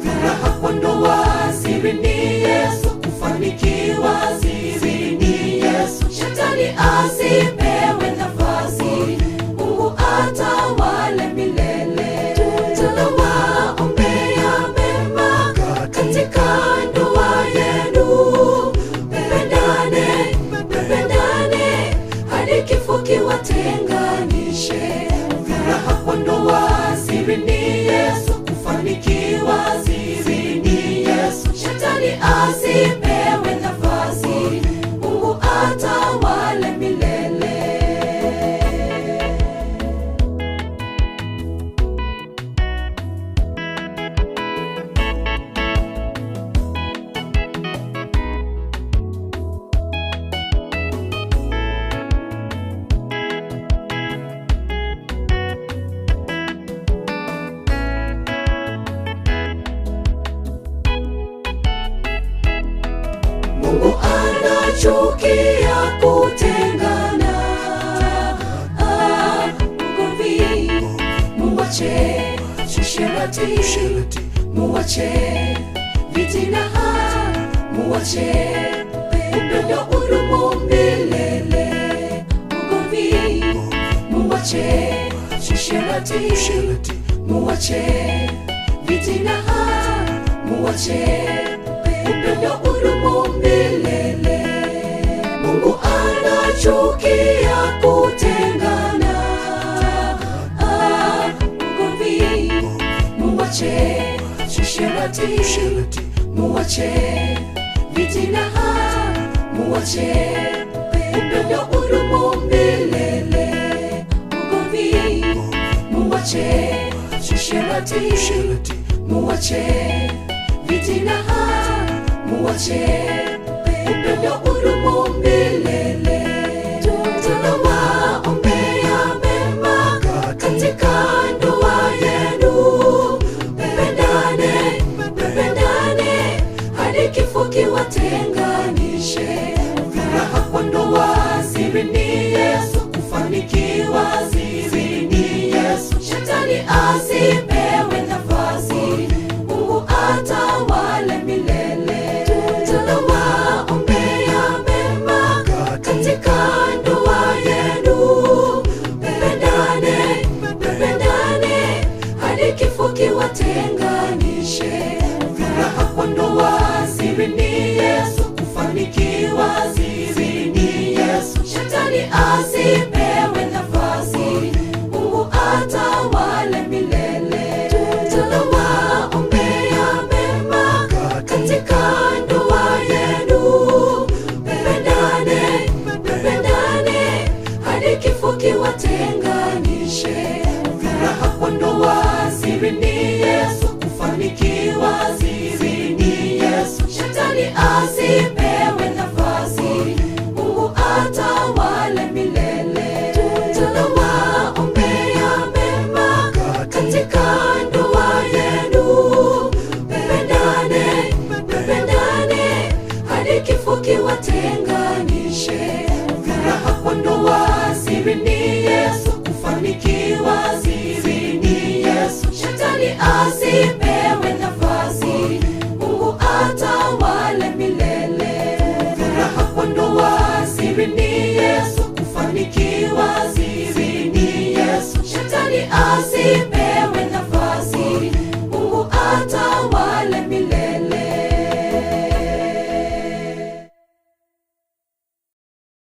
Furaha kwa ndoa siri ni Yesu, kufanikiwa siri ni Yesu. Shetani asipewe nafasi, Mungu atawale milele. Tunawaombea mema katika ndoa yenu. Mpendane hadi kifo kiwatenganishe. Furaha kwa ndoa siri ni Yesu, kufanikiwa siri ni Yesu. Shetani asipewe nafasi, Mungu atawale milele. Mungu anachukia kutengana. Ugomvi muwache, usherati muwache, vitina muwache, upendo udumu milele. Ugomvi muwache, usherati muwache, vitina muwache, upendo udumu milele. Mungu anachukia kutengana. Ugomvi muwache, usherati muwache, vitina muwache, upendo udumu milele. Ugomvi muwache, usherati muwache, vitina muwache, upendo udumu milele. Tunawaombea mema katika ndoa yenu. Mpendane hadi kifo kiwatenganishe. Furaha kwa ndoa siri ni Yesu, kufanikiwa siri ni Yesu. Shetani asipewe nafasi, Mungu atawale milele. Tunawaombea mema katika ndoa yenu. Mpendane hadi kifo kiwatenganishe. Furaha kwa ndoa siri ni Yesu, kufanikiwa siri ni Yesu. Shetani asipewe nafasi, Mungu atawale milele. Tunawaombea mema katika ndoa yenu. Mpendane hadi kifo kiwatenganishe. Furaha kwa ndoa siri ni Yesu, kufanikiwa siri ni Yesu. Shetani asipewe nafasi, Mungu atawale milele. Tunawaombea mema katika ndoa yenu. Mpendane hadi kifo kiwatenganishe. Furaha kwa ndoa siri ni Yesu, kufanikiwa